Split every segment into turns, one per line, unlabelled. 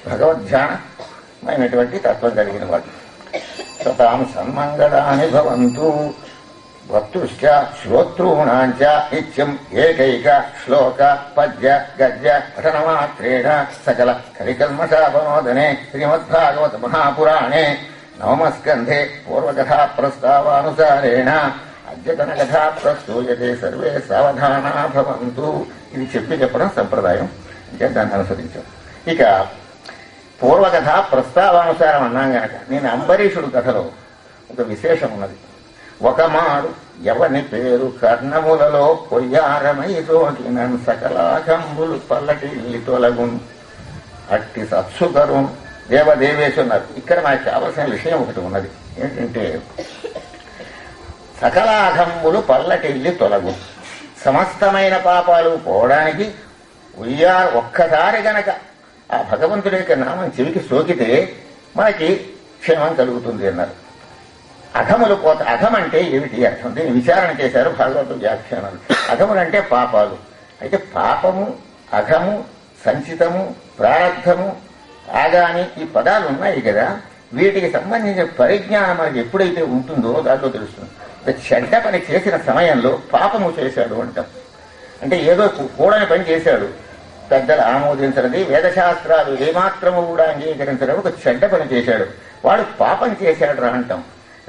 భగవద్ధ్యానమైనటువంటి తత్వం కలిగిన వాడు. సతాం సన్మంగళాని భవంతు వక్తుశ్చ శ్రోతృణాంచ నిత్యం ఏకైక శ్లోక పద్య గద్య పఠనమాత్రేణ సకల కరికల్మషాపనోదనే శ్రీమద్భాగవత మహాపురాణే నవమస్కంధే పూర్వకథా ప్రస్తావానుసారేణ అద్యతన కథా ప్రస్తూయతే సర్వే సావధానా భవంతు. ఇది చెప్పడం సంప్రదాయం, అంటే దాన్ని అనుసరించాం. ఇక పూర్వకథ ప్రస్తావానుసారం అన్నాం గనక నేను అంబరీషుడు కథలో ఒక విశేషం ఉన్నది. ఒకమారు ఎవని పేరు కర్ణములలో పొయ్యారమై రోగినన్ సకలాకంబులు పల్లటి తొలగున్ అట్టి సత్సుకరున్ దేవదేవేశున్నారు. ఇక్కడ మనకు కావలసిన విషయం ఒకటి ఉన్నది. ఏంటంటే సకలాకంబులు పల్లటిల్లి తొలగు, సమస్తమైన పాపాలు పోవడానికి ఒక్కసారి గనక ఆ భగవంతుడి యొక్క నామం చెవికి సోకితే మనకి క్షేమం కలుగుతుంది అన్నారు. అఘములు పోత, అఘం అంటే ఏమిటి అర్థం? దీన్ని విచారణ చేశారు భాగవత వ్యాఖ్యానాలు. అఘములంటే పాపాలు. అయితే పాపము, అఘము, సంచితము, ప్రారబ్ధము, ఆగాని ఈ పదాలు ఉన్నాయి కదా, వీటికి సంబంధించిన పరిజ్ఞానం మనకి ఎప్పుడైతే ఉంటుందో దాంట్లో తెలుస్తుంది. చెడ్డ పని చేసిన సమయంలో పాపము చేశాడు అంటాం. అంటే ఏదో కూడని పని చేశాడు, పెద్దలు ఆమోదించనిది, వేదశాస్త్రాలు ఏమాత్రము కూడా అంగీకరించడం, ఒక చెడ్డ పని చేశాడు, వాడు పాపం చేశాడు రా అంటాం.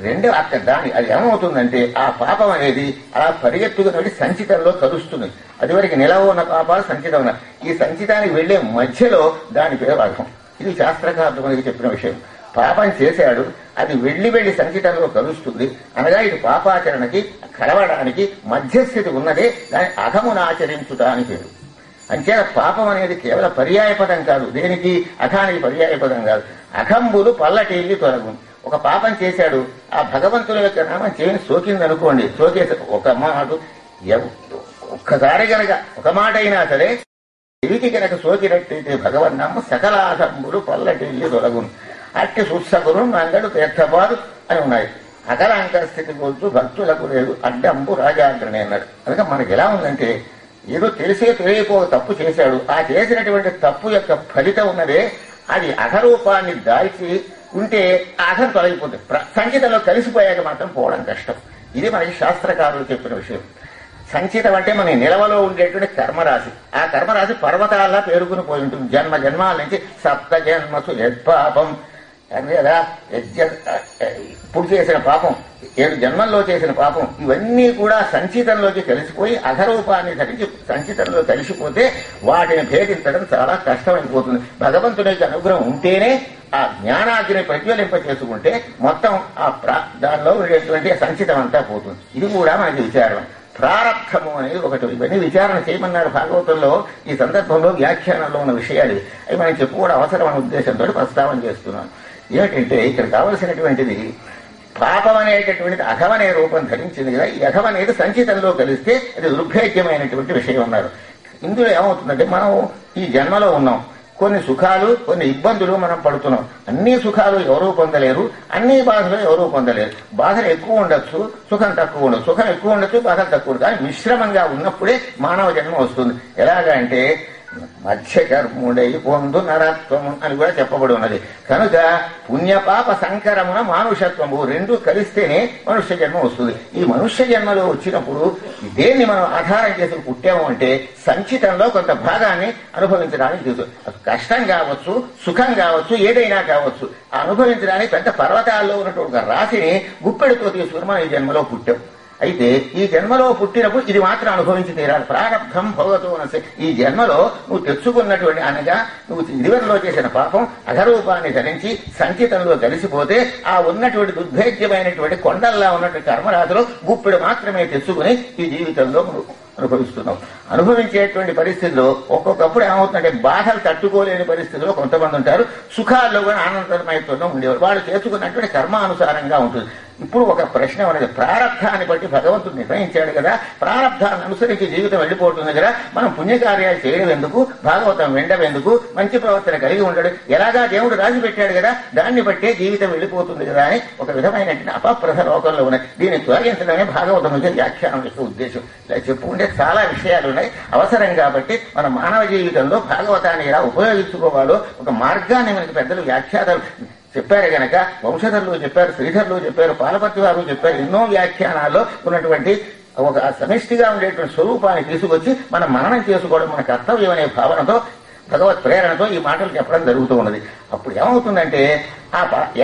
రెండో అక్కడ అది ఏమవుతుందంటే ఆ పాపం అనేది అలా పరిగెత్తుకుని సంచితంలో కలుస్తుంది. అది వరకు నిలవ ఉన్న పాపాలు సంచితం ఉన్న ఈ సంచితానికి వెళ్లే మధ్యలో దాని పేరు అర్థం. ఇది శాస్త్రకారులు మనకి చెప్పిన విషయం. పాపం చేశాడు, అది వెళ్లి సంచితంలో కలుస్తుంది అనగా ఇది పాపాచరణకి కలవడానికి మధ్యస్థితి ఉన్నదే దాని అఘమునాచరించుట అని పేరు. అంచేత పాపం అనేది కేవలం పర్యాయపదం కాదు, దేనికి అఘానికి పర్యాయపదం కాదు. అఘంబులు పల్లటిల్లి తొలగు. ఒక పాపం చేశాడు, ఆ భగవంతుని యొక్క నామం చెవిని సోకిందనుకోండి, సోకేసి ఒక మాట ఒక్కసారి గనక ఒక మాట అయినా సరే చెవికి గనక సోకినట్టయితే భగవన్నామం సకలాఘంబులు పల్లటిల్లి తొలగును. అట్టి సుత్సగురు అంగడు తీర్థపాదు అని ఉన్నాయి. అకలాంక స్థితి కోల్చు భక్తులకు లేదు అడ్డంబు రాజాగ్రని అన్నాడు. అందుకే మనకి ఎలా ఉందంటే ఏదో తెలియకో తప్పు చేశాడు, ఆ చేసినటువంటి తప్పు యొక్క ఫలితం ఉన్నదే అది అఘరూపాన్ని దాల్చి ఉంటే అఘం తొలగిపోతుంది. సంచితంలో కలిసిపోయాక మాత్రం పోవడం కష్టం. ఇది మనకి శాస్త్రకారులు చెప్పిన విషయం. సంచితం అంటే మన నిలవలో ఉండేటువంటి కర్మరాశి. ఆ కర్మరాశి పర్వతాల్లా పేరుకుని పోయి ఉంటుంది. జన్మ జన్మాల నుంచి సప్త జన్మసు యత్పాపం కదా, ఇప్పుడు చేసిన పాపం, 7 జన్మల్లో చేసిన పాపం, ఇవన్నీ కూడా సంచితంలోకి కలిసిపోయి అఘరూపాన్ని ధరించి సంచితంలో కలిసిపోతే వాటిని భేదించడం చాలా కష్టమైపోతుంది. భగవంతుని యొక్క అనుగ్రహం ఉంటేనే ఆ జ్ఞానాగ్ని ప్రజ్వలింప చేసుకుంటే మొత్తం దానిలో ఉండేటువంటి సంచితం అంతా పోతుంది. ఇది కూడా మనకి విచారం. ప్రారబ్ధము అనేది ఒకటి. ఇవన్నీ విచారణ చేయమన్నారు భాగవతంలో. ఈ సందర్భంలో వ్యాఖ్యానంలో ఉన్న విషయాలు అవి మనం చెప్పుకోవడం అవసరం అనే ఉద్దేశంతో ప్రస్తావన చేస్తున్నాను. ఏమిటంటే ఇక్కడ కావలసినటువంటిది పాపం అనేటటువంటిది అఘం అనే రూపం ధరించింది కదా, ఈ అఘం అనేది సంచితంలో కలిస్తే అది దుర్భేద్యమైనటువంటి విషయం ఉన్నారు. ఇందులో ఏమవుతుందంటే మనం ఈ జన్మలో ఉన్నాం, కొన్ని సుఖాలు కొన్ని ఇబ్బందులు మనం పడుతున్నాం. అన్ని సుఖాలు ఎవరూ పొందలేరు, అన్ని బాధలు ఎవరూ పొందలేరు. బాధలు ఎక్కువ ఉండొచ్చు, సుఖం తక్కువ ఉండదు, సుఖం ఎక్కువ ఉండొచ్చు, బాధలు తక్కువ ఉండదు. కానీ మిశ్రమంగా ఉన్నప్పుడే మానవ జన్మ వస్తుంది. ఎలాగా అంటే మధ్యకర్ముడై పొందు నరత్వము అని కూడా చెప్పబడి ఉన్నది. కనుక పుణ్యపాప సంకరమున మానుషత్వము రెండు కలిస్తేనే మనుష్య జన్మ వస్తుంది. ఈ మనుష్య జన్మలో వచ్చినప్పుడు దేన్ని మనం ఆధారం చేసి పుట్టాము అంటే సంచితంలో కొంత భాగాన్ని అనుభవించడానికి తెలుసు. కష్టం కావచ్చు, సుఖం కావచ్చు, ఏదైనా కావచ్చు, అనుభవించడానికి పెద్ద పర్వతాల్లో ఉన్నటువంటి రాశిని గుప్పెడితో తీసుకుని మనం ఈ జన్మలో పుట్టాం. అయితే ఈ జన్మలో పుట్టినప్పుడు ఇది మాత్రం అనుభవించి తీరాలి. ప్రారబ్ధం భవతు అనసే ఈ జన్మలో నువ్వు తెచ్చుకున్నటువంటి అనగా నువ్వు ఇదివరలో చేసిన పాపం అఘరూపాన్ని ధరించి సంచితంలో కలిసిపోతే ఆ ఉన్నటువంటి దుర్భేద్యమైనటువంటి కొండల్లా ఉన్నటువంటి కర్మరాశిలో గుప్పెడు మాత్రమే తెచ్చుకుని ఈ జీవితంలో అనుభవిస్తున్నాం. అనుభవించేటువంటి పరిస్థితిలో ఒక్కొక్కప్పుడు ఏమవుతుందంటే బాధలు తట్టుకోలేని పరిస్థితిలో కొంతమంది ఉంటారు, సుఖాల్లో కూడా ఆనందమయంతో ఉండేవారు. వాళ్ళు చేసుకున్నటువంటి కర్మానుసారంగా ఉంటుంది. ఇప్పుడు ఒక ప్రశ్న ఉన్నది, ప్రారంధాన్ని బట్టి భగవంతుడు నిర్ణయించాడు కదా, ప్రారంధాన్ని అనుసరించి జీవితం వెళ్ళిపోతుంది కదా, మనం పుణ్యకార్యాలు చేయడం ఎందుకు, భాగవతం వినడం ఎందుకు, మంచి ప్రవర్తన కలిగి ఉండడు, ఎలాగా దేవుడు రాసి పెట్టాడు కదా, దాన్ని బట్టే జీవితం వెళ్ళిపోతుంది కదా అని ఒక విధమైనటువంటి అపప్రథ లోకంలో ఉన్నాయి. దీన్ని తొలగించడమే భాగవతం నుంచి వ్యాఖ్యానం యొక్క ఉద్దేశం. ఇలా చెప్పుకుంటే చాలా విషయాలు ఉన్నాయి. అవసరం కాబట్టి మన మానవ జీవితంలో భాగవతాన్ని ఎలా ఉపయోగించుకోవాలో ఒక మార్గాన్ని మనకి పెద్దలు వ్యాఖ్యాతలు చెప్పారు గనక, వంశధరులు చెప్పారు, శ్రీధరులు చెప్పారు, పాలపర్తి వారు చెప్పారు. ఎన్నో వ్యాఖ్యానాల్లో ఉన్నటువంటి ఒక సమిష్టిగా ఉండేటువంటి స్వరూపాన్ని తీసుకొచ్చి మనం మననం చేసుకోవడం మన కర్తవ్యం అనే భావనతో, భగవత్ ప్రేరణతో ఈ మాటలు చెప్పడం జరుగుతూ ఉన్నది. అప్పుడు ఏమవుతుందంటే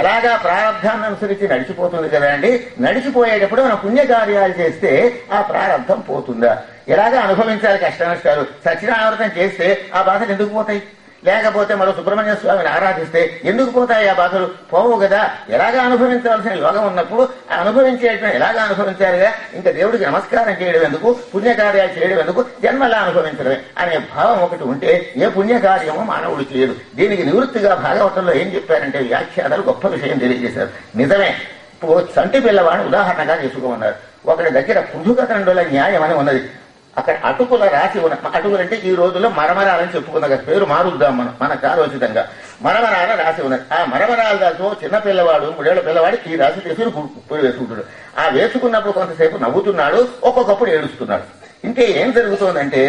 ఎలాగా ప్రారంధాన్ని అనుసరించి నడిచిపోతుంది కదా అండి, నడిచిపోయేటప్పుడు మనం పుణ్యకార్యాలు చేస్తే ఆ ప్రారంధం పోతుందా? ఎలాగా అనుభవించాలి కష్ట నష్టాలు, సత్యనారాయణ చేస్తే ఆ బాధలు ఎందుకు పోతాయి? లేకపోతే మరో సుబ్రహ్మణ్య స్వామిని ఆరాధిస్తే ఎందుకు పోతాయి ఆ బాధలు? పోవు కదా. ఎలాగా అనుభవించవలసిన యోగం ఉన్నప్పుడు అనుభవించేటువంటి ఎలాగా అనుభవించాలిగా, ఇంకా దేవుడికి నమస్కారం చేయడం ఎందుకు, పుణ్యకార్యాలు చేయడం ఎందుకు, జన్మలా అనుభవించడమే అనే భావం ఒకటి ఉంటే ఏ పుణ్యకార్యమో మానవుడు చేయడు. దీనికి నివృత్తిగా భాగవతంలో ఏం చెప్పారంటే వ్యాఖ్యాతలు గొప్ప విషయం తెలియజేశారు. నిజమే. ఇప్పుడు చంటి పిల్లవాడిని ఉదాహరణగా చేసుకోమన్నారు. ఒకటి దగ్గర పృథుకతండుల న్యాయం అని ఉన్నది. అక్కడ అటుకుల రాసి ఉన్న, అటుకులంటే ఈ రోజుల్లో మరమరాలని చెప్పుకున్న పేరు మారుద్దాం మనం మన కారోచితంగా. మరమరాల రాసి ఉన్నది. ఆ మరమరాల దాంతో చిన్న పిల్లవాడు, 3 ఏళ్ల పిల్లవాడు ఈ రాసి తీసుకుని పొడి వేసుకుంటాడు. ఆ వేసుకున్నప్పుడు కొంతసేపు నవ్వుతున్నాడు, ఒక్కొక్కప్పుడు ఏడుస్తున్నాడు. ఇంకే ఏం జరుగుతోందంటే,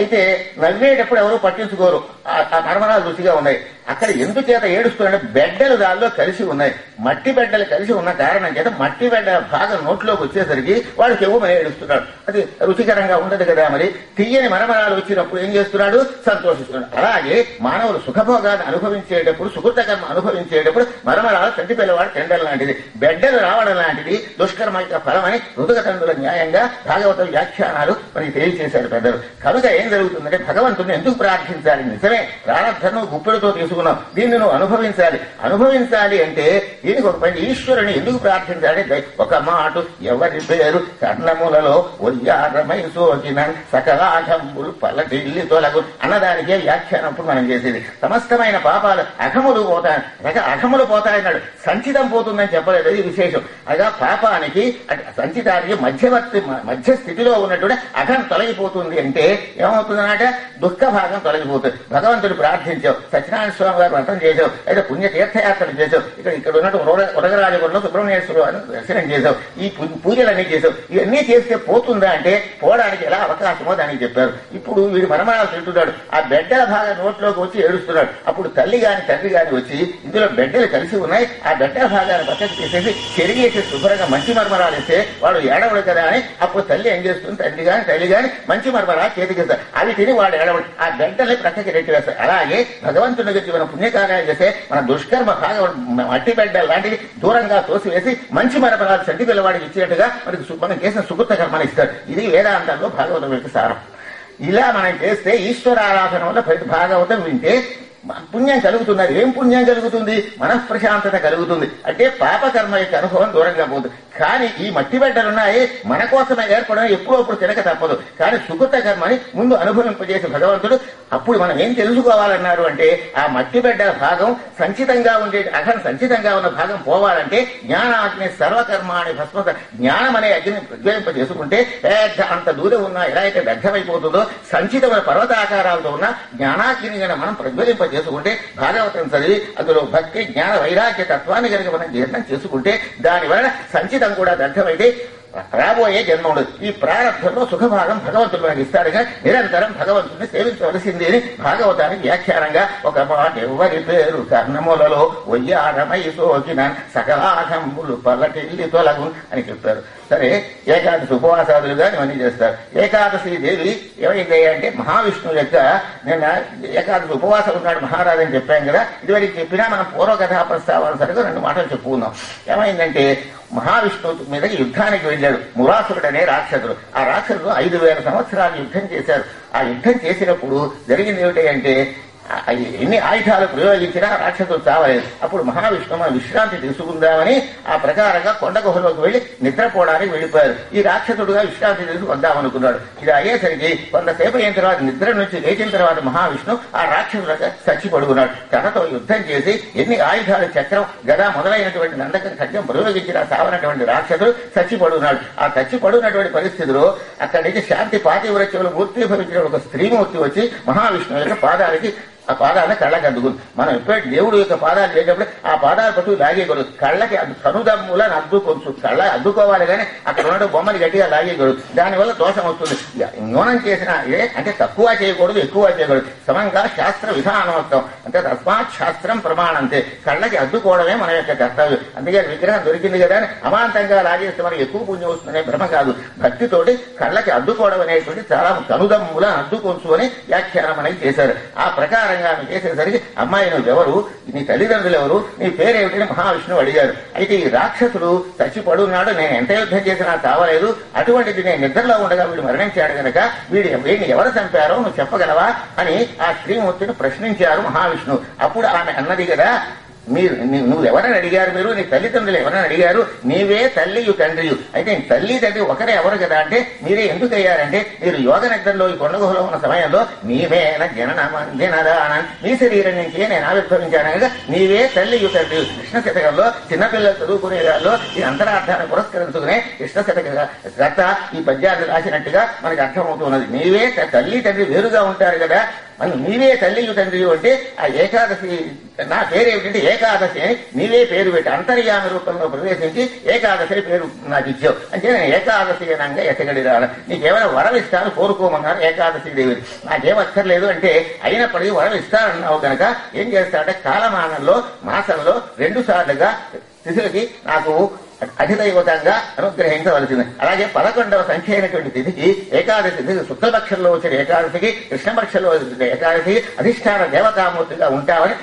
అయితే నవ్వేటప్పుడు ఎవరూ పట్టించుకోరు, ఆ మరమరాలు రుచిగా ఉన్నాయి. అక్కడ ఎందుచేత ఏడుస్తున్నాడు, బెడ్డలు దానిలో కలిసి ఉన్నాయి. మట్టి బెడ్డలు కలిసి ఉన్న కారణం చేత మట్టి బెడ్డ భాగం నోట్లోకి వచ్చేసరికి వాడు చెవుమని ఏడుస్తున్నాడు. అది రుచికరంగా ఉండదు కదా. మరి తీయని మరమరాలు వచ్చినప్పుడు ఏం చేస్తున్నాడు, సంతోషిస్తున్నాడు. అలాగే మానవులు సుఖభోగాన్ని అనుభవించేటప్పుడు, సుకృత కర్మ అనుభవించేటప్పుడు మరమరాలు చంటి పిల్లవాడు టెండల్ లాంటిది, బెడ్డలు రావడం లాంటిది దుష్కర్మ యొక్క ఫలమని ఋతుగతండుల న్యాయంగా భాగవత వ్యాఖ్యానాలు మనకి తెలియజేశారు పెద్దలు. కనుక ఏం జరుగుతుందంటే, భగవంతుని ఎందుకు ప్రార్థించాలి? నిజమే, ప్రారంభను గుప్పెడుతో తీసుకున్నాం, దీన్ని నువ్వు అనుభవించాలి అంటే దీనికి ఒక పని, ఈశ్వరుని ఎందుకు ప్రార్థించాలి? ఒక మాట, ఎవరి పేరు కర్ణములలో ఒయ్యారమై సోకిన సకలాఘములు పల్లటిల్లి తొలగు అన్నదానికే వ్యాఖ్యానం ఇప్పుడు మనం చేసేది. సమస్తమైన పాపాలు అఘములు పోతాయన్నాడు, సంచితం పోతుందని చెప్పలేదు. అది విశేషం. అలా పాపానికి సంచితానికి మధ్య స్థితిలో ఉన్నటువంటి అఘం తొలగిపోతుంది అంటే ఏమవుతుందన్నమాట, దుఃఖ భాగం తొలగిపోతుంది. భగవంతుడు ప్రార్థించావు, సత్యనారాయణ స్వామి గారు వ్రతం చేసావు, అయితే పుణ్య తీర్థయాత్రలు చేసావు, ఇక్కడ ఉన్నట్టు ఉరగరాజపురంలో సుబ్రహ్మణ్యేశ్వరు దర్శనం చేసావు, ఈ పూజలన్నీ చేసావు. ఇవన్నీ చేస్తే పోతుందా అంటే, పోవడానికి ఎలా అవకాశమో దానికి చెప్పారు. ఇప్పుడు వీడు మరమరాలు తింటున్నాడు, ఆ బెడ్డల భాగం నోట్లోకి వచ్చి ఏడుస్తున్నాడు. అప్పుడు తల్లి గాని తండ్రి గాని వచ్చి, ఇందులో బెడ్డలు కలిసి ఉన్నాయి, ఆ బెడ్డల భాగాన్ని పక్కకి తీసేసి చెరిగేసి శుభ్రంగా మంచి మరమరాలు ఇస్తే వాడు ఏడవడు కదా అని అప్పుడు తల్లి ఏం చేస్తుంది, తల్లి గాని మంచి మరమరాలు చేతికిస్తారు. అవి తిని వాడు ఏడవడు, ఆ బెడ్డల్ని ప్రక్కకి రెట్టి వేస్తారు. అలాగే భగవంతుని గురించి మనం పుణ్యకార్యాలు చేస్తే మన దుష్కర్మ భాగం మట్టి బెడ్డలు లాంటివి దూరంగా తోసివేసి మంచి మరమరాలు చంటి పిల్లవాడికి ఇచ్చినట్టుగా మనం చేసిన సుకృత కర్మని ఇస్తారు. ఇది వేదాంతంలో భాగవతం యొక్క సారం. ఇలా మనం చేస్తే ఈశ్వర ఆరాధన వల్ల ప్రతి భాగవతం వింటే పుణ్యం కలుగుతున్నది. ఏం పుణ్యం కలుగుతుంది? మనఃప్రశాంతత కలుగుతుంది. అంటే పాపకర్మ యొక్క అనుభవం దూరంగా పోతుంది. కానీ ఈ మట్టి బిడ్డలున్నాయి, మన కోసమే ఏర్పడడం, ఎప్పుడప్పుడు తినక తప్పదు. కానీ సుకృత కర్మని ముందు అనుభవింపజేసే భగవంతుడు అప్పుడు మనం ఏం తెలుసుకోవాలన్నారు అంటే, ఆ మట్టి బిడ్డల భాగం సంచితంగా ఉండే అఘం సంచితంగా ఉన్న భాగం పోవాలంటే జ్ఞానాగ్ని సర్వకర్మాని భస్మత, జ్ఞానం అనే అగ్ని ప్రజ్వలింపజేసుకుంటే పెద్ద అంత దూరం ఉన్నా ఎలా అయితే వ్యర్థమైపోతుందో, సంచితమైన పర్వతాకారాలతో ఉన్న జ్ఞానాగ్ని కనుక మనం ప్రజ్వలింపజేసుకుంటే, భాగవతం చదివి అందులో భక్తి జ్ఞాన వైరాగ్య తత్వాన్ని కనుక మనం జీర్ణం చేసుకుంటే, దానివల్ల సంచితం కూడా దగ్ధమైతే రాబోయే జన్మ ఉండదు. ఈ ప్రారంభంలో సుఖభాగం భగవంతుడు మనకి ఇస్తాడుగా, నిరంతరం భగవంతుడిని సేవించవలసింది అని భాగవతానికి వ్యాఖ్యానంగా ఒక మాట, ఎవరి పేరు కర్ణములలో ఒయ్యారమై సోకిన సకలాఘములు పల్లటిల్లి తొలగు అని చెప్పారు. సరే, ఏకాదశి ఉపవాసాదులుగా ఇవన్నీ చేస్తారు. ఏకాదశి దేవి ఏమైంది అంటే, మహావిష్ణువు యొక్క నిన్న ఏకాదశి ఉపవాసం ఉన్నాడు మహారాజు అని చెప్పాం కదా. ఇదివరకు చెప్పినా మనం పూర్వకథా ప్రస్తావన సరిగా 2 మాటలు చెప్పుకుందాం. ఏమైందంటే, మహావిష్ణువు మీదకి యుద్ధానికి వెళ్ళాడు మురాసురుడు అనే రాక్షసుడు. ఆ రాక్షసుడు 5000 సంవత్సరాలు యుద్ధం చేశారు. ఆ యుద్ధం చేసినప్పుడు జరిగింది ఏమిటి అంటే, ఎన్ని ఆయుధాలు ప్రయోగించినా రాక్షసులు చావలేదు. అప్పుడు మహావిష్ణువు మనం విశ్రాంతి తీసుకుందామని ఆ ప్రకారంగా కొండ గుహలోకి వెళ్లి నిద్రపోవడానికి వెళ్ళిపోయారు. ఈ రాక్షసుడుగా విశ్రాంతి తీసుకు వద్దామనుకున్నాడు. ఇది అయ్యేసరికి కొంతసేపు అయిన తర్వాత నిద్ర నుంచి లేచిన తర్వాత మహావిష్ణువు ఆ రాక్షసుడుగా చచ్చి పడుకున్నాడు. తనతో యుద్ధం చేసి ఎన్ని ఆయుధాలు చక్రం గద మొదలైనటువంటి నందకం ఖడ్గం ప్రయోగించిన సావనటువంటి రాక్షసుడు చచ్చి పడుకున్నాడు. ఆ చచ్చి పడుకున్నటువంటి పరిస్థితిలో అక్కడి నుంచి శాంతి పాతివ్రత్యంలో మూర్తిభవించిన ఒక స్త్రీమూర్తి వచ్చి మహావిష్ణువు యొక్క పాదాలకి ఆ పాదాలను కళ్ళకి అద్దుకుంది. మనం ఎప్పుడైతే దేవుడు యొక్క పాదాలు లేనప్పుడు ఆ పాదాలు పట్టుకు లాగేయకూడదు. కళ్ళకి కనుదమ్ములను అద్దుకోవచ్చు. కళ్ళ అద్దుకోవాలి కానీ అక్కడ ఉన్న బొమ్మని గట్టిగా లాగేయకూడదు. దానివల్ల దోషం వస్తుంది. న్యూనం చేసిన అంటే తక్కువ చేయకూడదు, ఎక్కువ చేయకూడదు. సమంగా శాస్త్ర విధానోత్తం అంటే తస్మాత్ శాస్త్రం ప్రమాణంతే. కళ్ళకి అద్దుకోవడమే మన యొక్క కర్తవ్యం. అందుకే విగ్రహం దొరికింది కదా అని అమాంతంగా లాగేస్తే మనకి ఎక్కువ పుణ్యం వస్తుందనే భ్రమ కాదు. భక్తితోటి కళ్ళకి అద్దుకోవడం అనేటువంటి చాలా కనుదమ్ములను అద్దుకోవచ్చు అని వ్యాఖ్యానం అనేది చేశారు. ఆ ప్రకారం చేసేసరికి అమ్మాయి నువ్వెవరు, నీ తల్లిదండ్రులు ఎవరు, నీ పేరేమిటని మహావిష్ణువు అడిగారు. అయితే ఈ రాక్షసుడు చచ్చిపడున్నాడు, నేను ఎంత యుద్ధం చేసినా చావలేదు, అటువంటిది నేను నిద్రలో ఉండగా వీడు మరణించాడు గనక వీడిని ఎవరు చంపారో నువ్వు చెప్పగలవా అని ఆ శ్రీమూర్తిని ప్రశ్నించారు మహావిష్ణువు. అప్పుడు ఆమె అన్నది కదా, నువ్వు ఎవరని అడిగారు, మీరు నీ తల్లిదండ్రులు ఎవరని అడిగారు, నీవే తల్లియు తండ్రియు. అయితే తల్లి తండ్రి ఒకరే ఎవరు కదా అంటే మీరే ఎందుకు అయ్యారంటే మీరు యోగ నిద్రలో ఈ కొండగుహలో ఉన్న సమయంలో నీవేన జననమందినదాన మీ శరీరం నుంచి నేను ఆవిర్భవించాను కనుక నీవే తల్లియు తండ్రియు. కృష్ణ శతకంలో చిన్నపిల్లలు చదువుకునే వాళ్ళు ఈ అంతరార్థాన్ని పురస్కరించుకునే కృష్ణ శతక కర్త ఈ పద్యాన్ని రాసినట్టుగా మనకి అర్థమవుతున్నది. నీవే తల్లి తండ్రి వేరుగా ఉంటారు కదా, మనం నీవే తల్లియు తండ్రియు అంటే ఆ ఏకాదశి నా పేరేమిటంటే ఏకాదశి అని నీవే పేరు పెట్టి అంతర్యామి రూపంలో ప్రవేశించి ఏకాదశి పేరు నాకు ఇచ్చావు అంటే నేను ఏకాదశి అనంగా ఎసగడిరాను. నీకేమైనా వరం ఇస్తాను కోరుకోమన్నారు ఏకాదశి దేవి. నాకేమక్కర్లేదు అంటే అయినప్పటికీ వరం ఇస్తానన్నావు కనుక ఏం చేస్తాడంటే కాలమానంలో మాసంలో 2 సార్లుగా తిథులకి నాకు అధిదైవతంగా అనుగ్రహించవలసింది. అలాగే 11వ సంఖ్య అయినటువంటి తిథికి ఏకాదశి తిథి శుక్లపక్షంలో వచ్చిన ఏకాదశికి కృష్ణపక్షంలో వచ్చిన ఏకాదశి అధిష్టాన దేవతామూర్తిగా ఉంటామని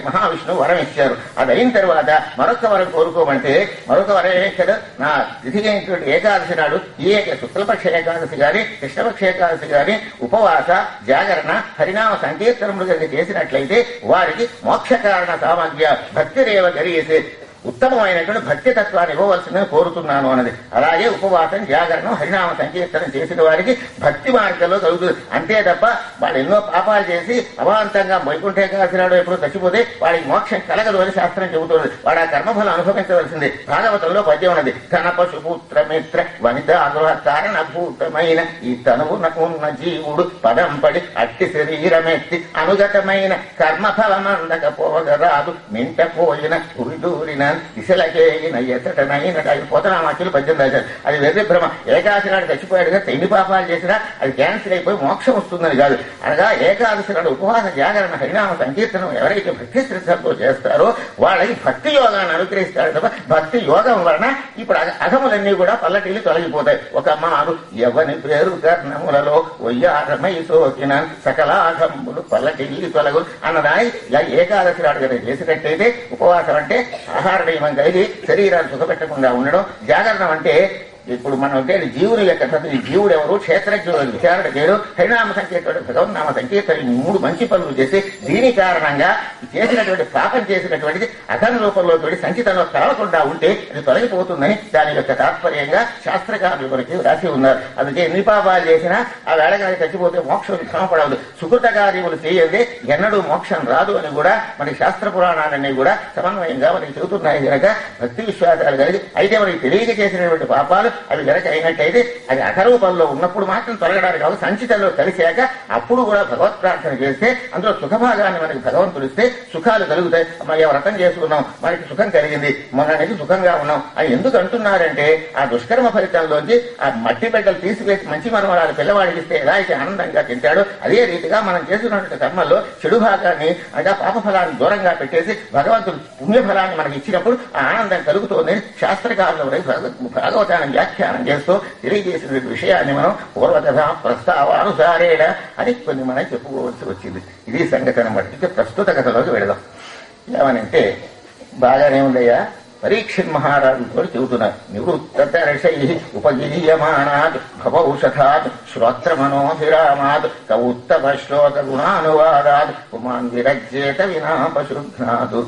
మహావిష్ణువు వరం ఇచ్చారు. అది అయిన తర్వాత మరొక వరం కోరుకోమంటే మరొక వరం ఇక్కడ నా తిథి అయినటువంటి ఏకాదశి నాడు ఈ శుక్లపక్ష ఏకాదశి గాని కృష్ణపక్ష ఏకాదశి గాని ఉపవాస జాగరణ హరినామ సంకీర్తనములు కనుక చేసినట్లయితే వారికి మోక్ష కారణ సామగ్ర్య భక్తిరేవ గరియేసే ఉత్తమమైనటువంటి భక్తి తత్వాన్ని ఇవ్వవలసిందని కోరుతున్నాను అన్నది. అలాగే ఉపవాసం జాగరణం హరినామ సంకీర్తనం చేసిన వారికి భక్తి మార్గంలో కలుగుతుంది. అంతే తప్ప వాళ్ళు ఎన్నో పాపాలు చేసి అవాంతంగా వైకుంఠ ఏకాదశి నాడు ఎప్పుడు చచ్చిపోతే వాడికి మోక్షం కలగదు అని శాస్త్రం చెబుతున్నది. వాడు ఆ కర్మఫలం అనుభవించవలసింది. భాగవతంలో పద్యం ఉన్నది, ధన పశుపుత్ర మిత్ర వనిత గృహ కారణభూతమైన ఈ తనువునకున్న జీవుడు పదం పడి అట్టి శరీరమెత్తి అనుగతమైన కర్మఫలమందకపోగరాదు మింటపోయిన ఉరిదూరిన దిశలకేయిన ఎతటనైన పోతనామాచులు 18 రాశారు. అది వెర్రి భ్రమ. ఏకాదశి నాడు చచ్చిపోయాడు కదా ఎన్ని పాపాలు చేసినా అది క్యాన్సిల్ అయిపోయి మోక్షం వస్తుందని కాదు. అనగా ఏకాదశి నాడు ఉపవాస జాగరణ హరినామ సంకీర్తనం ఎవరైతే భక్తి శ్రద్ధలతో చేస్తారో వాళ్ళకి భక్తి యోగాన్ని అనుగ్రహిస్తాడు తప్ప భక్తి యోగం వలన ఇప్పుడు అధములన్నీ కూడా పల్లటిల్లి తొలగిపోతాయి. ఒక మారు ఎవని పేరు కర్ణములలో ఒయ్యారమై సోకిన సకలాఘములు పల్లటిల్లి తొలగు అన్నదాని ఇలా ఏకాదశి నాడు కదా చేసినట్టయితే ఉపవాసం అంటే ఆహార నియమం కలిగి శరీరాన్ని సుఖపెట్టకుండా ఉండడం, జాగరణం అంటే ఇప్పుడు మనం జీవుని యొక్క జీవుడు ఎవరు, క్షేత్రజ్ఞుడు విచారణ చేయడు, హరినామ సంకీర్తన భగవన్నామ సంకీర్తన 3 మంచి పనులు చేసి దీని కారణంగా చేసినటువంటి పాపం చేసినటువంటిది అధన రూపంలో తోడి సంచితంలో కలవకుండా ఉంటే అది తొలగిపోతుందని దాని యొక్క తాత్పర్యంగా శాస్త్రకారులు వరకు రాసి ఉన్నారు. అందుకే ఎన్ని పాపాలు చేసినా ఆ వేళగాని చచ్చిపోతే మోక్షం శ్రమపడవద్దు. సుకృత కార్యములు చేయదే ఎన్నడూ మోక్షం రాదు అని కూడా మనకి శాస్త్ర పురాణాలన్నీ కూడా సమన్వయంగా మనకి చెబుతున్నాయి కనుక భక్తి విశ్వాసాలు కలిగి అయితే మనకి తెలియక చేసినటువంటి పాపాలు అవి గనక అయినట్టయితే అది అధరూపంలో ఉన్నప్పుడు మాత్రం తొలగడానికి కాదు, సంచితంలో కలిసాక అప్పుడు కూడా భగవత్ ప్రార్థన చేస్తే అందులో సుఖభాగాన్ని మనకి భగవంతుడు ఇస్తే సుఖాలు కలుగుతాయి. మనం వ్రతం చేసుకున్నాం మనకి సుఖం కలిగింది, మన అనేది సుఖంగా ఉన్నాం అని ఎందుకు అంటున్నారంటే ఆ దుష్కర్మ ఫలితంలోంచి ఆ మట్టి బిడ్డలు తీసివేసి మంచి మనవరాలు పిల్లవాడికి ఇస్తే ఎలా అయితే ఆనందంగా తింటాడో అదే రీతిగా మనం చేస్తున్నటువంటి కర్మల్లో చెడు భాగాన్ని అనగా పాప ఫలాన్ని దూరంగా పెట్టేసి భగవంతుడు పుణ్యఫలాన్ని మనకి ఇచ్చినప్పుడు ఆ ఆనందం కలుగుతోందని శాస్త్రకారులు భాగవతాన్ని వ్యాఖ్యానం చేస్తూ తెలియజేసిన విషయాన్ని మనం పూర్వకథ ప్రస్తావానుసారేణ అని కొన్ని మనం చెప్పుకోవాల్సి వచ్చింది. ఇది సంగతి అనమాట. ప్రస్తుత కథలోకి వెళదాం. ఏమనంటే బాగానే ఉందయ్యా, పరీక్షిత్ మహారాజుతో చెబుతున్నారు. నివృత్తరషై ఉపగీయమానాత్ భవౌషధాత్ శ్రోత్రమనోభిరామాత్ కౌత్తమ శ్లోక గుణానువాదాత్ పుమాన్ విరజ్యేత వినా పశుఘ్నాత్.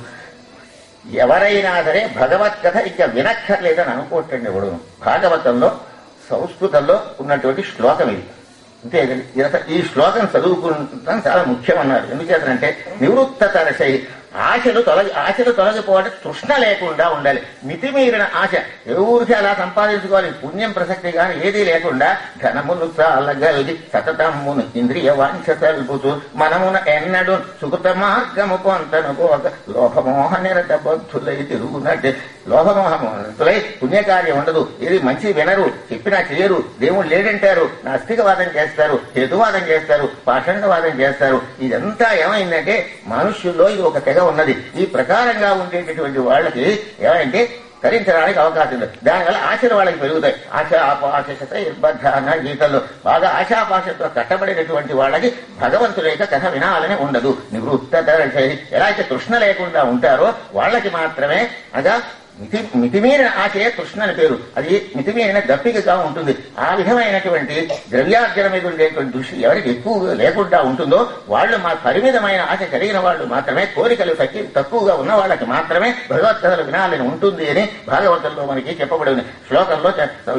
ఎవరైనా సరే భగవత్కథ ఇక వినక్కర్లేదని అనుకోవటండి ఎవడు. భాగవతంలో సంస్కృతంలో ఉన్నటువంటి శ్లోకం ఇది. అంతే ఈ శ్లోకం చదువుకుంటాం చాలా ముఖ్యమన్నారు. ఎందుచేతంటే నివృత్తరషై ఆశలు తొలగిపోవడం తృష్ణ లేకుండా ఉండాలి. మితిమీరిన ఆశ ఎవరికి అలా సంపాదించుకోవాలి పుణ్యం ప్రసక్తి కానీ ఏదీ లేకుండా ధనమును చాలగలిగి సతతమ్మును ఇంద్రియ వాంఛ తల్పుతూ మనమున ఎన్నడు సుకృత మార్గము పొంతను పోక లోభమోహ నిరత బద్ధులై తిరుగునట్టే. లోభమోహములై పుణ్యకార్యం ఉండదు. ఏది మంచి వినరు, చెప్పినా చేయరు, దేవుడు లేడంటారు, నాస్తికవాదం చేస్తారు, హేతువాదం చేస్తారు, పాషండవాదం చేస్తారు. ఇదంతా ఏమైందంటే మనుష్యుల్లో ఇది ఒక తెగ ఉన్నది. ఈ ప్రకారంగా ఉండేటటువంటి వాళ్ళకి ఏమంటే తరించడానికి అవకాశం ఉంది. దానివల్ల ఆశలు వాళ్ళకి పెరుగుతాయి. ఆశాపాశత ఇర్బద్ధ అన్న గీతల్లో బాగా ఆశాపాశతో కట్టబడినటువంటి వాళ్ళకి భగవంతుల యొక్క కథ వినాలని ఉండదు. నివృత్తరషై ఎలా అయితే తృష్ణ లేకుండా ఉంటారో వాళ్ళకి మాత్రమే అనగా మితిమీరిన ఆశయే తృష్ణ అని పేరు. అది మితిమీరిన దప్పికగా ఉంటుంది. ఆ విధమైనటువంటి ద్రవ్యార్జన మీద ఉండేటువంటి దృష్టి ఎవరికి ఎక్కువ లేకుండా ఉంటుందో వాళ్ళు మా పరిమితమైన ఆశ కలిగిన వాళ్ళు మాత్రమే, కోరికలు తక్కువగా ఉన్న వాళ్ళకి మాత్రమే భగవత్కథలు వినాలని ఉంటుంది అని భాగవతంలో మనకి చెప్పబడింది. శ్లోకంలో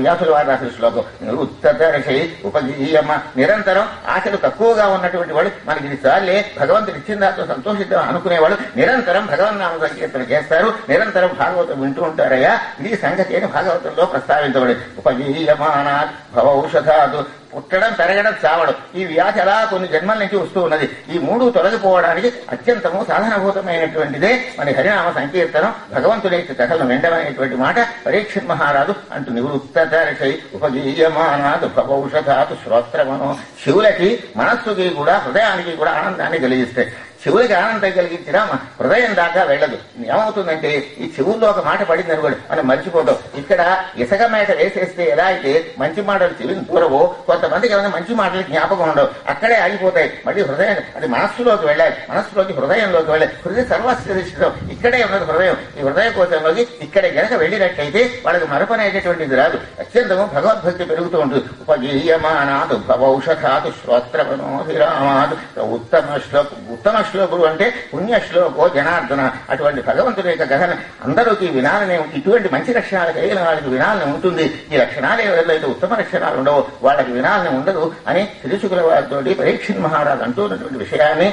వ్యాసుల వారు రాసిన శ్లోకం ఉత్తరషై ఉపగీయమ. నిరంతరం ఆశలు తక్కువగా ఉన్నటువంటి వాడు మనకి ఇది చాలే భగవంతుడు ఇచ్చిన దాంతో సంతోషిద్దాం అనుకునేవాడు నిరంతరం భగవన్నామ సంకీర్తన చేస్తారు, నిరంతరం భాగవతం వింటూ ఉంటారయ్యా. ఇది సంగతి అని భాగవతంలో ప్రస్తావించబడింది. ఉపగీయమానాత్ భవౌషధాత్. పుట్టడం, పెరగడం, చావడం ఈ వ్యాధి అలా కొన్ని జన్మల నుంచి వస్తూ ఉన్నది. ఈ మూడు తొలగిపోవడానికి అత్యంతము సాధనభూతమైనటువంటిదే మన హరినామ సంకీర్తనం, భగవంతుడి కథలను వినడమైనటువంటి మాట పరీక్షిత్ మహారాజు అంటూ నివృత్తరషై ఉపగీయమానాత్ భవౌషధాత్ శ్రోత్రమనో. శివులకి మనస్సుకి కూడా హృదయానికి కూడా ఆనందాన్ని కలిగిస్తాయి. చెవులకి ఆనందం కలిగించిన హృదయం దాకా వెళ్ళదు. ఏమవుతుందంటే ఈ చెవుల్లో ఒక మాట పడింది అనుకోండి మనం మర్చిపోతాం. ఇక్కడ ఇసుక మేట వేసేస్తే ఎలా అయితే మంచి మాటలు చెవిని దూరవో కొంతమందికి ఏమైనా మంచి మాటలు జ్ఞాపకం ఉండవు, అక్కడే ఆగిపోతాయి. మళ్ళీ హృదయం అది మనస్సులోకి వెళ్ళాలి, మనస్సులోకి హృదయంలోకి వెళ్ళాలి. హృదయ సర్వస్వధిష్ఠితం ఇక్కడే ఉన్నది హృదయం. ఈ హృదయ కోశంలోకి ఇక్కడే గనక వెళ్ళినట్టయితే వాళ్ళకి మరపనేటటువంటిది రాదు. అత్యంతము భగవద్భక్తి పెరుగుతూ ఉంటుంది. ఉపగీయమానాత్ భవౌషధాత్ శ్రోత్రమనోభిరామాత్. ఉత్తమ శ్లోకుడు అంటే పుణ్యశ్లోకో జనార్దన. అటువంటి భగవంతుడి యొక్క కథను అందరికీ వినాలనే, ఇటువంటి మంచి లక్షణాలు కలిగిన వాళ్ళకి వినాలని ఉంటుంది. ఈ లక్షణాలు ఎవరైతే ఉత్తమ లక్షణాలు ఉండవో వాళ్ళకి వినాలని ఉండదు అని త్రిశుకుల వారితో పరీక్షిత్ మహారాజు అంటున్నటువంటి విషయాన్ని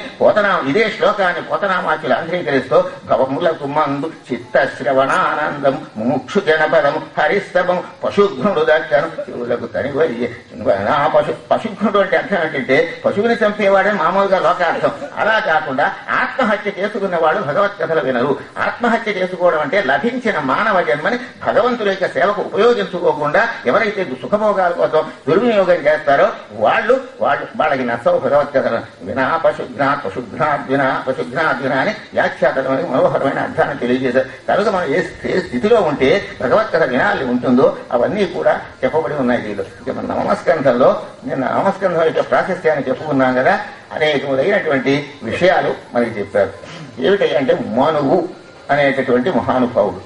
ఇదే శ్లోకాన్ని పోతనామాచులు అంగీకరిస్తూ భవములకు మందు చిత్త శ్రవణానందం ముముక్షు జనపదం హరిస్తవం పశుఘ్నుడు దక్కను శివులకు తనివయ్యే. పశుఘ్నుడు అంటే అర్థం ఏంటంటే పశువుని చంపేవాడని మామూలుగా లోకార్థం. అలా కాకుండా ఆత్మహత్య చేసుకున్న వాళ్ళు భగవత్కథలు వినరు. ఆత్మహత్య చేసుకోవడం అంటే లభించిన మానవ జన్మని భగవంతుల యొక్క సేవకు ఉపయోగించుకోకుండా ఎవరైతే సుఖభోగాల కోసం దుర్వినియోగం చేస్తారో వాళ్ళకి నచ్చవు భగవత్కథలు. వినా పశుఘ్నాత్ పశుఘ్నాద్వినా అని వ్యాఖ్యాతమైన మనోహరమైన అర్థాన్ని తెలియజేశారు. కనుక మనం ఏ స్థితిలో ఉంటే భగవత్కథ వినాలి ఉంటుందో అవన్నీ కూడా చెప్పబడి ఉన్నాయి. దీనిలో మన నవమస్కంధంలో నిన్న నవమస్కంధం యొక్క ప్రాశస్త్యాన్ని చెప్పుకున్నాం కదా, అనేకములైనటువంటి విషయాలు మనకి చెప్పారు. ఏమిటంటే మనువు అనేటటువంటి మహానుభావుడు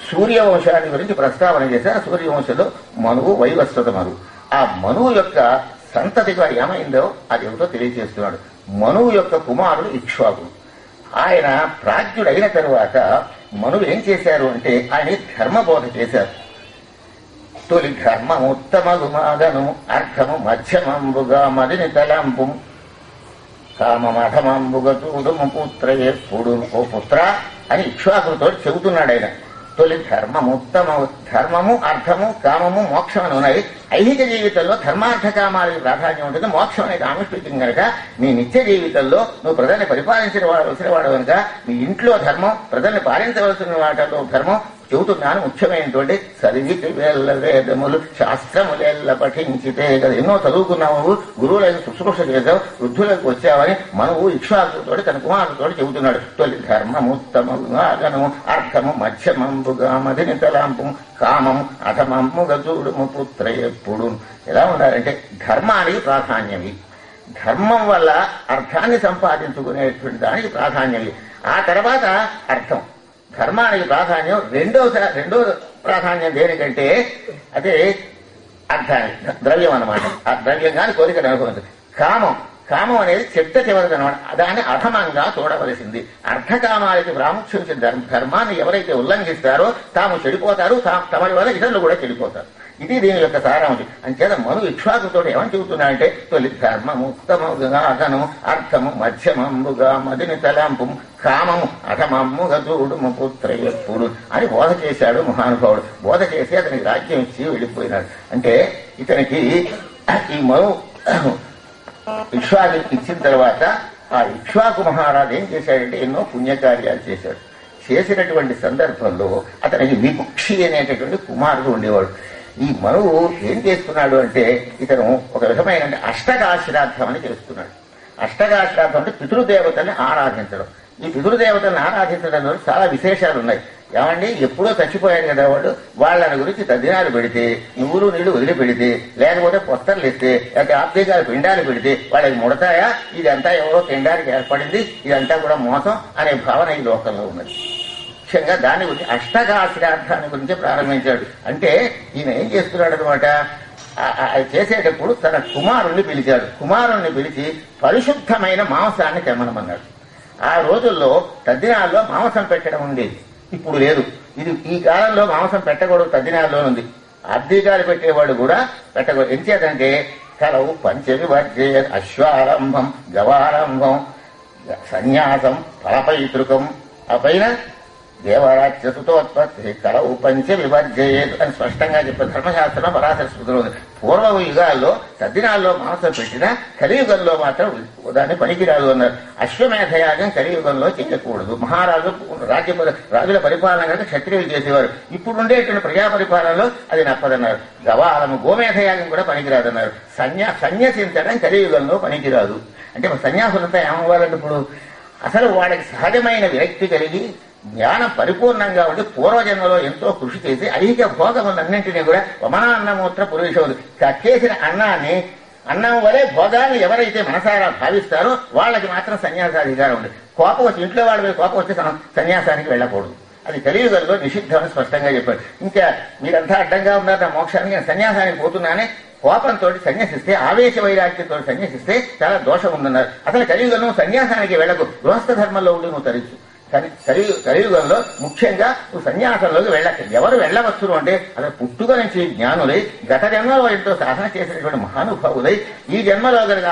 సూర్యవంశాన్ని గురించి ప్రస్తావన చేశారు. సూర్యవంశంలో మనువు వైవస్వత మనువు. ఆ మనువు యొక్క సంతతిగా ఏమైందో అది ఏమిటో తెలియజేస్తున్నాడు. మనువు యొక్క కుమారుడు ఇక్ష్వాకుడు. ఆయన ప్రాజ్ఞుడైన తరువాత మనువు ఏం చేశారు అంటే ఆయన ధర్మబోధ చేశారు. తొలి ధర్మముత్తమగుమాగను అర్థము మధ్యమంబుగా మదిని తలంపు కామమధమంబుగా చూడుము పుత్రయే పుడు ఓ పుత్ర అని ఇక్ష్వాకుడితో చెబుతున్నాడు ఆయన. తొలి ధర్మము అర్థము కామము మోక్షం అని ఉన్నాయి. ఐహిక జీవితంలో ధర్మార్థ కామాలకి ప్రాధాన్యం ఉంటుంది. మోక్షం అనేది ఆనుష్ఠితం కనుక నీ నిత్య జీవితంలో నువ్వు ప్రజల్ని పరిపాలించవలసిన వాడు కనుక నీ ఇంట్లో ధర్మం, ప్రజల్ని పాలించవలసిన వాటిలో ధర్మం చెబుతున్నాను. ముఖ్యమైనటువంటి చదివితి వేళ్ళ వేదములు శాస్త్రములెల్ల పఠించితే కదా. ఎన్నో చదువుకున్నావు, గురువులకు శుశ్రూష చేసావు, వృద్ధులకు వచ్చావని మనవు ఇక్ష్వాకుతో తన కుమారుతో చెబుతున్నాడు. తొలి ధర్మముత్తమము అర్థము మధ్యమంబుగా మదిని తలాంపు కామము అధమమ్ముగా చూడుము పుత్ర ఎప్పుడు. ఎలా ఉండాలంటే ధర్మానికి ప్రాధాన్యం. ధర్మం వల్ల అర్థాన్ని సంపాదించుకునేటువంటి దానికి ప్రాధాన్యం. ఆ తర్వాత అర్థం. ధర్మానికి ప్రాధాన్యం రెండో ప్రాధాన్యం దేనికంటే అదే అర్థానికి, ద్రవ్యం అన్నమాట. ఆ ద్రవ్యం కానీ కోరిక అనుభవించదు. కామం అనేది చెట్ట చివరిది అనమాట. దాన్ని అధమంగా చూడవలసింది. అర్థకామాలకి ప్రాముఖ్యం ధర్మాన్ని ఎవరైతే ఉల్లంఘిస్తారో తాము చెడిపోతారు, తమరి వల్ల ఇతరులు కూడా చెడిపోతారు. ఇది దీని యొక్క సారాంశం. అంచేత మను ఇక్ష్వాకుతో ఏమని చెబుతున్నాడంటే తొలి ధర్మము ఉత్తమముగా అగను అర్థము మధ్యమముగా మదిని తలంపు కామము అధమమ్ముగా చూడుము పుత్ర ఎప్పుడు అని బోధ చేశాడు మహానుభావుడు. బోధ చేసి అతనికి రాజ్యం ఇచ్చి వెళ్ళిపోయినాడు. అంటే ఇతనికి ఈ మను ఇక్ష్వాకు ఇచ్చిన తర్వాత ఆ ఇక్ష్వాకు మహారాజు ఏం చేశాడంటే ఎన్నో పుణ్యకార్యాలు చేశాడు. చేసినటువంటి సందర్భంలో అతనికి విపుక్షి అనేటటువంటి కుమారుడు ఉండేవాడు. ఈ మనువు ఏం చేస్తున్నాడు అంటే ఇతను ఒక విధమైన అష్టకాశ్రాద్ధం అని చేస్తున్నాడు. అష్టకాశ్రాద్ధం అంటే పితృదేవతల్ని ఆరాధించడం. ఈ పితృదేవతల్ని ఆరాధించడంలో చాలా విశేషాలు ఉన్నాయి. ఏమండి, ఎప్పుడో చచ్చిపోయాడు కదా వాడు, వాళ్ళని గురించి తద్దినాలు పెడితే, నువ్వులు నీళ్లు వదిలి పెడితే, లేకపోతే పొస్తర్లు ఇస్తే, లేకపోతే ఆబ్దికాలు పిండాలు పెడితే వాళ్ళకి ముడతాయా? ఇదంతా ఎవరో తినడానికి ఏర్పడింది, ఇదంతా కూడా మోసం అనే భావన ఈ లోకంలో ఉన్నది. ముఖ్యంగా దాని గురించి అష్టకాశ్రాద్ధాన్ని గురించి ప్రారంభించాడు. అంటే ఈయన ఏం చేస్తున్నాడు అనమాట, చేసేటప్పుడు తన కుమారుణ్ణి పిలిచాడు. కుమారుణ్ణి పిలిచి పరిశుద్ధమైన మాంసాన్ని తెమ్మనమన్నాడు. ఆ రోజుల్లో తద్దినాల్లో మాంసం పెట్టడం ఉండేది, ఇప్పుడు లేదు. ఇది ఈ కాలంలో మాంసం పెట్టకూడదు, తద్దినాల్లో ఉంది. అద్దీకాలు పెట్టేవాడు కూడా పెట్టకూడదు. ఎంచేతంటే కలవు పంచవివర్జే అశ్వారంభం గవారంభం సన్యాసం ఫలపైతృకం ఆ పైన దేవరాజ్యసుతోత్పత్తి కలవు పంచ వివర్జయేదు అని స్పష్టంగా చెప్పారు ధర్మశాస్త్రంలో పరాశర స్మృతిలో ఉంది. పూర్వ యుగాల్లో తద్దినాల్లో మాంసం పెట్టినా కలియుగంలో మాత్రం దాన్ని పనికిరాదు అన్నారు. అశ్వమేధయాగం కలియుగంలో చేయకూడదు. మహారాజు రాజుల పరిపాలన కనుక క్షత్రియులు చేసేవారు. ఇప్పుడు ఉండేటువంటి ప్రజా పరిపాలనలో అది నప్పదన్నారు. గవాలము గోమేధయాగం కూడా పనికిరాదన్నారు. సన్యసించడం కలియుగంలో పనికిరాదు. అంటే సన్యాసులంతా ఏమవ్వాలంటే ఇప్పుడు అసలు వాళ్ళకి సహజమైన విరక్తి కలిగి జ్ఞానం పరిపూర్ణంగా ఉండి పూర్వజన్మలో ఎంతో కృషి చేసి ఐహిక భోగములన్నింటినీ కూడా వమనాన్నమూత్ర పురుషవుడు కక్కేసిన అన్నం వలె భోగాన్ని ఎవరైతే మనసారా భావిస్తారో వాళ్ళకి మాత్రం సన్యాసాధికారం ఉంది. కోపం వచ్చి ఇంట్లో వాళ్ళ మీద కోపం వచ్చి సన్యాసానికి వెళ్ళకూడదు. అది కలియుగంలో నిషిద్ధమని స్పష్టంగా చెప్పాడు. ఇంకా మీరంతా అడ్డంగా ఉన్నారు నా మోక్షానికి, నేను సన్యాసానికి పోతున్నానే కోపంతో సన్యాసిస్తే, ఆవేశ వైరాగ్యంతో సన్యాసిస్తే చాలా దోషం ఉందన్నారు. అసలు కలియుగంలో సన్యాసానికి వెళ్ళకు, గృహస్థ ధర్మంలో ఉండి నువ్వు తరించు. కానీ కలియుగంలో ముఖ్యంగా నువ్వు సన్యాసంలోకి వెళ్ళక. ఎవరు వెళ్ళవచ్చును అంటే అసలు పుట్టుక నుంచి జ్ఞానులై గత జన్మలో ఎంతో సాధన చేసినటువంటి మహానుభావులై ఈ జన్మలో కనుక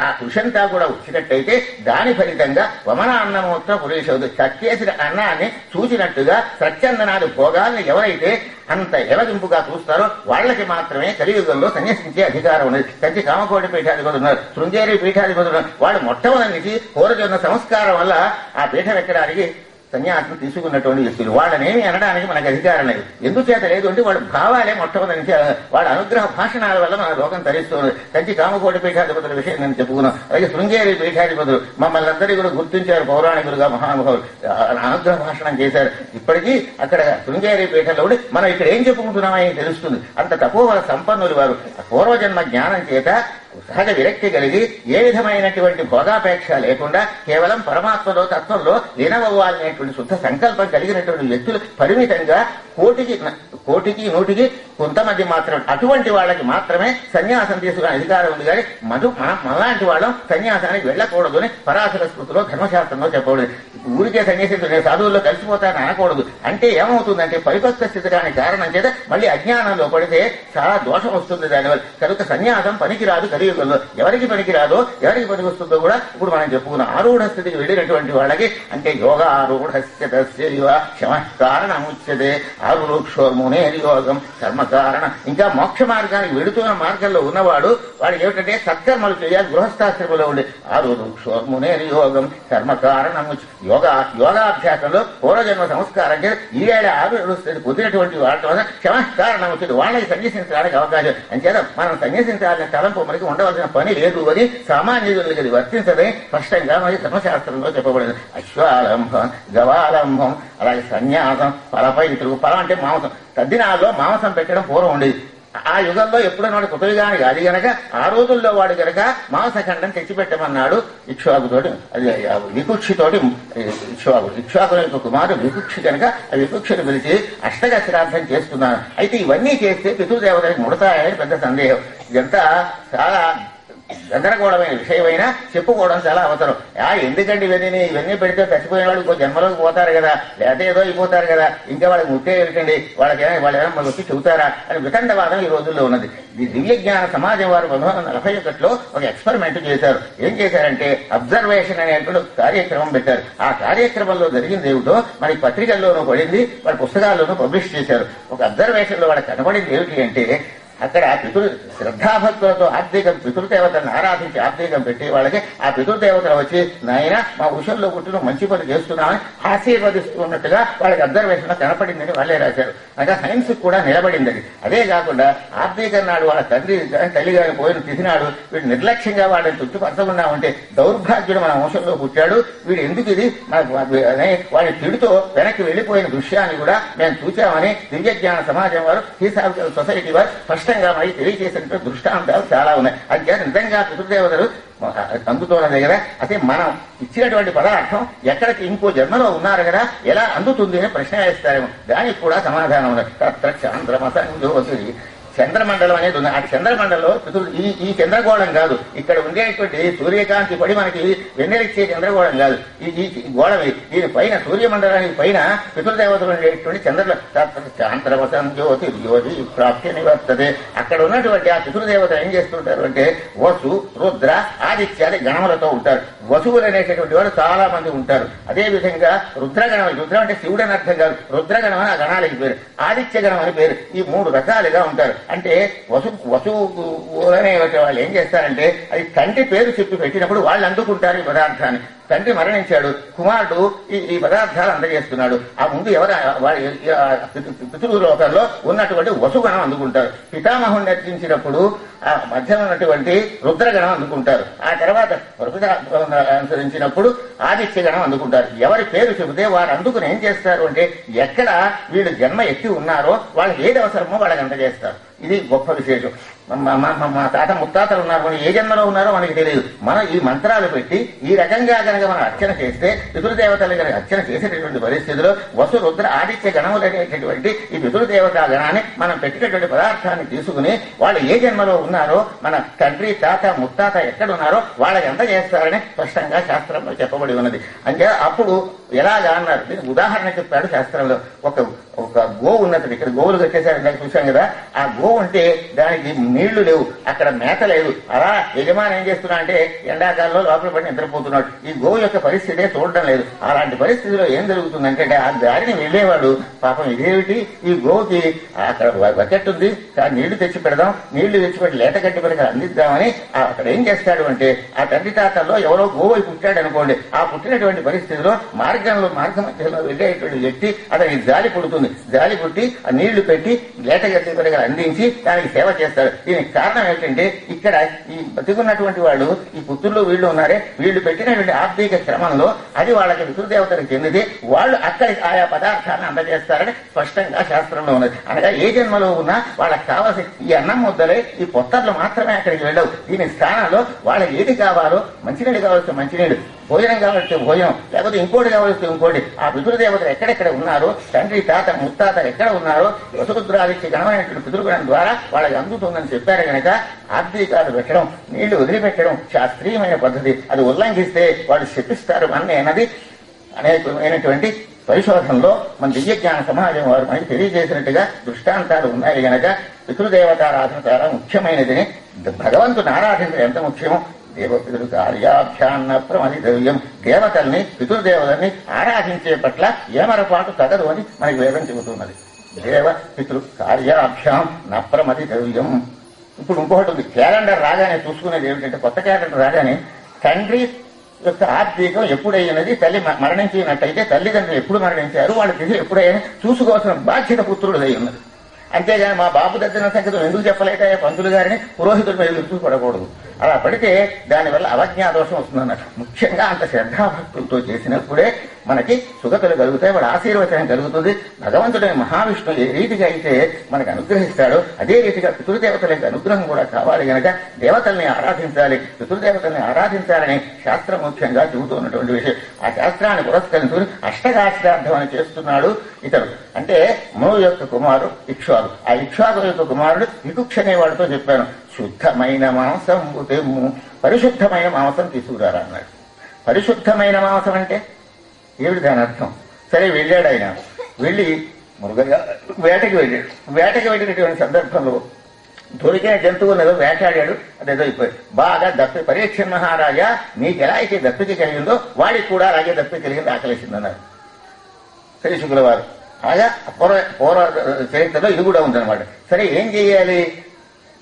ఆ కృషంతా కూడా వచ్చినట్టయితే దాని ఫలితంగా వమనాన్నమూత్ర పురుషవుడు కక్కేసిన అన్నాన్ని చూసినట్టుగా సత్యందనాది భోగాల్ని ఎవరైతే అంత ఎలగింపుగా చూస్తారో వాళ్ళకి మాత్రమే కలియుగంలో సన్యసించే అధికారం ఉన్నది. కంచి కామకోటి పీఠాధిపతులు ఉన్నారు, శృంగేరి పీఠాధిపతులు ఉన్నారు. వాళ్ళు మొట్టమొదటి పూర్వజన్మ సంస్కారం వల్ల ఆ పీఠం ఎక్కడానికి సన్యాసం తీసుకున్నటువంటి వ్యక్తులు. వాళ్ళనేమి అనడానికి మనకు అధికారం లేదు. ఎందుచేత లేదు అంటే వాళ్ళ భావాలే మొట్టమొదటి నుంచి వాళ్ళ అనుగ్రహ భాషణాల వల్ల మన లోకం తరిస్తుంది. కంచి కామకోటి పీఠాధిపతుల విషయం నేను చెప్పుకున్నాం. అలాగే శృంగేరి పీఠాధిపతులు మమ్మల్ని అందరినీ కూడా గుర్తించారు, పౌరాణికులుగా మహానుభావులు అనుగ్రహ భాషణం చేశారు. ఇప్పటికీ అక్కడ శృంగేరి పీఠంలో ఉండి మనం ఇక్కడ ఏం చెప్పుకుంటున్నామని తెలుస్తుంది. అంత తక్కువ సంపన్నులు వారు. పూర్వజన్మ జ్ఞానం చేత సహజ విరక్తి కలిగి ఏ విధమైనటువంటి భోగాపేక్ష లేకుండా కేవలం పరమాత్మలో తత్వంలో లీనమవ్వాలనేటువంటి శుద్ధ సంకల్పం కలిగినటువంటి వ్యక్తులు పరిమితంగా కోటికి 100కి కొంతమంది మాత్రమే. అటువంటి వాళ్ళకి మాత్రమే సన్యాసం తీసుకునే అధికారం ఉంది. కానీ మనలాంటి వాళ్ళం సన్యాసానికి వెళ్ళకూడదు అని పరాశర స్మృతిలో ధర్మశాస్త్రంలో చెప్పకూడదు. ఊరికే సన్యాసిస్తూ నేను సాధువుల్లో కలిసిపోతానని అనకూడదు. అంటే ఏమవుతుందంటే పరిపక్వ స్థితి కాని కారణం చేత మళ్ళీ అజ్ఞానంలో పడితే చాలా దోషం వస్తుంది దానివల్ల. కనుక సన్యాసం పనికిరాదు కలియుగంలో. ఎవరికి పనికిరాదో ఎవరికి పనికి వస్తుందో కూడా ఇప్పుడు మనం చెప్పుకున్న ఆరూఢ స్థితికి వెళ్ళినటువంటి వాళ్ళకి అంటే యోగ ఆరూఢస్య కారణముచ్యతే ఆరుక్షోర్మునే యోగం కర్మకారణ. ఇంకా మోక్ష మార్గానికి వెడుతున్న మార్గంలో ఉన్నవాడు వాడికి ఏమిటంటే సత్కర్మలు చేయాలి. గృహస్థాశ్రమంలో ఉండి ఆరుక్షోర్మునే యోగం కర్మకారణము యోగాభ్యాసంలో పూర్వజన్మ సంస్కారం చేసి ఈవేళ 6 స్థితి పొందినటువంటి వాళ్ళ వల్ల క్షమకారణం వచ్చింది. వాళ్ళకి సన్యసించడానికి అవకాశం. అంచేత మనం సన్యసించాలనే తలంపు మనకి ఉండవలసిన పని లేదు అని సామాన్యులకి అది వర్తించదని స్పష్టంగా మరి ధర్మశాస్త్రంలో చెప్పబడింది. అశ్వాలంభం గవాలంభం అలాగే సన్యాసం ఫలపై ఫలం అంటే మాంసం. తద్దినాల్లో మాంసం పెట్టడం పూర్వం ఉండేది. ఆ యుగంలో ఎప్పుడన్నాడు కృతయుగానికి అది గనక ఆ రోజుల్లో వాడు గనక మాంసఖండం తెచ్చిపెట్టమన్నాడు ఇక్ష్వాకుతోటి, అది వికుక్షితోటి. ఇక్ష్వాకుని యొక్క కుమారుడు వికుక్షి కనుక ఆ వికుక్షిని పిలిచి అష్టక శ్రాద్ధం చేస్తున్నాను. అయితే ఇవన్నీ చేస్తే పితృదేవతలకు ముడతాయని పెద్ద సందేహం. ఇదంతా చాలా గందరగోళమైన విషయమైనా చెప్పుకోవడం చాలా అవసరం. ఎందుకంటే ఇవన్నీ పెడితే చచ్చిపోయిన వాళ్ళు ఇంకో జన్మలోకి పోతారు కదా, లేకపోతే ఏదో అయిపోతారు కదా, ఇంకా వాళ్ళకి ముట్టే ఏమిటండి, వాళ్ళేమైనా మనకు వచ్చి చెబుతారా అని వితండవాదం ఈ రోజుల్లో ఉన్నది. ఈ దివ్య జ్ఞాన సమాజం వారు 1941లో ఒక ఎక్స్పెరిమెంట్ చేశారు. ఏం చేశారంటే అబ్జర్వేషన్ అనేటువంటి కార్యక్రమం పెట్టారు. ఆ కార్యక్రమంలో జరిగింది ఏమిటో మనకి పత్రికల్లోనూ పడింది, వాళ్ళ పుస్తకాల్లోనూ పబ్లిష్ చేశారు. ఒక అబ్జర్వేషన్ లో వాళ్ళకి కనబడింది ఏమిటి అంటే, అక్కడ శ్రద్ధాభక్తులతో ఆర్థికం పితృదేవతలను ఆరాధించి ఆర్థికం పెట్టి వాళ్ళకి ఆ పితృదేవతలు వచ్చి నాయన మా విషయంలో పుట్టిన మంచి పని చేస్తున్నామని ఆశీర్వదిస్తున్నట్టుగా వాళ్ళకి అబ్జర్వేషన్ లో కనపడిందని వాళ్ళే రాశారు. అనగా సైన్స్ కూడా నిలబడింది అది. అదే కాకుండా ఆర్థికం నాడు వాళ్ళ తల్లి గారి పోయిన తిథి నాడు వీడు నిర్లక్ష్యంగా వాళ్ళని చుట్టుపరచకుండా ఉంటే దౌర్భాగ్యుడు మన వంశంలో పుట్టాడు, వీడు ఎందుకు ఇది వాడిని తిడుతూ వెనక్కి వెళ్లిపోయిన దృశ్యాన్ని కూడా మేము చూచామని దివ్య జ్ఞాన సమాజం వారు థియోసాఫికల్ సొసైటీ వారు స్పష్టంగా మరి తెలియజేసినటువంటి దృష్టాంతాలు చాలా ఉన్నాయి. అది నిజంగా పితృదేవతలు అందుతున్న దగ్గర అయితే మనం ఇచ్చినటువంటి పదార్థం ఎక్కడికి ఇంకో జన్మలో ఉన్నారు కదా ఎలా అందుతుంది అని ప్రశ్న వేస్తారేమో, దానికి కూడా సమాధానం ఉంది. చంద్రమసంజోతి చంద్రమండలం అనేది ఉంది. ఆ చంద్రమండలంలో పితృ ఈ చంద్రగోళం కాదు, ఇక్కడ ఉండేటువంటి సూర్యకాంతి పడి మనకి వెన్నెలిచ్చే చంద్రగోళం కాదు. ఈ గోళం దీని పైన సూర్యమండలానికి పైన పితృదేవతలు ఉండేటువంటి చంద్రవసం జ్యోతి జ్యోతి ప్రాప్తి నివర్తతే. అక్కడ ఉన్నటువంటి ఆ పితృదేవతలు ఏం చేస్తుంటారు అంటే వసు రుద్ర ఆదిత్యాది గణములతో ఉంటారు. వసువులు అనేటటువంటి వాడు చాలా మంది ఉంటారు. అదేవిధంగా రుద్రగణం, రుద్రం అంటే శివుడు అని అర్థం కాదు, రుద్రగణం అని ఆ గణాలకి పేరు, ఆదిత్య గణం అని పేరు. ఈ 3 రకాలుగా ఉంటారు. అంటే వసువు అనే వాళ్ళు ఏం చేస్తారంటే అది తండ్రి పేరు చెప్పి పెట్టినప్పుడు వాళ్ళు అందుకుంటారు ఈ పదార్థాన్ని. తండ్రి మరణించాడు, కుమారుడు ఈ పదార్థాలు అందజేస్తున్నాడు. ఆ ముందు పితృలోకంలో ఉన్నటువంటి వసుగణం అందుకుంటారు. పితామహుని నర్చించినప్పుడు ఆ మధ్య ఉన్నటువంటి రుద్రగణం అందుకుంటారు. ఆ తర్వాత అనుసరించినప్పుడు ఆదిత్యగణం అందుకుంటారు. ఎవరి పేరు చెబితే వారు అందుకుని ఏం చేస్తారు అంటే ఎక్కడ వీళ్ళు జన్మ ఎత్తి ఉన్నారో వాళ్ళకి ఏది అవసరమో వాళ్ళకి అందజేస్తారు. ఇది గొప్ప విశేషం. మా తాత ముత్తాతలు ఉన్నారు, మనం ఏ జన్మలో ఉన్నారో మనకి తెలియదు. మనం ఈ మంత్రాలు పెట్టి ఈ రకంగా కనుక మనం అర్చన చేస్తే పితృదేవతలు కనుక అర్చన చేసేటటువంటి పరిస్థితిలో వసు రుద్ర ఆదిత్య గణములు అనేటటువంటి ఈ పితృదేవతా గణాన్ని మనం పెట్టినటువంటి పదార్థాన్ని తీసుకుని వాళ్ళు ఏ జన్మలో ఉన్నారో మన తండ్రి తాత ముత్తాత ఎక్కడున్నారో వాళ్ళకి ఎంత చేస్తారని స్పష్టంగా శాస్త్రంలో చెప్పబడి ఉన్నది. అంటే అప్పుడు ఎలాగా అన్నారు, దీనికి ఉదాహరణ చెప్పాడు శాస్త్రంలో. ఒక గోవు ఉన్నది, ఇక్కడ గోవులు కట్టేశారు ఇందాక చూశాం కదా. ఆ గోవు అంటే దానికి నీళ్లు లేవు, అక్కడ మేత లేదు. అలా యజమాని ఏం చేస్తున్నా అంటే ఎండాకాలంలో లోపల పడి నిద్రపోతున్నాడు. ఈ గోవు యొక్క పరిస్థితే చూడడం లేదు. అలాంటి పరిస్థితిలో ఏం జరుగుతుందంటే ఆ దారిని వెళ్లేవాడు పాపం ఇదేమిటి ఈ గోవుకి అక్కడ బకెట్ ఉంది, నీళ్లు తెచ్చి పెడదాం, నీళ్లు తెచ్చిపెట్టి లేట కట్టి పెట్టి అందిద్దామని అక్కడ ఏం చేస్తాడు అంటే ఆ తండ్రి తాతల్లో ఎవరో గోవు పుట్టాడు అనుకోండి. ఆ పుట్టినటువంటి పరిస్థితిలో మార్గ మధ్యలో వెళ్ళేటువంటి వ్యక్తి అతనికి జాలి పుడుతుంది. జాలి పుట్టి ఆ నీళ్లు పెట్టి లేట కట్టి పెట్టి అందించి దానికి సేవ చేస్తాడు. దీనికి కారణం ఏంటంటే ఇక్కడ ఈ బతికున్నటువంటి వాళ్ళు ఈ పుత్రులు వీళ్ళు ఉన్నారే, వీళ్ళు పెట్టినటువంటి ఆర్థిక క్రమంలో అది వాళ్ళకి పితృదేవతలకు చెందితే వాళ్ళు అక్కడికి ఆయా పదార్థాన్ని అందజేస్తారని స్పష్టంగా శాస్త్రంలో ఉన్నది. అనగా ఏ జన్మలో ఉన్నా వాళ్ళకి కావాల్సిన ఈ అన్నం ముద్దలే, ఈ పొత్తర్లు మాత్రమే అక్కడికి వెళ్ళవు. దీని స్థానంలో వాళ్ళకి ఏది కావాలో, మంచినీళ్ళు కావాల్సిన మంచినీళ్ళు, భోజనం కావాల్సిన భోజనం, లేకపోతే ఇంకోటి కావాల్సిన ఇంకోటి, ఆ పితృదేవతలు ఎక్కడెక్కడ ఉన్నారో, తండ్రి తాత ముత్తాత ఎక్కడ ఉన్నారో వసురుద్రాదిత్య గణమైనటువంటి పితృగణం ద్వారా వాళ్ళకి అందుతుందని చెప్పారు కనుక ఆర్థికాలు పెట్టడం, నీళ్లు వదిలిపెట్టడం శాస్త్రీయమైన పద్ధతి. అది ఉల్లంఘిస్తే వాళ్ళు శపిస్తారు అన్నది అనేకమైనటువంటి పరిశోధనలో మన దివ్యజ్ఞాన సమాజం వారు మనకి తెలియజేసినట్టుగా దృష్టాంతాలు ఉన్నాయి గనక పితృదేవతారాధన చాలా ముఖ్యమైనదని, భగవంతుని ఆరాధించడం ఎంత ముఖ్యమో దేవపితృ కార్యాభ్యాన్న ప్రమదితవ్యం. దేవతల్ని పితృదేవతల్ని ఆరాధించే పట్ల ఏమరపాటు తగదు అని మనకి వేదం చెబుతున్నది. దేవ పితృ కార్యాభ్యాం నప్రమదితవ్యం. ఇప్పుడు ఇంకొకటి ఉంది, క్యాలెండర్ రాగానే చూసుకునేది ఏమిటంటే, కొత్త క్యాలెండర్ రాగానే తండ్రి యొక్క ఆర్థికం ఎప్పుడైనది, తల్లి మరణించినట్టయితే తల్లిదండ్రులు ఎప్పుడు మరణించారు, వాళ్ళ తిథి ఎప్పుడైనా చూసుకోవాల్సిన బాధ్యత పుత్రుడు అయి ఉన్నది. అంతేగాని మా బాబు దగ్గర సంగీతం ఎందుకు చెప్పలేక పంతులు గారిని పురోహితుల మీద ఎదురు పడకూడదు. అలా పడితే దానివల్ల అవజ్ఞాదోషం వస్తుందన్నట్టు. ముఖ్యంగా అంత శ్రద్ధాభక్తులతో చేసినప్పుడే మనకి సుగతులు కలుగుతాయి, వాడు ఆశీర్వచనం కలుగుతుంది. భగవంతుడైన మహావిష్ణువు ఏ రీతిగా అయితే మనకు అనుగ్రహిస్తాడో అదే రీతిగా పితృదేవతల యొక్క అనుగ్రహం కూడా కావాలి గనక దేవతల్ని ఆరాధించాలి. పితృదేవతల్ని ఆరాధించాలని శాస్త్రం ముఖ్యంగా చెబుతున్నటువంటి విషయం. ఆ శాస్త్రాన్ని పురస్కరించుకుని అష్టగాశ్రార్థం అని చేస్తున్నాడు ఇతడు. అంటే మనువు యొక్క కుమారుడు ఇక్ష్వాకు. ఆ ఇక్ష్వాకు యొక్క కుమారుడు వికుక్ష అనేవాడితో చెప్పాను, శుద్ధమైన మాంసం తెమ్ము, పరిశుద్ధమైన మాంసం తీసుకురారా అన్నాడు. పరిశుద్ధమైన మాంసం అంటే ఏమిటి దాని అర్థం? సరే వెళ్ళాడు ఆయన, వెళ్ళి మృగంగా వేటకి వెళ్ళాడు. వేటకి వెళ్ళినటువంటి సందర్భంలో దొరికిన జంతువులను ఏదో వేటాడాడు, అదేదో అయిపోయాడు. బాగా పరీక్ష మహారాజా నీకు ఎలా అయితే దప్పిక కలిగిందో వాడికి కూడా అలాగే దప్పిక కలిగింది, ఆకలేసిందన్నారు శ్రీశుకుల వారు. అలాగా పూర్వ చరిత్రలో ఇది కూడా ఉందన్నమాట. సరే ఏం చెయ్యాలి?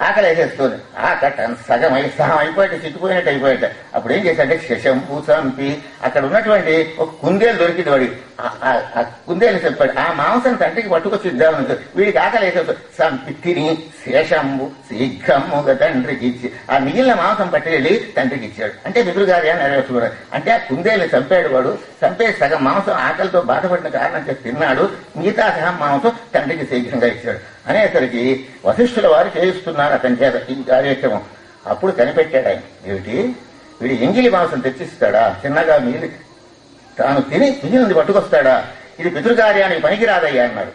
ఆకలి వేసేస్తుంది. సగం అయిపోయాడు, చిట్టుపోయినట్టు అయిపోయాట. అప్పుడు ఏం చేశాడంటే శశంపు చంపి అక్కడ ఉన్నటువంటి ఒక కుందేలు దొరికింది వాడికి. ఆ కుందేలు చెప్పాడు, ఆ మాంసం తండ్రికి పట్టుకొచ్చి ఇద్దామని. వీడికి ఆకలి వేసేస్తుంది. చంపి తిని శేషంబు శీఘ్రముగా తండ్రికి ఇచ్చి ఆ మిగిలిన మాంసం పట్టుకెళ్ళి తండ్రికి ఇచ్చాడు. అంటే పితృకార్యాన్ని నెరవేర్చుకున్నాడు. అంటే ఆ కుందేలు చంపాడు వాడు. చంపేసి సగం మాంసం ఆకలితో బాధపడిన కారణం చేసి తిన్నాడు, మిగతా సగం మాంసం తండ్రికి శీఘ్రంగా ఇచ్చాడు. అనేసరికి వశిష్ఠుల వారు చేయిస్తున్నారు అతని చేత ఈ కార్యక్రమం. అప్పుడు కనిపెట్టాడు ఆయన, ఏమిటి వీడి ఎంగిలి మాంసం తెచ్చిస్తాడా? చిన్నగా మిగిలి తాను తిని మిగిలింది పట్టుకొస్తాడా? ఇది పితృకార్యానికి పనికిరాదయ్యా అన్నాడు.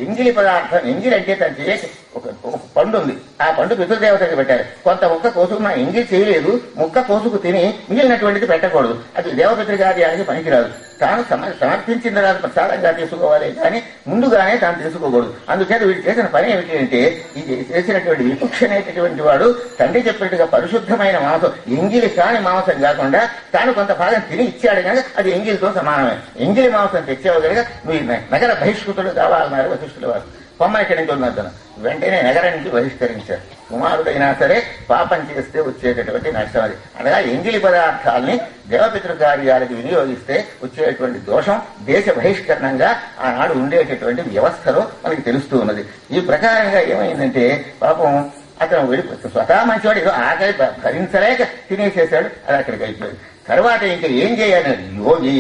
ఎంగిలి పదార్థం, ఎంగిలి అంటే తను చేసి ఒక పండు ఉంది, ఆ పండు పితృదేవతకి పెట్టాలి. కొంత ముక్క కోసుకున్న ఎంగిలి చేయలేదు, ముక్క కోసుకు తిని మిగిలినటువంటిది పెట్టకూడదు. అది దేవపితృకార్యానికి పనికిరాదు. తాను సమర్పించిన తర్వాత ప్రసాదంగా తీసుకోవాలి కానీ ముందుగానే తాను తీసుకోకూడదు. అందుచేత వీడు చేసిన పని ఏమిటి అంటే, ఇది చేసినటువంటి విపుక్ష అనేటటువంటి వాడు తండ్రి చెప్పినట్టుగా పరిశుద్ధమైన మాంసం, ఎంగిలి కాని మాంసం కాకుండా తాను కొంత భాగం తిని ఇచ్చాడు కనుక అది ఎంగిలితో సమానమే. ఎంగిలి మాంసం తెచ్చావు కనుక నువ్వు నగర బహిష్కృతుడు కావాలన్నారు వశిష్ఠుల వారు. పొమ్మ ఇక్కడి నుంచి ఉన్నతను వెంటనే నగరం నుంచి బహిష్కరించారు. కుమారుడైనా సరే పాపం చేస్తే వచ్చేటటువంటి నష్టం అది. అనగా ఎంగిలి పదార్థాలని దేవపితృకార్యాలకు వినియోగిస్తే వచ్చేటువంటి దోషం దేశ బహిష్కరణంగా ఆనాడు ఉండేటటువంటి వ్యవస్థలో మనకి తెలుస్తూ ఉన్నది. ఈ ప్రకారంగా ఏమైందంటే పాపం అతను వెళ్ళిపోయి స్వతహా మంచివాడు, ఏదో ఆకలి భరించలేక తినేసేశాడు, అది అక్కడికి అయిపోయింది. తర్వాత ఇంకా ఏం చేయాలి? యోగి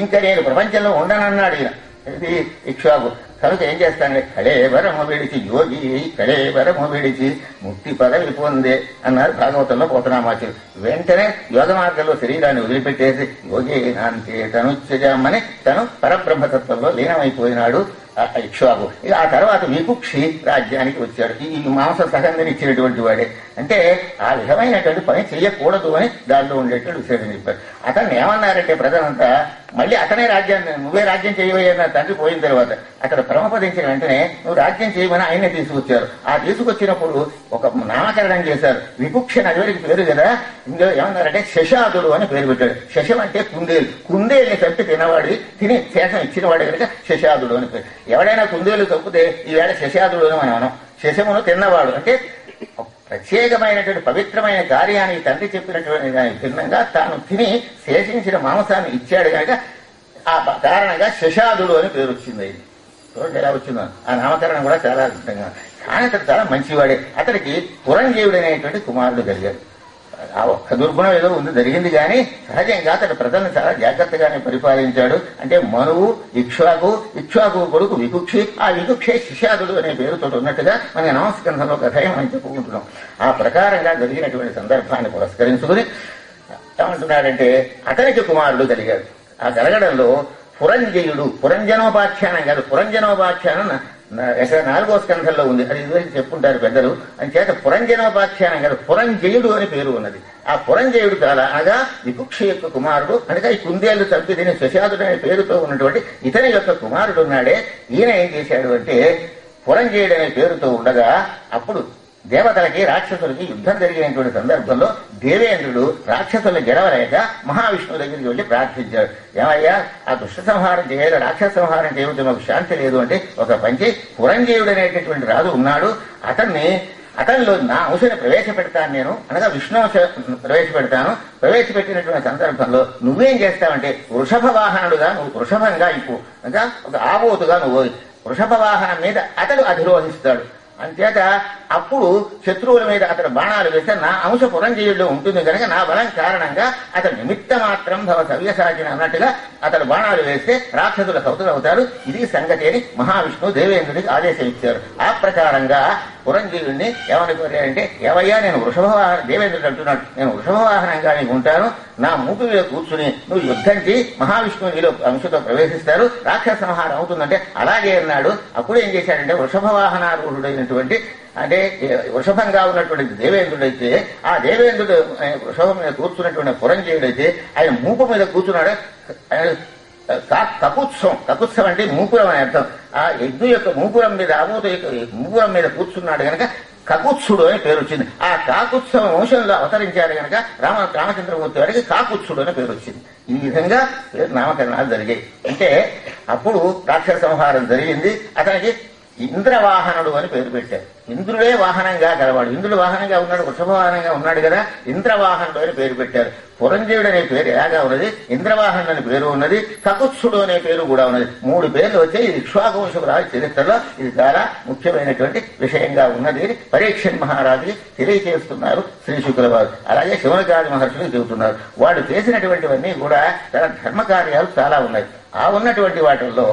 ఇంకా నేను ప్రపంచంలో ఉండనన్నాడు ఈయన. ఇది ఇక్ష్వాకు. కనుక ఏం చేస్తానంటే కళేవరము విడిచి యోగి కళేవరము విడిచి ముక్తి పదవి పొందే అన్నారు భాగవతంలో పోతనామాచులు. వెంటనే యోగ మార్గంలో శరీరాన్ని వదిలిపెట్టేసి యోగి నాంతే తనుచ్చజామని తను పరబ్రహ్మతత్వంలో లీనమైపోయినాడు ఇక్ష్వాకు. ఆ తర్వాత వికుక్షి రాజ్యానికి వచ్చాడు. ఈ మాంసం సగంగా ఇచ్చినటువంటి వాడే. అంటే ఆ విధమైనటువంటి పని చెయ్యకూడదు అని దానిలో ఉండేటువంటి విశేషం చెప్పారు. అతన్ని ఏమన్నారంటే ప్రజలంతా మళ్ళీ అతనే రాజ్యాన్ని, నువ్వే రాజ్యం చేయబోయన్న తండ్రి పోయిన తర్వాత అక్కడ పరమపదించిన వెంటనే నువ్వు రాజ్యం చేయమని ఆయనే తీసుకొచ్చారు. ఆ తీసుకొచ్చినప్పుడు ఒక నామకరణం చేశారు. వికుక్ష నగరికి పేరు కదా, ఇందులో ఏమన్నారంటే శశాదుడు అని పేరు పెట్టాడు. శశం అంటే కుందేలు, కుందేలుని చంపి తినవాడి తిని శేషం ఇచ్చినవాడు కనుక శశాదుడు అని పేరు. ఎవడైనా కుందేలు చంపితే ఈవేళ శశాదుడు అని మనం అనం. శశమును తిన్నవాడు అంటే ప్రత్యేకమైనటువంటి పవిత్రమైన కార్యానికి తండ్రి చెప్పినటువంటి దానికి భిన్నంగా తాను తిని శేషించిన మాంసాన్ని ఇచ్చాడు కనుక ఆ కారణంగా శశాదుడు అని పేరు వచ్చింది. చూడండి ఎలా వచ్చిందో. ఆ నామకరణం కూడా చాలా అద్భుతంగా. కానీ అతడు చాలా మంచివాడే. అతడికి పురంజీవుడు అనేటువంటి కుమారుడు కలిగాడు. ఆ ఒక్క దుర్గుణం ఏదో ఉంది జరిగింది కానీ సహజంగా అతడు ప్రజలను చాలా జాగ్రత్తగానే పరిపాలించాడు. అంటే మనువు ఇక్ష్వాకు కొడుకు వికుక్షి, ఆ వికుక్షే శిశాదుడు అనే పేరుతో ఉన్నట్టుగా మన నమస్కంధంలో కథయం మనం చెప్పుకుంటున్నాం. ఆ ప్రకారంగా జరిగినటువంటి సందర్భాన్ని పురస్కరించుకుని ఏమంటున్నాడంటే అతనికి కుమారుడు కలిగాడు. ఆ కలగడంలో పురంజయుడు, పురంజనోపాఖ్యానం కాదు, పురంజనోపాఖ్యానం 4వ స్కంధంలో ఉంది. అది ఇదివరకు చెప్పుకుంటారు పెద్దలు. అని చేత పురంజనోపాఖ్యానం కాదు, పురంజయుడు అని పేరు ఉన్నది. ఆ పురంజయుడు చాలా అనగా వికుక్ష యొక్క కుమారుడు. అనగా ఈ కుందేళ్లు చంపి తిని శశాదుడు అనే పేరుతో ఉన్నటువంటి ఇతని యొక్క కుమారుడు ఉన్నాడే. ఈయన ఏం చేశాడు అంటే పురంజయుడు అనే పేరుతో ఉండగా అప్పుడు దేవతలకి రాక్షసులకి యుద్ధం జరిగినటువంటి సందర్భంలో దేవేంద్రుడు రాక్షసులను గెలవలేక మహావిష్ణువు దగ్గరికి వెళ్లి ప్రార్థించాడు. ఏమయ్యా ఆ దుష్ట సంహారం చేయాలి, రాక్షస సంహారం చేయవద్దు, మాకు శాంతి లేదు అంటే ఒక పంచి పురంజయుడు అనేటటువంటి రాజు ఉన్నాడు, అతనిలో నా అంశని ప్రవేశపెడతాను నేను, అనగా విష్ణు ప్రవేశపెడతాను. ప్రవేశపెట్టినటువంటి సందర్భంలో నువ్వేం చేస్తావంటే వృషభ వాహనుడుగా నువ్వు వృషభంగా ఇప్పుడు అనగా ఒక ఆబోతుగా నువ్వు వృషభ వాహనం మీద అతడు అధిరోహిస్తాడు. అంచేత అప్పుడు శత్రువుల మీద అతడు బాణాలు వేస్తే నా అంశ పురంజీయుల్లో ఉంటుంది కనుక నా బలం కారణంగా అతడు నిమిత్త మాత్రం భవ సవ్యసాచిన అన్నట్టుగా అతడు బాణాలు వేస్తే రాక్షసుల సౌతులు అవుతారు. ఇది సంగతి అని మహావిష్ణువు దేవేంద్రుడికి ఆదేశం ఇచ్చారు. ఆ ప్రకారంగా పురంజీవుడిని ఏమని కోరారంటే, ఏవయ్యా నేను వృషభవాహన, దేవేంద్రుడు అంటున్నాడు, నేను వృషభవాహనంగా నీకు ఉంటాను, నా మూపి మీద కూర్చుని నువ్వు యుద్ధంకి మహావిష్ణువు నీలో అంశతో ప్రవేశిస్తారు, రాక్షస సంహారం అవుతుందంటే అలాగే అన్నాడు. అప్పుడు ఏం చేశాడంటే వృషభవాహనారూఢుడైనటువంటి అంటే వృషభంగా ఉన్నటువంటి దేవేంద్రుడైతే ఆ దేవేంద్రుడు వృషభం మీద కూర్చున్నటువంటి పురంజీవుడైతే ఆయన మూపు మీద కూర్చున్నాడు. కకుత్సం అంటే మూపురం అని అర్థం. ఆ ఎద్దు యొక్క మూపురం మీద ఆమూత యొక్క మూపురం మీద కూర్చున్నాడు కనుక కకుత్సుడు అని పేరు వచ్చింది. ఆ కాకుత్సవ వంశంలో అవతరించాడు కనుక రామచంద్రమూర్తి వారికి కాకుత్సుడు అని పేరు వచ్చింది. ఈ విధంగా నామకరణాలు జరిగాయి. అంటే అప్పుడు రాక్షస సంహారం జరిగింది. అతనికి ఇంద్రవాహనుడు అని పేరు పెట్టారు. ఇంద్రుడే వాహనంగా గలవాడు. ఇంద్రుడు వాహనంగా ఉన్నాడు, వృషభ వాహనంగా ఉన్నాడు కదా, ఇంద్రవాహనుడు అని పేరు పెట్టారు. పురంజీవుడు అనే పేరు ఎలాగా ఉన్నది, ఇంద్రవాహనుడు అనే పేరు ఉన్నది, కకుత్సుడు అనే పేరు కూడా ఉన్నది. 3 పేర్లు వచ్చాయి. ఇది ఇక్ష్వాకు రాజు చరిత్రలో ఇది చాలా ముఖ్యమైనటువంటి విషయంగా ఉన్నది. పరీక్షణ్ మహారాజుకి తెలియజేస్తున్నారు శ్రీ శుకుల వారు. అలాగే శివనకాది మహర్షులకు చెబుతున్నారు. వాళ్ళు చేసినటువంటివన్నీ కూడా చాలా ధర్మకార్యాలు చాలా ఉన్నాయి. ఆ ఉన్నటువంటి వాటిల్లో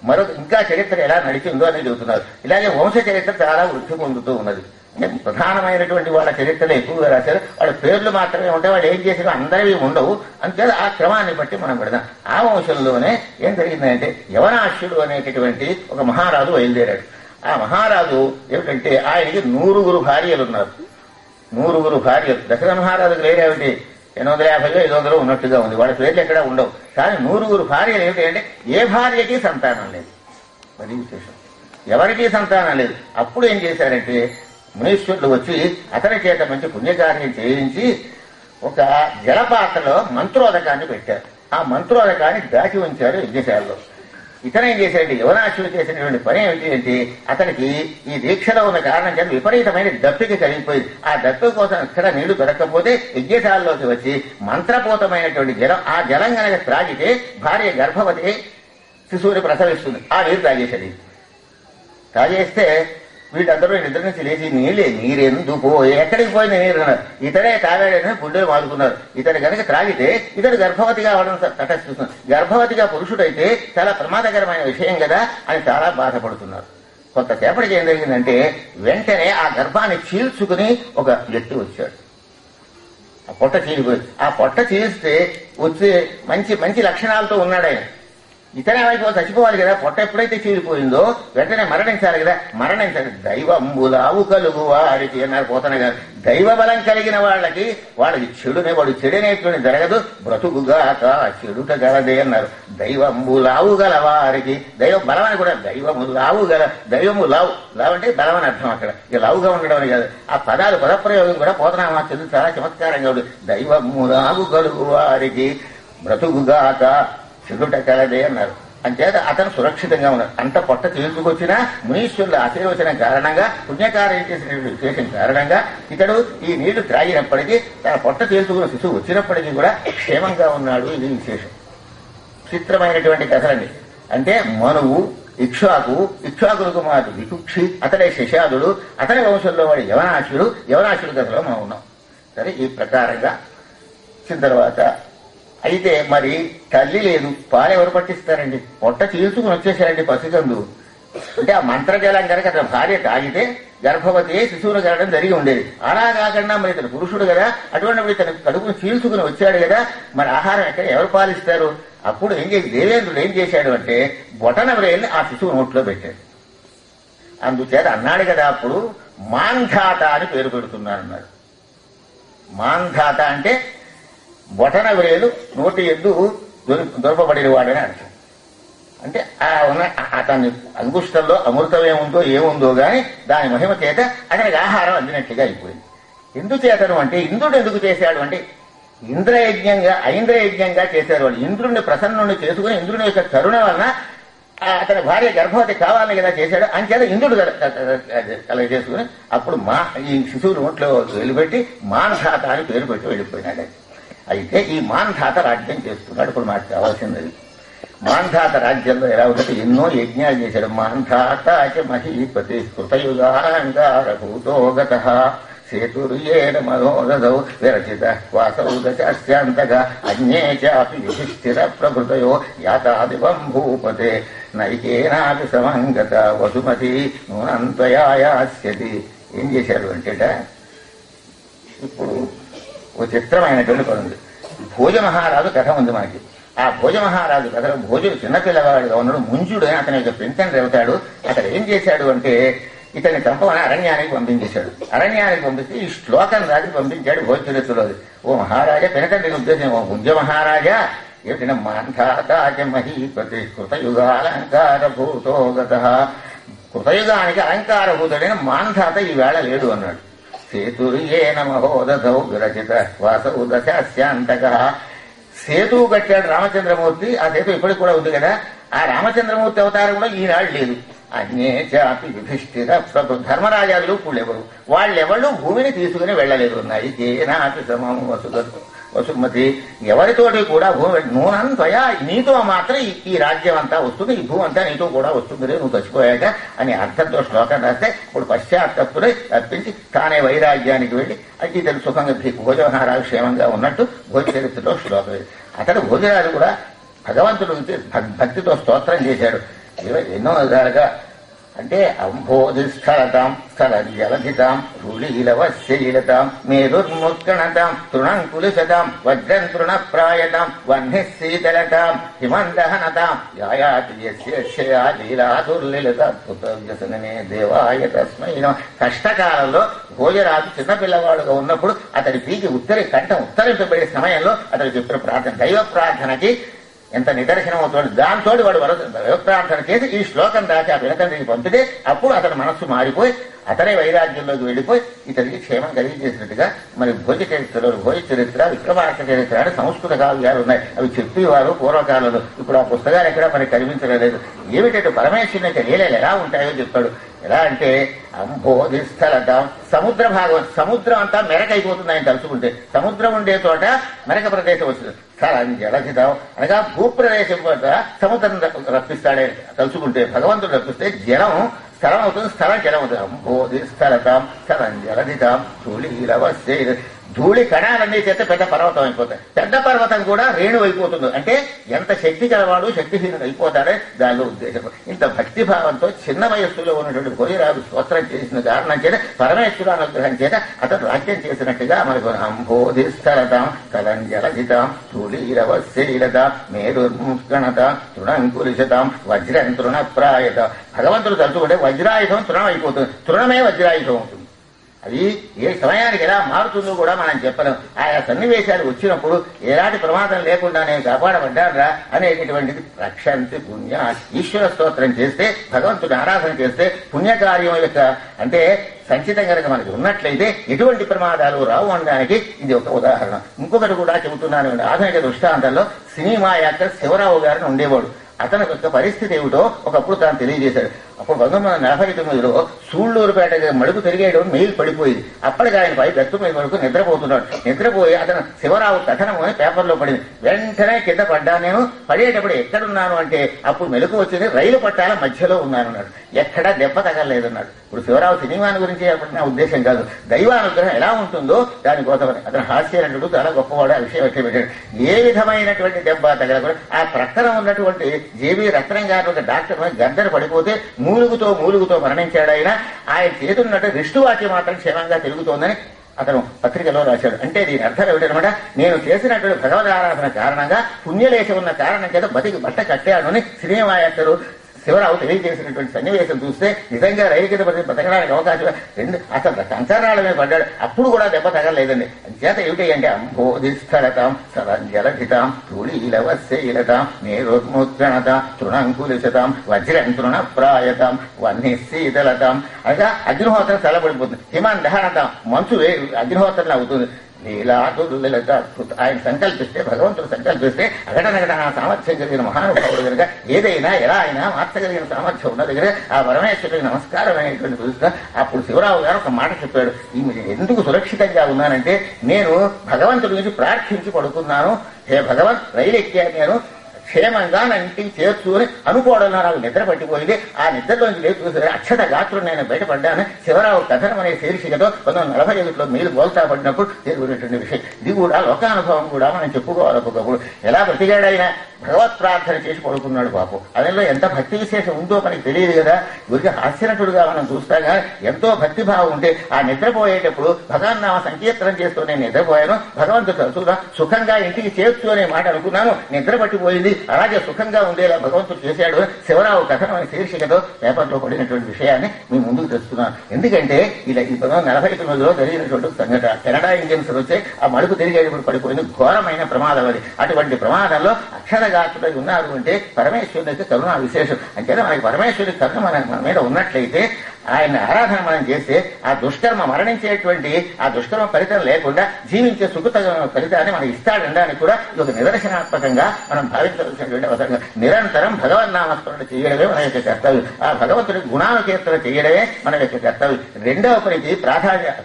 మరొక ఇంకా చరిత్ర ఎలా నడిచిందో అని చెబుతున్నారు. ఇలాగే వంశ చరిత్ర చాలా వృద్ధి పొందుతూ ఉన్నది. అంటే ప్రధానమైనటువంటి వాళ్ళ చరిత్రలు ఎక్కువగా రాశారు. వాళ్ళ పేర్లు మాత్రమే ఉంటాయి. వాళ్ళు ఏం చేశారో అందరివి ఉండవు. అంతే ఆ క్రమాన్ని బట్టి మనం పెడదాం. ఆ వంశంలోనే ఏం జరిగిందంటే యవనాశ్యుడు అనేటటువంటి ఒక మహారాజు బయలుదేరాడు. ఆ మహారాజు ఏమిటంటే ఆయనకి 100 భార్యలు ఉన్నారు. 100 భార్యలు. దశరథ మహారాజుకు లేరేమిటి 850 500 ఉన్నట్టుగా ఉంది. వాళ్ళ పేర్లు ఎక్కడా ఉండవు. కానీ 100 భార్యలు ఏమిటి అంటే ఏ భార్యకి సంతానం లేదు. అది విశేషం. ఎవరికీ సంతానం లేదు. అప్పుడు ఏం చేశారంటే మునీశ్వరులు వచ్చి అతని చేత మంచి పుణ్యకార్యం చేయించి ఒక జలపాత్రలో మంత్రోదకాన్ని పెట్టారు. ఆ మంత్రోదకాన్ని దాచి ఉంచారు యజ్ఞశాలలో. ఇతనేం చేశాడు, యవనాశ్యుడు చేసినటువంటి పని ఏమిటి అంటే అతనికి ఈ దీక్షలో ఉన్న కారణం చేత విపరీతమైన దప్పిక కలిగిపోయింది. ఆ దప్పిక కోసం ఎక్కడ నీళ్లు దొరకకపోతే యజ్ఞశాలలోకి వచ్చి మంత్రపూతమైనటువంటి జలం, ఆ జలం కనుక త్రాగితే భార్య గర్భవతి శిశువుని ప్రసవిస్తుంది. ఆ నీరు తాగేశాడు. తాగేస్తే వీళ్ళందరూ నిద్ర నుంచి లేచి నీరెందుకు ఎక్కడికి పోయింది నీరు అన్నారు. ఇతడే తాగాడని గుండెలు మాదుకున్నారు. ఇతడు కనుక త్రాగితే ఇతడు గర్భవతిగా అవడం తటస్థిస్తుంది. గర్భవతిగా పురుషుడైతే చాలా ప్రమాదకరమైన విషయం కదా అని చాలా బాధపడుతున్నారు. కొంతసేపటికి ఏం జరిగిందంటే వెంటనే ఆ గర్భాన్ని చీల్చుకుని ఒక వ్యక్తి వచ్చాడు. ఆ పొట్ట చీలిపోయి ఆ పొట్ట చీల్స్తే వచ్చే మంచి మంచి లక్షణాలతో ఉన్నాడు ఆయన. ఇతనే వైపు చచ్చిపోవాలి కదా. పొట్ట ఎప్పుడైతే చీలిపోయిందో వెంటనే మరణించాలి కదా. మరణించాలి. దైవంబులావు కలుగు వారికి అన్నారు పోతన గారు. దైవ బలం కలిగిన వాళ్ళకి వాడు చెడునేటువంటి జరగదు. బ్రతుకుగాక చెడుట గలదే అన్నారు. దైవంబులావు గల వారికి దైవ బలం అని కూడా దైవము లావు గల దైవము లావు లావు అంటే బలం అని అర్థం. అక్కడ ఇక లావుగా ఉండడం అని కాదు. ఆ పదప్రయోగం కూడా పోతనామాచంద్రుడు చాలా చమత్కారంగా ఉంది. దైవములావు కలుగు వారికి బ్రతుకుగాక చెడుట కలదే అన్నారు. అంచేత అతను సురక్షితంగా ఉన్నారు. అంత పొట్ట తీసుకొచ్చినా మునీశ్వరుల ఆశీర్వచనం కారణంగా పుణ్యకార్యం చేసినటువంటి విశేషం కారణంగా ఇతడు ఈ నీళ్లు త్రాగినప్పటికీ తన పొట్ట తీసుకున్న శిశువు వచ్చినప్పటికీ కూడా క్షేమంగా ఉన్నాడు. ఇది విశేషం. చిత్రమైనటువంటి కథలండి. అంటే మనువు ఇక్ష్వాకుల కుమారుడు వికుక్షి, అతడే శశాదుడు, అతని వంశంలో వాడు యవనాశుడు కథలో మనం ఉన్నాం. సరే, ఈ ప్రకారంగా వచ్చిన తర్వాత అయితే మరి తల్లి లేదు, పాలెవరు పట్టిస్తారండి? పొట్ట చీల్చుకుని వచ్చేసారండి పసికందు. అంటే ఆ మంత్రజలం కనుక అతని భార్య తాగితే గర్భవతి శిశువును కలగడం జరిగి ఉండేది. అలా కాకుండా మరి ఇతను పురుషుడు కదా, అటువంటిప్పుడు ఇతను కడుపును చీల్చుకుని వచ్చాడు కదా, మరి ఆహారం ఎక్కడ ఎవరు పాలిస్తారు? అప్పుడు దేవేంద్రుడు ఏం చేశాడు అంటే బొటన వ్రేల్ని ఆ శిశువు నోట్లో పెట్టాడు. అందుచేత అన్నాడు కదా అప్పుడు మాంధాత అని పేరు పెడుతున్నానన్నాడు. మాంధాత అంటే బొటన వ్రేలు నోటి ఎద్దు దొరపబడిన వాడని అర్థం. అంటే అతని అంగుష్టంలో అమృతమేముందో ఏముందో గాని దాని మహిమ చేత అతనికి ఆహారం అందినట్లుగా అయిపోయింది. ఎందుచేతను అంటే ఇంద్రుడు ఎందుకు చేశాడు అంటే ఐంద్రయజ్ఞంగా చేశారు. వాళ్ళు ఇంద్రుడిని ప్రసన్నుడిని చేసుకుని ఇంద్రుని యొక్క కరుణ వలన అతని భార్య గర్భవతి కావాలని కదా చేశాడు. అంచేత ఇంద్రుడు కలగ చేసుకుని అప్పుడు ఈ శిశువు నోట్లో వెళ్ళిపెట్టి మాంధాత అని పేరు పెట్టి వెళ్ళిపోయినాడు. అయితే ఈ మాంధాత రాజ్యం చేస్తున్నాడు. ఇప్పుడు మాకు కావాల్సింది మాంధాత రాజ్యంలో ఎలా ఉంటే ఎన్నో యజ్ఞాలు చేశాడు. మాంధాత మహీపతి కృతయుగాలంకారభూతోగత సేతుర్యేణ మనోదౌ విరచిత వాసౌ దశాస్యాంతగా అన్యే చాపి విశిష్టిర ప్రకృతయో యాతాదివం భూపతే నైకేనాపి సమంగత వసుమతి నూనంతయాస్యతి. ఏం చేశాడు అంటేట, ఇప్పుడు ఓ చిత్రమైనటువంటి పని ఉంది. భోజ మహారాజు కథ ఉంది మనకి. ఆ భోజ మహారాజు కథలో భోజుడు చిన్నపిల్లవాడుగా ఉన్నాడు. ముంజుడు అని అతని యొక్క పెంతండ్రి అవుతాడు. అతడు ఏం చేశాడు అంటే ఇతన్ని చంపమని అరణ్యానికి పంపించేశాడు. అరణ్యానికి పంపిస్తే ఈ శ్లోకం రాజు పంపించాడు భోజ చరిత్రలో. ఓ మహారాజా, పెనతండ్రికి ఉద్దేశం, ఓ భుజ మహారాజా ఏమిటంటే మాంధాత మహీపతి కృతయుగాలంకారభూతోగత, కృతయుగానికి అలంకారభూతుడైన మాంధాత ఈవేళ లేడు అన్నాడు. సేతుర్యేణ మహోదౌ విరచిత వాసౌ దశాస్యాంతక, సేతువు కట్టాడు రామచంద్రమూర్తి. ఆ సేతు ఇప్పటికి కూడా ఉంది కదా. ఆ రామచంద్రమూర్తి అవతారం కూడా ఈనాడు లేదు. అన్యే చాపి విధిష్ఠిర ధర్మరాజాదులు పూళ్ళెవరు, వాళ్ళెవళ్ళు భూమిని తీసుకుని వెళ్ళలేదు. నైకేనాపి సమం వసుమతి, ఎవరితోటి కూడా భూమి నూనె త్వయా, నీతో మాత్రం ఈ రాజ్యం అంతా వస్తుంది, ఈ భూమి అంతా నీతో కూడా వస్తుంది, నువ్వు చచ్చిపోయాక అని అర్థంతో శ్లోకం రాస్తే ఇప్పుడు పశ్చాత్తప్పుడే తప్పించి తానే వైరాగ్యానికి వెళ్ళి ఇతడు సుఖంగా భోజమహారాజు క్షేమంగా ఉన్నట్టు భోజ చరిత్రలో శ్లోకం. అతడు భోజరాజు కూడా భగవంతుడు భక్తితో స్తోత్రం చేశాడు ఎన్నో విధాలుగా. అంటే అంబోధిస్థలతాం స్థలజలధితాం ధూళీలవశ్యలీలతాం మేరుర్ముత్కణతాం తృణంకులిసతాం వజ్రం తృణప్రాయతాం వహ్ని శీతలతాం హిమందహనతాం యాయాతి యస్యా లీలాదుర్లిలతనే దేవాయ తస్మై నమః. కష్టకాలంలో భోజరాజు చిన్నపిల్లవాడుగా ఉన్నప్పుడు అతడి పీకి కంఠం ఉత్తరింపబడే సమయంలో అతడు చెప్పిన ప్రార్థన, దైవ ప్రార్థనకి ఎంత నిదర్శనం అవుతుంది. దాంతో వాడు ప్రార్థన చేసి ఈ శ్లోకం దాచి ఆ పినతండ్రికి పంపితే అప్పుడు అతని మనస్సు మారిపోయి అతనే వైరాగ్యంలోకి వెళ్ళిపోయి ఇతనికి క్షేమం కలిగించేసినట్టుగా. మరి భోజ చరిత్ర విక్రమార్క చరిత్ర అని సంస్కృత కావ్యాలు ఉన్నాయి. అవి చెప్పేవారు పూర్వకాలంలో. ఇప్పుడు ఆ పుస్తకాలు ఎక్కడా మనకి కనిపించలేదు. ఏమిటంటే పరమేశ్వరుని లీలలు ఎలా ఉంటాయో చెప్తాడు. ఎలా అంటే అంబోధిస్థలతాం, సముద్ర భాగం, సముద్రం అంతా మెరకైపోతుంది ఆయన తలుచుకుంటే. సముద్రం ఉండే చోట మెరక ప్రదేశం వస్తుంది. స్థలం జలధితాం అనగా భూప్రదేశం వద్ద సముద్రం రప్పిస్తాడే తలుచుకుంటే. భగవంతుడు రప్పిస్తే జలం స్థలం అవుతుంది, స్థలం జలం అవుతుంది. అంబోధి స్థలతాం స్థలం జలధితాం ధూళీలవశ్య, ధూళి కణాలన్నీ చేస్తే పెద్ద పర్వతం అయిపోతాయి. పెద్ద పర్వతం కూడా రేణు అయిపోతుంది. అంటే ఎంత శక్తి గలవాడు శక్తిహీనుడు అయిపోతాడే దానిలో ఉద్దేశం. ఇంత భక్తిభావంతో చిన్న వయస్సులో ఉన్నటువంటి భోజరాజు స్తోత్రం చేసిన కారణం చేత పరమేశ్వర అనుగ్రహం చేత అతను రాజ్యం చేసినట్టుగా మనకు అంబోధి స్థలతాం స్థలం జలధితాం ధూళీలవశ్యలీలతాం మేరుర్ముష్కణతాం తృణంకులిశతాం వజ్రం తృణప్రాయత. భగవంతుడు తలుచుకుంటే వజ్రాయుధం తృణం అయిపోతుంది, తృణమే వజ్రాయుధం అవుతుంది. అది ఏ సమయానికి ఎలా మారుతుందో కూడా మనం చెప్పలేం. ఆయా సన్నివేశాలు వచ్చినప్పుడు ఎలాంటి ప్రమాదం లేకుండా నేను కాపాడబడ్డారా అనేటటువంటిది రక్షంతి పుణ్య. ఈశ్వర స్తోత్రం చేస్తే, భగవంతుని ఆరాధన చేస్తే పుణ్యకార్యం యొక్క అంటే సంచితం కనుక మనకి ఉన్నట్లయితే ఎటువంటి ప్రమాదాలు రావు అనడానికి ఇది ఒక ఉదాహరణ. ఇంకొకటి కూడా చెబుతున్నాను. ఆధునిక దృష్టాంతంలో సినిమా యాక్టర్ శివరావు గారిని ఉండేవాడు. అతని యొక్క పరిస్థితి ఏమిటో ఒకప్పుడు తాను తెలియజేశాడు. అప్పుడు 1949లో సూళ్లూరుపేట మడుపు తిరిగేయడం మెయిల్ పడిపోయింది. అప్పటికి ఆయన పై గట్టు మీద వరకు నిద్రపోతున్నాడు. నిద్రపోయి అతను శివరావు కథనం అని పేపర్లో పడింది. వెంటనే కింద పడ్డా. నేను పడేటప్పుడు ఎక్కడున్నాను అంటే అప్పుడు మెలకు వచ్చింది, రైలు పట్టాల మధ్యలో ఉన్నానన్నాడు. ఎక్కడా దెబ్బ తగలలేదన్నాడు. ఇప్పుడు శివరావు సినిమాని గురించి నా ఉద్దేశం కాదు, దైవానుగ్రహం ఎలా ఉంటుందో దానికోసమని. అతను హాస్యనటుడు, చాలా గొప్పవాడు. ఆ విషయం ఎక్కడ పెట్టాడు. ఏ విధమైనటువంటి దెబ్బ తగలకుండా ఆ ప్రక్కన ఉన్నటువంటి జేబీ రత్నం గారు ఒక డాక్టర్ గద్దరు పడిపోతే మూలుగుతో మరణించాడు. ఆయన చేతున్నట్టు రిస్టు వాచి మాత్రం క్షేమంగా తిరుగుతోందని అతను పత్రికలో రాశాడు. అంటే దీని అర్థం ఏమిటనమాట, నేను చేసినటువంటి భగవద్ ఆరాధన కారణంగా పుణ్యలేశం ఉన్న కారణం చేత బతికి బట్ట కట్టాను అని సినిమా యాక్టరు శివరావు తెలియజేసినటువంటి సన్నివేశం చూస్తే నిజంగా రైలు కింద బతకడానికి అవకాశం అసలు సంచరాల మీద పడ్డాడు. అప్పుడు కూడా దెబ్బ తగలేదండి. చేత ఏమిటి అంటే అంబోధి స్థలతాం స్థలం జలధితాం ధూళీలవశ్యలీలతాం మేరుర్ముత్కణతాం తృణంకులిశతాం వజ్రం తృణప్రాయతాం వహ్ని శీతలతాం. అనగా అగ్నిహోత్రం చల్లబడిపోతుంది. హిమాన్ దహనతాం, మంచు అగ్నిహోత్రం అవుతుంది. లీలాదుర్లిలత, ఆయన సంకల్పిస్తే, భగవంతుడు సంకల్పిస్తే అఘటనఘట సామర్థ్యం కలిగిన మహానుభావుడు కనుక ఏదైనా ఎలా అయినా మార్చగలిగిన సామర్థ్యం ఉన్న దగ్గర ఆ పరమేశ్వరుడికి నమస్కారం అనేటువంటి చూస్తా. అప్పుడు శివరావు గారు ఒక మాట చెప్పాడు. ఎందుకు సురక్షితంగా ఉన్నానంటే నేను భగవంతుడి నుంచి ప్రార్థించి పడుకున్నాను. హే భగవన్, రైలు ఎక్కాను, నేను క్షేమంగా నా ఇంటికి చేర్చుకుని అనుకోవడంలో నాకు నిద్ర పట్టిపోయింది. ఆ నిద్రలోంచి లేచి చూసి అక్షత గాత్రుడు నేను బయటపడ్డాను. శివరావు కథనం అనే శీర్షికతో 1941లో మీరు బోల్తా పడినప్పుడు తెలుగునేటువంటి విషయం. ఇది కూడా లోకానుభవం కూడా మనం చెప్పుకోవాలి. ఒక్కొక్కప్పుడు ఎలా బ్రతికాడైనా భగవత్ ప్రార్థన చేసి పడుకున్నాడు పాపం. అదిలో ఎంత భక్తి విశేషం ఉందో మనకి తెలియదు కదా. గురికి హాస్యనటుడుగా మనం చూస్తాం కానీ ఎంతో భక్తిభావం ఉంటే ఆ నిద్రపోయేటప్పుడు భగవన్నామ సంకీర్తనం చేస్తూ నేను నిద్రపోయాను, భగవంతుడు సుఖంగా ఇంటికి చేర్చు అనే మాట అనుకున్నాను, నిద్ర పట్టిపోయింది, అలాగే సుఖంగా ఉండేలా భగవంతుడు చేశాడు. శివరావు కథనం అనే శీర్షికతో పేపర్లో పడినటువంటి విషయాన్ని మీ ముందుకు తెస్తున్నాను. ఎందుకంటే ఇలా 1949లో జరిగినటువంటి సంఘటన. కెనడా ఇండియన్స్ వచ్చే ఆ మడుపు తిరిగేటప్పుడు పడిపోయింది. ఘోరమైన ప్రమాదం అది. అటువంటి ప్రమాదంలో అక్షరగాత్రుడై ఉన్నారు అంటే పరమేశ్వరునికి కరుణ విశేషం. అంటే మనకి పరమేశ్వరుడి కరుణ మన మీద ఉన్నట్లయితే ఆయన ఆరాధన మనం చేస్తే ఆ దుష్కర్మ మరణించేటువంటి ఆ దుష్కర్మ ఫలితం లేకుండా జీవించే సుఖత ఫలితాన్ని మనకి ఇస్తాడనడానికి కూడా ఇది ఒక నిదర్శనాత్మకంగా మనం భావించవలసినటువంటి అవసరంగా నిరంతరం భగవన్నామస్మరణ చేయడమే మన యొక్క కర్తవ్యం. ఆ భగవంతుడి గుణానుకీర్తన చేయడమే మన యొక్క కర్తవ్యం. రెండవ పనికి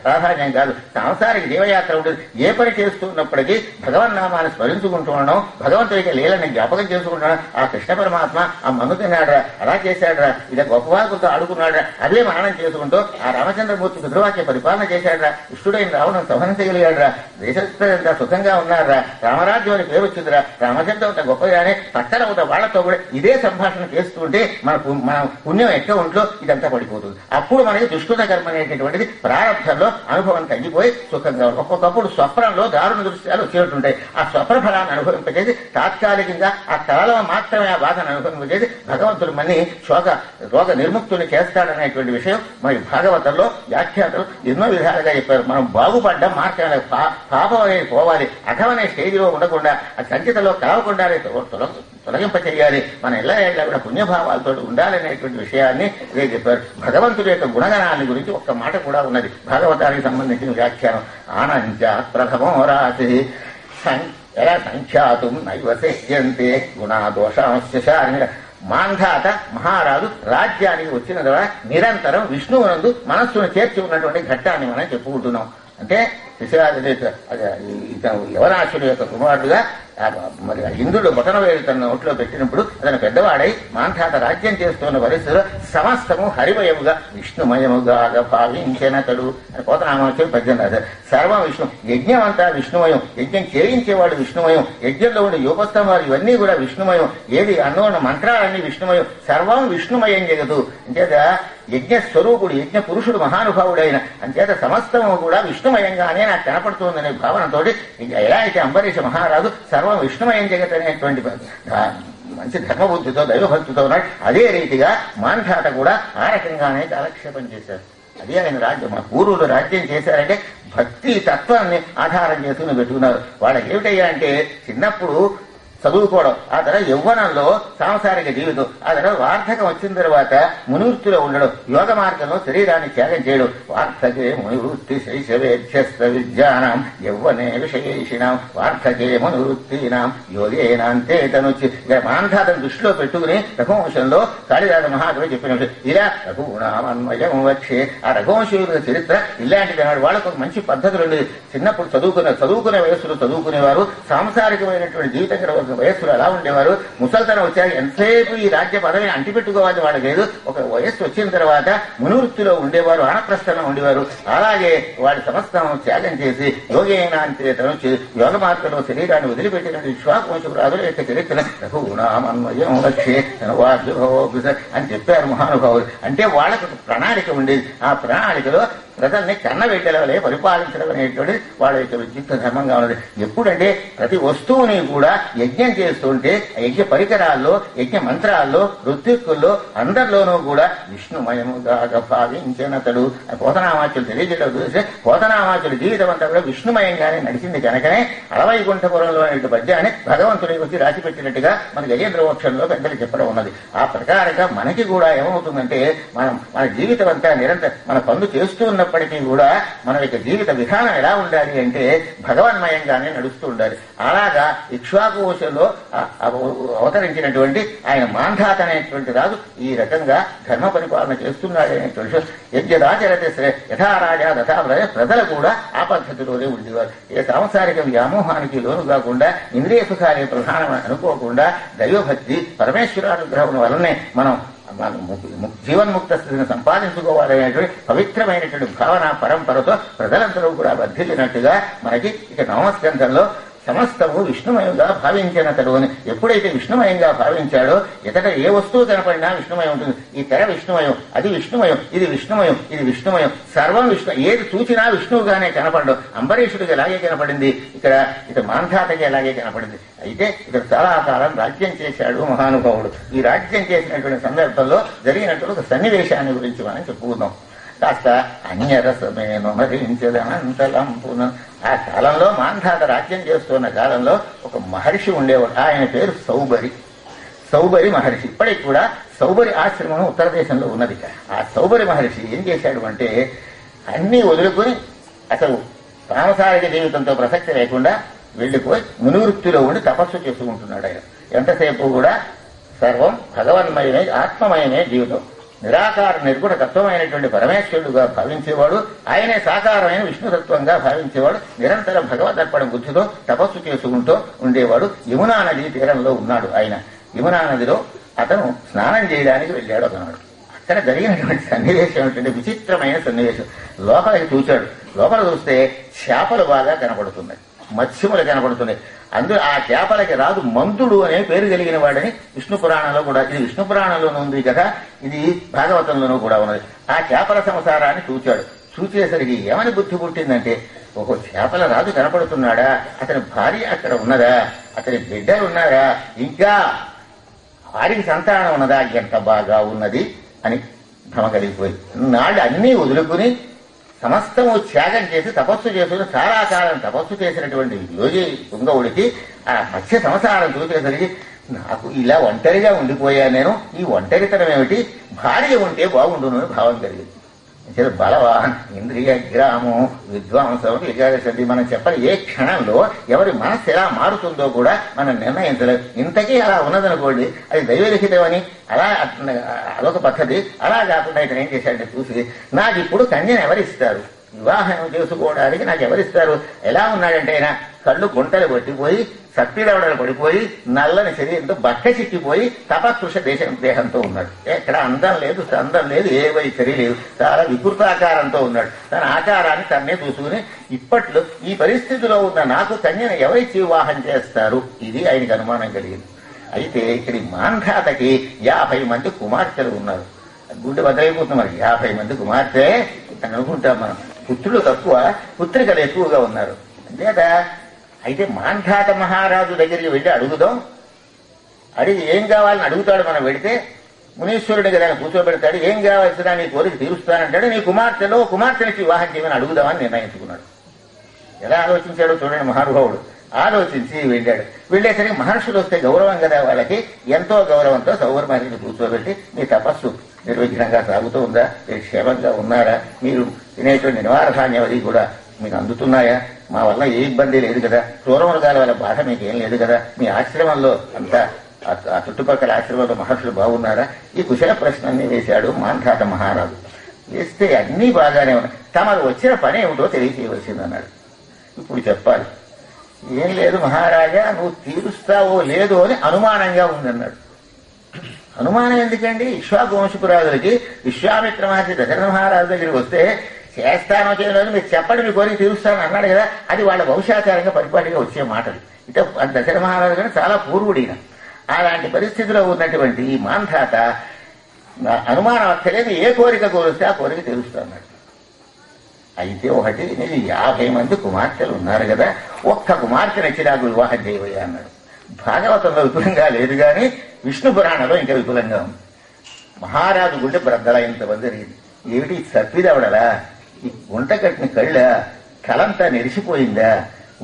ప్రాధాన్యం కాదు. సాంసారిక జీవయాత్ర ఉంటుంది. ఏ పని చేస్తున్నప్పటికీ భగవన్నామాన్ని స్మరించుకుంటూ ఉండడం, భగవంతుడికి లీలని జ్ఞాపకం చేసుకుంటున్నాడు. ఆ కృష్ణ పరమాత్మ ఆ మన్ను తిన్నాడరా, అలా చేశాడరా, ఇలా గొప్పవాకులతో ఆడుకున్నాడరా, అదే మననం చేసుకుంటూ ఆ రామచంద్రమూర్తి పితృవాక్య పరిపాలన చేశాడరా, ఇష్టుడైన రావణం సంహరించగలిగాడరా, దేశంతా సుఖంగా ఉన్నారా, రామరాజ్యం అని పేరు వచ్చిందిరా, రామచంద్ర గొప్పగానే పక్కన ఉన్న వాళ్లతో కూడా ఇదే సంభాషణ చేస్తుంటే మన పుణ్యం అకౌంట్లో ఇదంతా పడిపోతుంది. అప్పుడు మనకి దుష్కృత కర్మ అనేటటువంటిది ప్రారంభంలో అనుభవం తగ్గిపోయి సుఖంగా ఉంటుంది. ఒక్కొక్కప్పుడు స్వప్నంలో దారుణ దృశ్యాలు వచ్చేటుంటాయి. ఆ స్వప్న ఫలాన్ని అనుభవింపజేసి తాత్కాలికంగా ఆ కళలో మాత్రమే ఆ బాధను అనుభవింపజేసి భగవంతుడు మన్ని రోగ నిర్ముక్తుని చేస్తాడనేటువంటి విషయం మరి భాగవతంలో వ్యాఖ్యాతలు ఎన్నో విధాలుగా చెప్పారు. మనం బాగుపడ్డ మార్గం పాపం అనేది పోవాలి, అఘమనే స్టేజిలో ఉండకుండా ఆ సంచితలో కలవకుండానే తొలగింప చేయాలి, మన ఎలా కూడా పుణ్యభావాలతో ఉండాలనేటువంటి విషయాన్ని ఇదే చెప్పారు. భగవంతుడి యొక్క గుణగణాన్ని గురించి ఒక్క మాట కూడా ఉన్నది భాగవతానికి సంబంధించిన వ్యాఖ్యానం. ఆనంచ ప్రథమో రాశి ఎలా సంఖ్యాతం నైవశక్యంతే గుణాదోషాంశాన్ని. మాంధాత మహారాజు రాజ్యానికి వచ్చిన ద్వారా నిరంతరం విష్ణువునందు మనస్సును చేర్చి ఉన్నటువంటి ఘట్టాన్ని మనం చెప్పుకుంటున్నాం. అంటే యవనాశుడు యొక్క కుమారుడుగా మరి ఇంద్రుడు బొటనవేలు తన నోట్లో పెట్టినప్పుడు అతను పెద్దవాడై మాంధాత రాజ్యం చేస్తున్న పరిస్థితిలో సమస్తము హరిమయముగా విష్ణుమయముగా భావించినతడు అని పోతనామాచం 18 సర్వం విష్ణు. యజ్ఞం అంతా విష్ణుమయం, యజ్ఞం చేయించేవాడు విష్ణుమయం, యజ్ఞంలో ఉండే యోగస్తంభాలు ఇవన్నీ కూడా విష్ణుమయం, ఏది అన్నోన్న మంత్రాలన్నీ విష్ణుమయం, సర్వం విష్ణుమయం జగదు. అంచేత యజ్ఞ స్వరూపుడు యజ్ఞ పురుషుడు మహానుభావుడైన అంచేత సమస్తము కూడా విష్ణుమయంగానే నాకు కనపడుతుందనే భావనతో ఎలా అయితే అంబరీష మహారాజు సర్వం విష్ణుమయం జగత్ అనేటువంటి మంచి ధర్మబుద్ధితో దైవభక్తితో ఉన్నాడు. అదే రీతిగా మాంధాత కూడా ఆ రకంగానే కాలక్షేపం చేశారు. అదే ఆయన రాజ్యం. మా పూర్వులు రాజ్యం చేశారంటే భక్తి తత్వాన్ని ఆధారం చేసుకుని పెట్టుకున్నారు. వాళ్ళకి ఏమిటయ్యా అంటే చిన్నప్పుడు చదువుకోవడం, ఆ తర్వాత యవ్వనంలో సాంసారిక జీవితం, ఆ తర్వాత వార్ధకం వచ్చిన తర్వాత మునివృత్తిలో ఉండడం, యోగ మార్గంలో శరీరాన్ని త్యాగం చేయడం. వార్ధకే మునివృత్తి శైశవేధ్యస్త విద్యానాం యవ్వనే విషయేషిణాం వార్ధకే మునివృత్తీనాం యోగేనాంతే తనొచ్చి. ఇక మాంధాతను దృష్టిలో పెట్టుకుని రఘువంశంలో కాళిదాస మహాకవి చెప్పిన ఇలా రఘునామన్వయం వచ్చే ఆ రఘువంశీయుల చరిత్ర ఇలాంటిది అన్నాడు. వాళ్ళకు ఒక మంచి పద్ధతులు ఉండేది. చిన్నప్పుడు చదువుకునే వయస్సులో చదువుకునేవారు, సాంసారికమైనటువంటి జీవితం వయస్సులో ఎలా ఉండేవారు. ముసల్తనం వచ్చాక ఎంతసేపు ఈ రాజ్య పదవిని అంటిపెట్టుకోవాలి వాళ్ళకి లేదు. ఒక వయస్సు వచ్చిన తర్వాత మునివృత్తిలో ఉండేవారు, ఆనప్రస్థంలో ఉండేవారు. అలాగే వాడి సమస్తం త్యాగం చేసి యోగేనా అంటే తను యోగ మార్గంలో శరీరాన్ని వదిలిపెట్టిన విశ్వాసవంశురాజుల యొక్క చరిత్ర రఘునామన్వయం లక్ష్యే అని చెప్పారు మహానుభావులు. అంటే వాళ్ళకు ప్రణాళిక ఉండేది. ఆ ప్రణాళికలో ప్రజల్ని కన్నబెట్టలవలే పరిపాలించడం అనేటువంటి వాళ్ళ యొక్క విద్యుక్త ధర్మంగా ఉన్నది. ఎప్పుడంటే ప్రతి వస్తువుని కూడా యజ్ఞం చేస్తుంటే యజ్ఞ పరికరాల్లో, యజ్ఞ మంత్రాల్లో, ఋత్విక్కుల్లో అందరిలోనూ కూడా విష్ణుమయముగా భావించినతడు. పోతనామాచులు తెలియజేయడం చూస్తే పోతనామాచుల జీవితం అంతా కూడా విష్ణుమయంగానే నడిచింది కనుకనే అలవైకుంఠపురంలో అనే పద్యాన్ని భగవంతుడి వచ్చి రాసిపెట్టినట్టుగా మన గజేంద్ర మోక్షంలో పెద్దలు చెప్పడం ఉన్నది. ఆ ప్రకారంగా మనకి కూడా ఏమవుతుందంటే మన జీవితం అంతా నిరంతరం మన పనులు చేస్తూ ఉన్న నడుస్తున్నప్పటికీ కూడా మన యొక్క జీవిత విధానం ఎలా ఉండాలి అంటే భగవన్మయంగానే నడుస్తూ ఉండాలి. అలాగా ఇక్ష్వాకు వంశంలో అవతరించినటువంటి ఆయన మాంధాత అనేటువంటి రాజు ఈ రకంగా ధర్మ పరిపాలన చేస్తున్నాడు అనేటువంటి యజ్ఞదాచరతే యథా రాజా తథా ప్రజలు కూడా ఆ పద్ధతిలోనే ఉండేవారు. ఏ సాంసారిక వ్యామోహానికి లోను కాకుండా ఇంద్రియ సుఖాలే ప్రధానమని అనుకోకుండా దైవభక్తి పరమేశ్వరానుగ్రహం వలనే మనం జీవన్ముక్త స్థితిని సంపాదించుకోవాలనేటువంటి పవిత్రమైనటువంటి భావన పరంపరతో ప్రజలందరూ కూడా వర్ధిల్లినట్టుగా మనకి ఇక నవమ స్కంధంలో సమస్తము విష్ణుమయంగా భావించినతడు అని ఎప్పుడైతే విష్ణుమయంగా భావించాడో ఎతట ఏ వస్తువు కనపడినా విష్ణుమయం ఉంటుంది. ఈ తెర విష్ణుమయం, అది విష్ణుమయం, ఇది విష్ణుమయం, ఇది విష్ణుమయం, సర్వం విష్ణు. ఏది చూచినా విష్ణువుగానే కనపడడం. అంబరీషుడికి ఎలాగే కనపడింది, ఇక్కడ మాంధాతకి ఎలాగే కనపడింది. అయితే ఇక్కడ చాలా కాలం రాజ్యం చేశాడు మహానుభావుడు. ఈ రాజ్యం చేసినటువంటి సందర్భంలో జరిగినటువంటి ఒక సన్నివేశాన్ని గురించి మనం చెప్పుకుందాం. కాస్త అన్యరసమేను మరించదనంతలంపున. ఆ కాలంలో మాంధాత రాజ్యం చేస్తున్న కాలంలో ఒక మహర్షి ఉండేవాడు. ఆయన పేరు సౌబరి మహర్షి. ఇప్పటికి కూడా సౌబరి ఆశ్రమం ఉత్తర దేశంలో ఉన్నది. ఆ సౌబరి మహర్షి ఏం చేశాడు అంటే అన్నీ వదులుకుని అసలు సాంసారిక జీవితంతో ప్రసక్తి లేకుండా వెళ్లిపోయి మునివృత్తిలో ఉండి తపస్సు చేసుకుంటున్నాడు. ఆయన ఎంతసేపు కూడా సర్వం భగవన్మయమే, ఆత్మమయమే జీవితం. నిరాకార నిర్గుణ తత్వమైనటువంటి పరమేశ్వరుడుగా భావించేవాడు. ఆయనే సాకారమైన విష్ణుతత్వంగా భావించేవాడు. నిరంతర భగవదర్పణ బుద్ధితో తపస్సు చేసుకుంటూ ఉండేవాడు. యమునా నది తీరంలో ఉన్నాడు ఆయన. యమునా నదిలో అతను స్నానం చేయడానికి వెళ్ళాడు ఒకనాడు. అక్కడ జరిగినటువంటి సన్నివేశం ఏమిటంటే విచిత్రమైన సన్నివేశం. లోపలికి చూశాడు. లోపల చూస్తే చేపలు బాగా కనపడుతున్నాయి, మత్స్యములు కనపడుతున్నాయి. అందులో ఆ చేపలకి రాజు మంతుడు అనే పేరు కలిగిన వాడని విష్ణు పురాణంలో కూడా, ఇది విష్ణు పురాణంలోనూ ఉంది కదా, ఇది భాగవతంలోనూ కూడా ఉన్నది. ఆ చేపల సంసారాన్ని చూచాడు. చూచేసరికి ఏమని బుద్ధి పుట్టిందంటే, ఒక చేపల రాజు కనపడుతున్నాడా, అతని భార్య అక్కడ ఉన్నదా, అతని బిడ్డలు ఉన్నారా, ఇంకా వారికి సంతానం ఉన్నదా, ఎంత బాగా ఉన్నది అని భ్రమ కలిగిపోయి నాడు అన్నీ వదులుకుని సమస్తము త్యాగం చేసి తపస్సు చేసుకుని చాలా కాలం తపస్సు చేసినటువంటి యోగి పుంగవుడికి ఆ మత్స్య సంసారం చూసేసరికి నాకు ఇలా ఒంటరిగా ఉండిపోయా, నేను ఈ ఒంటరితనం ఏమిటి, భార్య ఉంటే బాగుండును అని భావం కలిగింది. బలవాన్ ఇంద్రియ గ్రామం విద్వాంసం ఏకాదశి. మనం చెప్పాలి ఏ క్షణంలో ఎవరి మనస్సు ఎలా మారుతుందో కూడా మనం నిర్ణయించలేదు. ఇంతకీ అలా ఉన్నదనుకోండి, అది దైవలిఖితమని అలా అదొక పద్ధతి. అలా కాకుండా ఇక్కడ ఏం చేశాడంటే చూసి, నాకు ఇప్పుడు కన్యను ఎవరిస్తారు, వివాహం చేసుకోవడానికి నాకు ఎవరిస్తారు. ఎలా ఉన్నాడంటే ఆయన కళ్ళు గుంటలు పట్టిపోయి సత్తిదవడలు పడిపోయి నల్లని శరీరంతో బట్ట చిక్కిపోయి తపకృష దేహంతో ఉన్నాడు. ఎక్కడ అందం లేదు, సందం లేదు, ఏ వైఖరి లేదు, చాలా వికృతాకారంతో ఉన్నాడు. తన ఆకారాన్ని తన్నే చూసుకుని ఇప్పట్లో ఈ పరిస్థితిలో ఉన్న నాకు కన్యను ఎవరిచ్చి వివాహం చేస్తారు, ఇది ఆయనకు అనుమానం కలిగింది. అయితే ఇక్కడి మాంధాతకి 50 మంది కుమార్తెలు ఉన్నారు. గుండె బదలైపోతుంది. మరి 50 మంది కుమార్తె అని అనుకుంటాం మనం. పుత్రులు తక్కువ, పుత్రికలు ఎక్కువగా ఉన్నారు. అంతేదా. అయితే మాంధాత మహారాజు దగ్గరికి వెళ్ళి అడుగుదాం. అడిగి ఏం కావాలని అడుగుతాడు. మనం వెడితే మునీశ్వరుడి కదా కూర్చోబెడతాడు. ఏం కావాల్సినా నీ కోరిక తీరుస్తానంటాడు. నీ కుమార్తెలో కుమార్తెనికి వివాహం చేయమని అడుగుదామని నిర్ణయించుకున్నాడు. ఎలా ఆలోచించాడో చూడండి మహానుభావుడు. ఆలోచించి వెళ్ళాడు. వెళ్ళేసరికి మహర్షులు వస్తే గౌరవం కదా వాళ్ళకి, ఎంతో గౌరవంతో సౌర మహర్షిని కూర్చోబెట్టి మీ తపస్సు నిర్విఘ్నంగా సాగుతూ ఉందా, మీరు క్షేమంగా ఉన్నారా, మీరు తినేటువంటి నివారధాన్యం అది కూడా మీకు అందుతున్నాయా, మా వల్ల ఏ ఇబ్బంది లేదు కదా, క్రూరమృగాల వల్ల బాధ మీకు ఏం లేదు కదా, మీ ఆశ్రమంలో అంతా ఆ చుట్టుపక్కల ఆశ్రమంలో మహర్షులు బాగున్నారా, ఈ కుశల ప్రశ్నల్ని వేశాడు మాంధాత మహారాజు. వేస్తే అన్నీ బాగానే ఉన్నాయి. తమకు వచ్చిన పని ఏమిటో తెలియచేయవలసిందన్నాడు. ఇప్పుడు చెప్పాలి. ఏం లేదు మహారాజా, నువ్వు తీరుస్తావో లేదో అని అనుమానంగా ఉందన్నాడు. అనుమానం ఎందుకండి? ఇక్ష్వాకు వంశపురాజులకి విశ్వామిత్ర మహర్షి దశరథ మహారాజు దగ్గరికి వస్తే చేస్తానో చేయలేదు మీరు చెప్పండి, మీ కోరిక తీరుస్తానని అన్నాడు కదా, అది వాళ్ళ వంశాచారంగా పరిపాటిగా వచ్చే మాటలు. ఇక దశరథ మహారాజు కానీ చాలా పూర్వుడిన. అలాంటి పరిస్థితిలో ఉన్నటువంటి ఈ మాంధాత అనుమానం అక్కర్లేదు, ఏ కోరిక కోరిస్తే ఆ కోరిక తీరుస్తాడు. అయితే ఒకటి, నేను 50 మంది కుమార్తెలు ఉన్నారు కదా, ఒక్క కుమార్తె నచ్చి నాకు వివాహం చేయబోయా అన్నాడు. భాగవతంలో విపులంగా లేదు కానీ విష్ణు పురాణంలో ఇంకా విపులంగా ఉంది. మహారాజు గుండె బ్రద్దలైనంతమంది జరిగింది. ఏమిటి సత్విదవడలా, ఈ గుంట కట్టిన కళ్ళ, కలంతా నెరిసిపోయిందా,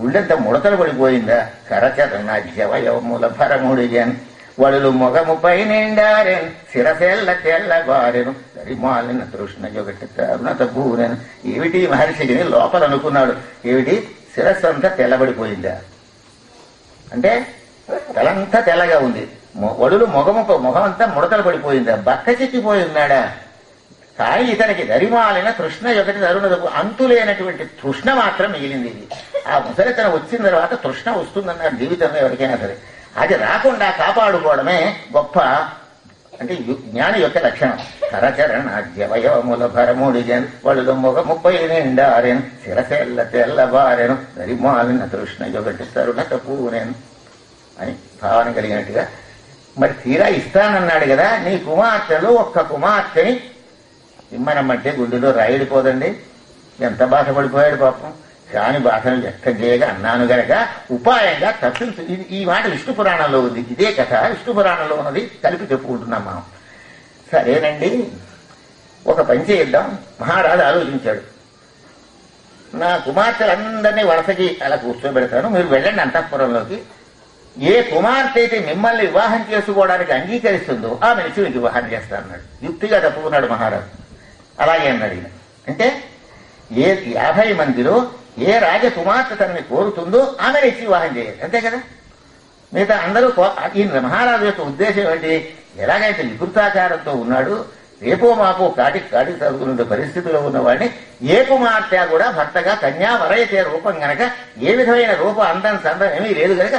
ఉళ్ళంతా ముడతలు పడిపోయిందా, కరచరణ జవయవముల భరముడిగాని వడులు మొగముపై నిండారెన్ శిరసెల్ల తెల్లబారెను దరిమాలిన తృష్ణ యొకటి తరుణత పూరెను. ఏమిటి మహర్షికి లోపల అనుకున్నాడు, ఏమిటి శిరస్సు అంతా తెల్లబడిపోయిందా అంటే తలంతా తెల్లగా ఉంది, వడులు మొగం అంతా ముడతలు పడిపోయిందా, బక్క చిక్కిపోయి ఉన్నాడా. కానీ ఇతనికి దరిమాలిన తృష్ణ ఒకటి తరుణదపు అంతులేనటువంటి తృష్ణ మాత్రం మిగిలింది. ఆ ముసలితనం వచ్చిన తర్వాత తృష్ణ వస్తుందన్నారు జీవితంలో ఎవరికైనా సరే. అది రాకుండా కాపాడుకోవడమే గొప్ప అంటే జ్ఞాని యొక్క లక్షణం. కరచరణాద్యవయవముల భరముడిగన్ వడులు మొగముపై నిండారెన్ శిరసెల్ల తెల్లబారెను దరిమాలిన తృష్ణ ఒకటి తరుణత పూరెన్ అని భావన కలిగినట్టుగా. మరి తీరా ఇస్తానన్నాడు కదా, నీ కుమార్తెలు ఒక్క కుమార్తెని ఇమ్మనమ్మంటే గుండెలో రాయిడిపోదండి. ఎంత బాధపడిపోయాడు పాపం. కాని బాధను వ్యక్తం చేయగా అన్నాను గనక ఉపాయంగా తప్పించు. ఈ మాట విష్ణు పురాణంలో ఉంది, ఇదే కథ విష్ణు పురాణంలో ఉన్నది కలిపి చెప్పుకుంటున్నాం మనం. సరేనండి, ఒక పని చేద్దాం. మహారాజు ఆలోచించాడు, నా కుమార్తెలందరినీ వరుసకి అలా కూర్చోబెడతాను, మీరు వెళ్ళండి అంతఃపురంలోకి. ఏ కుమార్తె అయితే మిమ్మల్ని వివాహం చేసుకోవడానికి అంగీకరిస్తుందో ఆమెనిచ్చి మీకు వివాహం చేస్తానన్నాడు. యుక్తిగా తప్పుకున్నాడు మహారాజు. అలాగే అన్నాడు ఈయన. అంటే ఏ 50 మందిలో ఏ రాజకుమార్తె తనని కోరుతుందో ఆమెనిచ్చి వివాహం చేయాలి, అంతే కదా. మిగతా అందరూ ఈ మహారాజు యొక్క ఉద్దేశం ఏంటి, ఎలాగైతే వికృతాకారంతో ఉన్నాడు, రేపో మాపో కాటికి చదువుకునే పరిస్థితిలో ఉన్నవాడిని ఏ కుమార్తె కూడా భర్తగా కన్యావరైతే రూపం గనక ఏ విధమైన రూపం అందం సందం ఏమీ లేదు గనక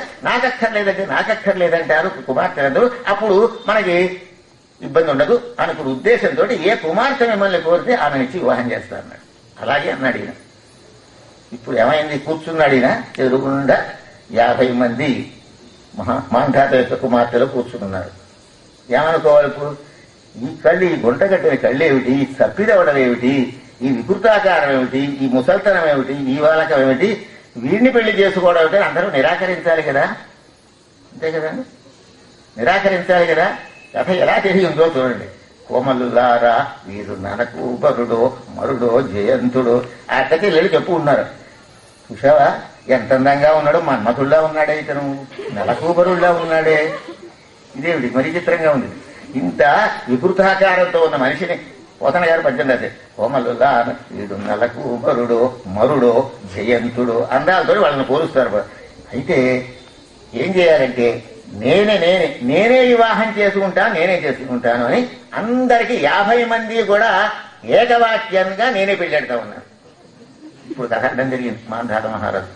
నాకక్కర్లేదంటారు కుమార్తెలందరూ. అప్పుడు మనకి ఇబ్బంది ఉండదు అనుకున్న ఉద్దేశంతో ఏ కుమార్తె మిమ్మల్ని కోరితే ఆమెనిచ్చి వివాహం చేస్తారన్నాడు. అలాగే అన్నాడు ఈయన. ఇప్పుడు ఏమైంది, కూర్చున్నాడు ఈయన ఎదురుగుండా 50 మంది మాంధాత యొక్క కుమార్తెలు కూర్చున్నారు. ఏమనుకోవాలి ఇప్పుడు, ఈ కళ్ళు, ఈ గుంట కట్టిన కళ్ళు ఏమిటి, ఈ చప్పిదవడం ఏమిటి, ఈ వికృతాకారం ఏమిటి, ఈ ముసల్తనం ఏమిటి, ఈ వాలకం ఏమిటి, వీడిని పెళ్లి చేసుకోవడం ఏమిటి, అందరూ నిరాకరించాలి కదా, అంతే కదండి, నిరాకరించాలి కదా. కథ ఎలా తెలియందో చూడండి. కోమలులారా వీరు ననకు బరుడో మరుడో జయంతుడో ఆ కథ వెళ్ళి చెప్పు ఉన్నారు. చూసావా ఎంత అందంగా ఉన్నాడు, మన్మథుల్లా ఉన్నాడే ఇతను, నలకూబరుల్లా ఉన్నాడే. ఇదేమిటి మరి చిత్రంగా ఉంది. ఇంత వికృతాకారంతో ఉన్న మనిషిని పోతన గారు పద్యం రాదే, కోమలులా వీడు నలకూబరుడో మరుడో జయంతుడో అందాలతో వాళ్ళని పోలుస్తారు. అయితే ఏం చేయాలంటే నేనే వివాహం చేసుకుంటాను అని అందరికీ 50 మంది కూడా ఏకవాక్యంగా నేనే పెళ్ళాడుతా ఉన్నాను. ఇప్పుడు కథడం జరిగింది. మాంధాత మహారాజు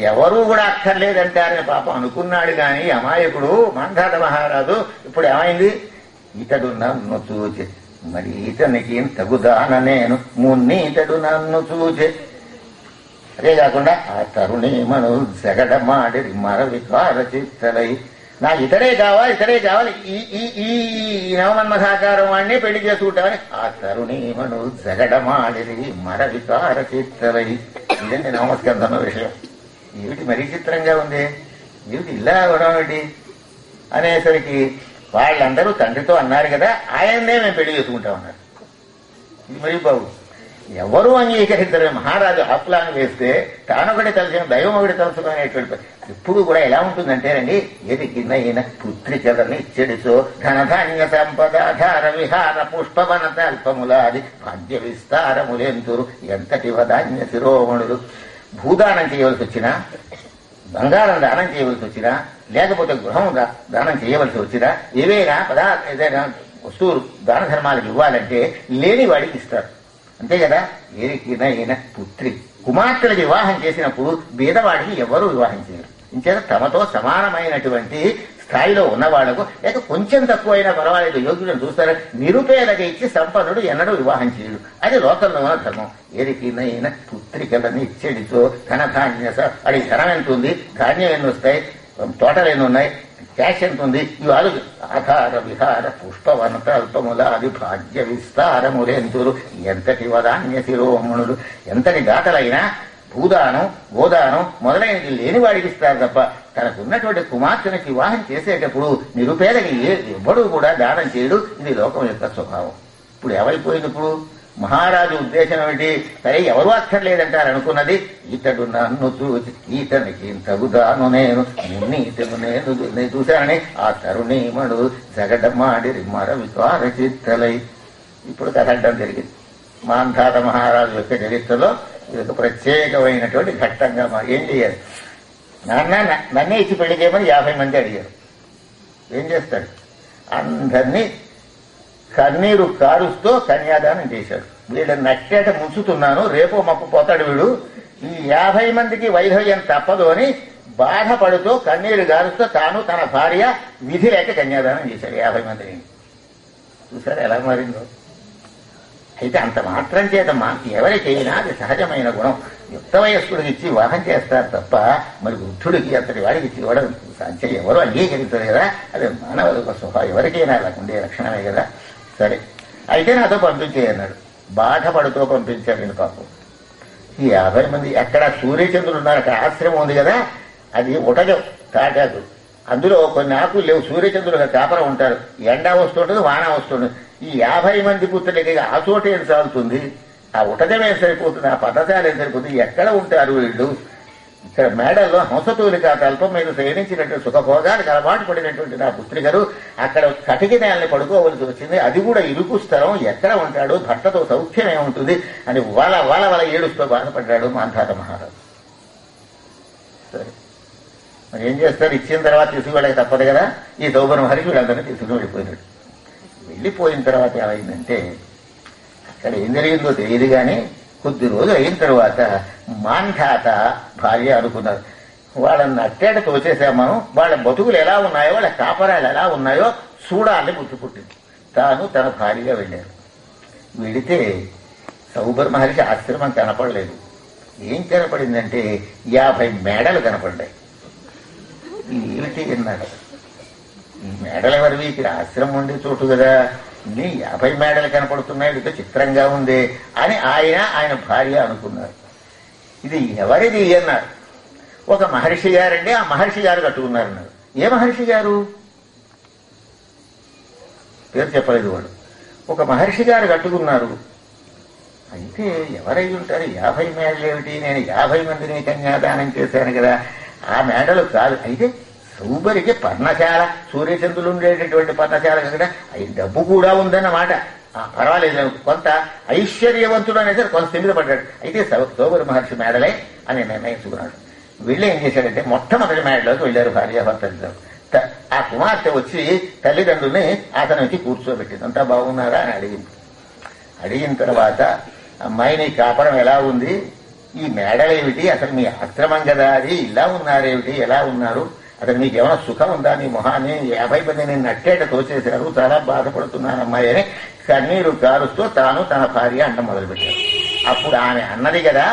ఎవరూ కూడా అక్కర్లేదంటారని పాపం అనుకున్నాడు కానీ అమాయకుడు మాంధాత మహారాజు. ఇప్పుడు ఏమైంది, ఇతడు నన్ను చూచే మరి ఇతనికి తగుదాన నేను ఇతడు నన్ను చూచే. అదే కాకుండా ఆ తరుణీమను జగడమాడి మరవికార చిత్తలై నాకు ఇతడే కావాలి ఈ నవమన్మథాకారం వాడిని పెళ్లి చేసుకుంటామని ఆ తరుణీమను జగడమాడి మరవికార చిత్తలై. ఇదండి నవమస్కంధంలో విషయం. ఏమిటి మరీ చిత్రంగా ఉంది, ఏమిటి ఇలా అవడం ఏమిటి అనేసరికి వాళ్ళందరూ తండ్రితో అన్నారు కదా, ఆయన్నే మేము పెళ్లి చేసుకుంటామన్నారు. ఇది మరి బాబు ఎవరూ అంగీకరించరు. మహారాజు ఆప్లాన్ వేస్తే తానొకటి తలుచుకుని దైవం ఒకటి తలుచుకునేటువంటి ఇప్పుడు కూడా ఎలా ఉంటుందంటేనండి, ఎదిగినైన పుత్రికలని చెడిచో ధనధాన్య సంపదాధార విహార పుష్పవన తల్పములాది భాగ్య విస్తారములెంతురు ఎంతటి వధాన్య శిరోమణులు. భూదానం చేయవలసి వచ్చినా, బంగారం దానం చేయవలసి వచ్చినా, లేకపోతే గృహం దానం చేయవలసి వచ్చినా, ఏదైనా వస్తువులు దాన ధర్మాలకు ఇవ్వాలంటే లేని వాడికి ఇస్తారు, అంతే కదా. ఏరికినైన పుత్రి కుమార్తెలకు వివాహం చేసినప్పుడు బీదవాడికి ఎవరూ వివాహం చేయరు. ఇంచేత తమతో సమానమైనటువంటి స్థాయిలో ఉన్నవాళ్లకు లేక కొంచెం తక్కువైనా పర్వాలేదు యోగ్యులను చూస్తారు. నిరుపేదగా ఇచ్చి సంపన్నుడు ఎన్నడూ వివాహం చేయడు. అది లోకంలో ఉన్న ధర్మం. ఏరికినైన పుత్రికలని ఇచ్చేడితో ధనధాన్య అడిగి ధనం ఎంత ఉంది, ధాన్యం ఎన్ని వస్తాయి, తోటలు ఎన్ని ఉన్నాయి, క్యాష్ ఎంత ఉంది, ఇవాళ ఆధార విహార పుష్పవనత అల్పములాది భాగ్య విస్తారములెంతురు ఎంతటి వదాన్య శిరోమణులు. ఎంతటి దాతలైనా భూదానం గోదానం మొదలైనది లేని వాడికి ఇస్తారు తప్ప తనకున్నటువంటి కుమార్తెనికి వివాహం చేసేటప్పుడు నిరుపేదకి ఎవ్వడూ కూడా దానం చేయడు. ఇది లోకం యొక్క స్వభావం. ఇప్పుడు ఏమైపోయింది, ఇప్పుడు మహారాజు ఉద్దేశం ఏమిటి? సరే ఎవరు అక్కర్లేదంటారు అనుకున్నది, ఇతడు నన్ను చూసి ఈతనికి తగుదాను నేను మున్నీతను నేను చూశానని ఆ తరుణీమడు జగడమాడి మర వికార చిత్తలై. ఇప్పుడు కథడ్డం జరిగింది. మాంధాత మహారాజు యొక్క చరిత్రలో ఇది ఒక ప్రత్యేకమైనటువంటి ఘట్టంగా ఏం చేయాలి? నన్నే ఇచ్చి పెళ్లి చేయమని 50 మంది అడిగారు. ఏం చేస్తాడు? అందరినీ కన్నీరు కారుస్తూ కన్యాదానం చేశాడు. వీళ్ళని నట్టేట ముంచుతున్నాను, రేపో మప్పు పోతాడు వీడు, ఈ 50 మందికి వైధవ్యం తప్పదు అని బాధపడుతూ కన్నీరు గారుస్తూ తాను తన భార్య విధి లేక కన్యాదానం చేశాడు 50 మందిని. చూసారు ఎలా మారిందో? అయితే అంత మాత్రం చేత ఎవరికైనా అది సహజమైన గుణం. యుక్త వయస్కుడికి ఇచ్చి వివాహం చేస్తారు తప్ప మరి వృద్ధుడికి అంతటి వాడికి ఇచ్చి ఇవ్వడం సంచయం ఎవరు అంగీకరిస్తారు కదా. అది మానవ స్వభావం, ఎవరికైనా అలా ఉండే లక్షణమే కదా. సరే అయితే నాతో పంపించేయన్నాడు. బాధపడుతూ పంపించాడు. నేను పాపం ఈ 50 మంది ఎక్కడ సూర్యచంద్రులు ఉన్నారు, అక్కడ ఆశ్రమం ఉంది కదా, అది ఉటజం తాటాకు, అందులో కొన్ని ఆకులు లేవు, సూర్యచంద్రులుగా కాపరం ఉంటారు, ఎండ వస్తుంటుంది వాన వస్తుంటుంది. ఈ 50 మంది పుత్రులకి ఆ చోట ఏం సాగుతుంది? ఆ ఉటజమే సరిపోతుంది, ఆ పద్ధతాలు ఏం సరిపోతుంది? ఎక్కడ ఉంటారు వీళ్ళు? ఇక్కడ మేడల్లో హంసతూలిక తల్పం మీద శయనించినట్టు సుఖభోగాలకు అలవాటు పడినటువంటి నా పుత్రికరు అక్కడ కటికి నేలని పడుకోవలసి వచ్చింది. అది కూడా ఇరుకు స్థలం, ఎక్కడ ఉంటాడు? భర్తతో సౌఖ్యం ఏముంటుంది అని వల ఏడుస్తూ బాధపడ్డాడు మాంధాత మహారాజు. సరే మరి ఏం చేస్తారు? ఇచ్చిన తర్వాత తీసుకువెళ్ళక తప్పదు కదా. ఈ సౌబర మహర్షి వీళ్ళందరినీ తీసుకుని వెళ్ళిపోయినాడు. వెళ్ళిపోయిన తర్వాత ఏమైందంటే అక్కడ ఏం జరిగిందో తెలియదు కానీ కొద్ది రోజులు అయిన తర్వాత మాంధాత భార్య అనుకున్నారు, వాళ్ళని అట్టేట తోచేసాం మనం, వాళ్ళ బతుకులు ఎలా ఉన్నాయో, వాళ్ళ కాపరాలు ఎలా ఉన్నాయో చూడాలని బుద్ధి పుట్టింది. తాను తన భార్యగా వెళ్ళారు. వెళితే సౌబర్ మహర్షి ఆశ్రమం కనపడలేదు. ఏం కనపడిందంటే 50 మేడలు కనపడ్డాయి. ఏమిటి అన్నాడు, ఈ మేడలు ఎవరివి? ఇక్కడ ఆశ్రమం ఉండే చోటు కదా, నీ 50 మేడలు కనపడుతున్నాయి, ఇదో చిత్రంగా ఉంది అని ఆయన భార్య అనుకున్నారు. ఇది ఎవరిది అన్నారు. ఒక మహర్షి గారండి, ఆ మహర్షి గారు కట్టుకున్నారన్నారు. ఏ మహర్షి గారు? పేరు చెప్పలేదు వాడు. ఒక మహర్షి గారు కట్టుకున్నారు. అయితే ఎవరై ఉంటారు? 50 మేడలు ఏమిటి? నేను 50 మందిని కన్యాదానం చేశాను కదా, ఆ మేడలు కాదు. అయితే సౌబరికి పర్ణశాల, సూర్యచంద్రులు ఉండేటటువంటి పర్ణశాల కదా, అది డబ్బు కూడా ఉందన్నమాట. పర్వాలేదు, కొంత ఐశ్వర్యవంతుడు అనేసరి కొంత స్థిమిత పడ్డాడు. అయితే సౌబరి మహర్షి మేడలే అని నిర్ణయించుకున్నాడు. వీళ్ళు ఏం చేశాడంటే మొట్టమొదటి మేడలోకి వెళ్ళారు భార్యాభర్తలిద్దరు. ఆ కుమార్తె వచ్చి తల్లిదండ్రుల్ని అతను వచ్చి కూర్చోబెట్టింది. అంతా బాగున్నారా అని అడిగింది. అడిగిన తర్వాత అమ్మాయి నీ కాపురం ఎలా ఉంది? ఈ మేడలేమిటి? అసలు మీ ఆశ్రమం కదా అది, ఇలా ఉన్నారేమిటి? ఎలా ఉన్నారు? అతను మీకు ఏమైనా సుఖం ఉందా? నీ మొహాన్ని 50 మంది నేను నట్టేట తోచేశారు, చాలా బాధపడుతున్నాను అమ్మాయి అని కన్నీరు కారుస్తూ తాను తన భార్య అంట మొదలుపెట్టారు. అప్పుడు ఆమె అన్నది కదా,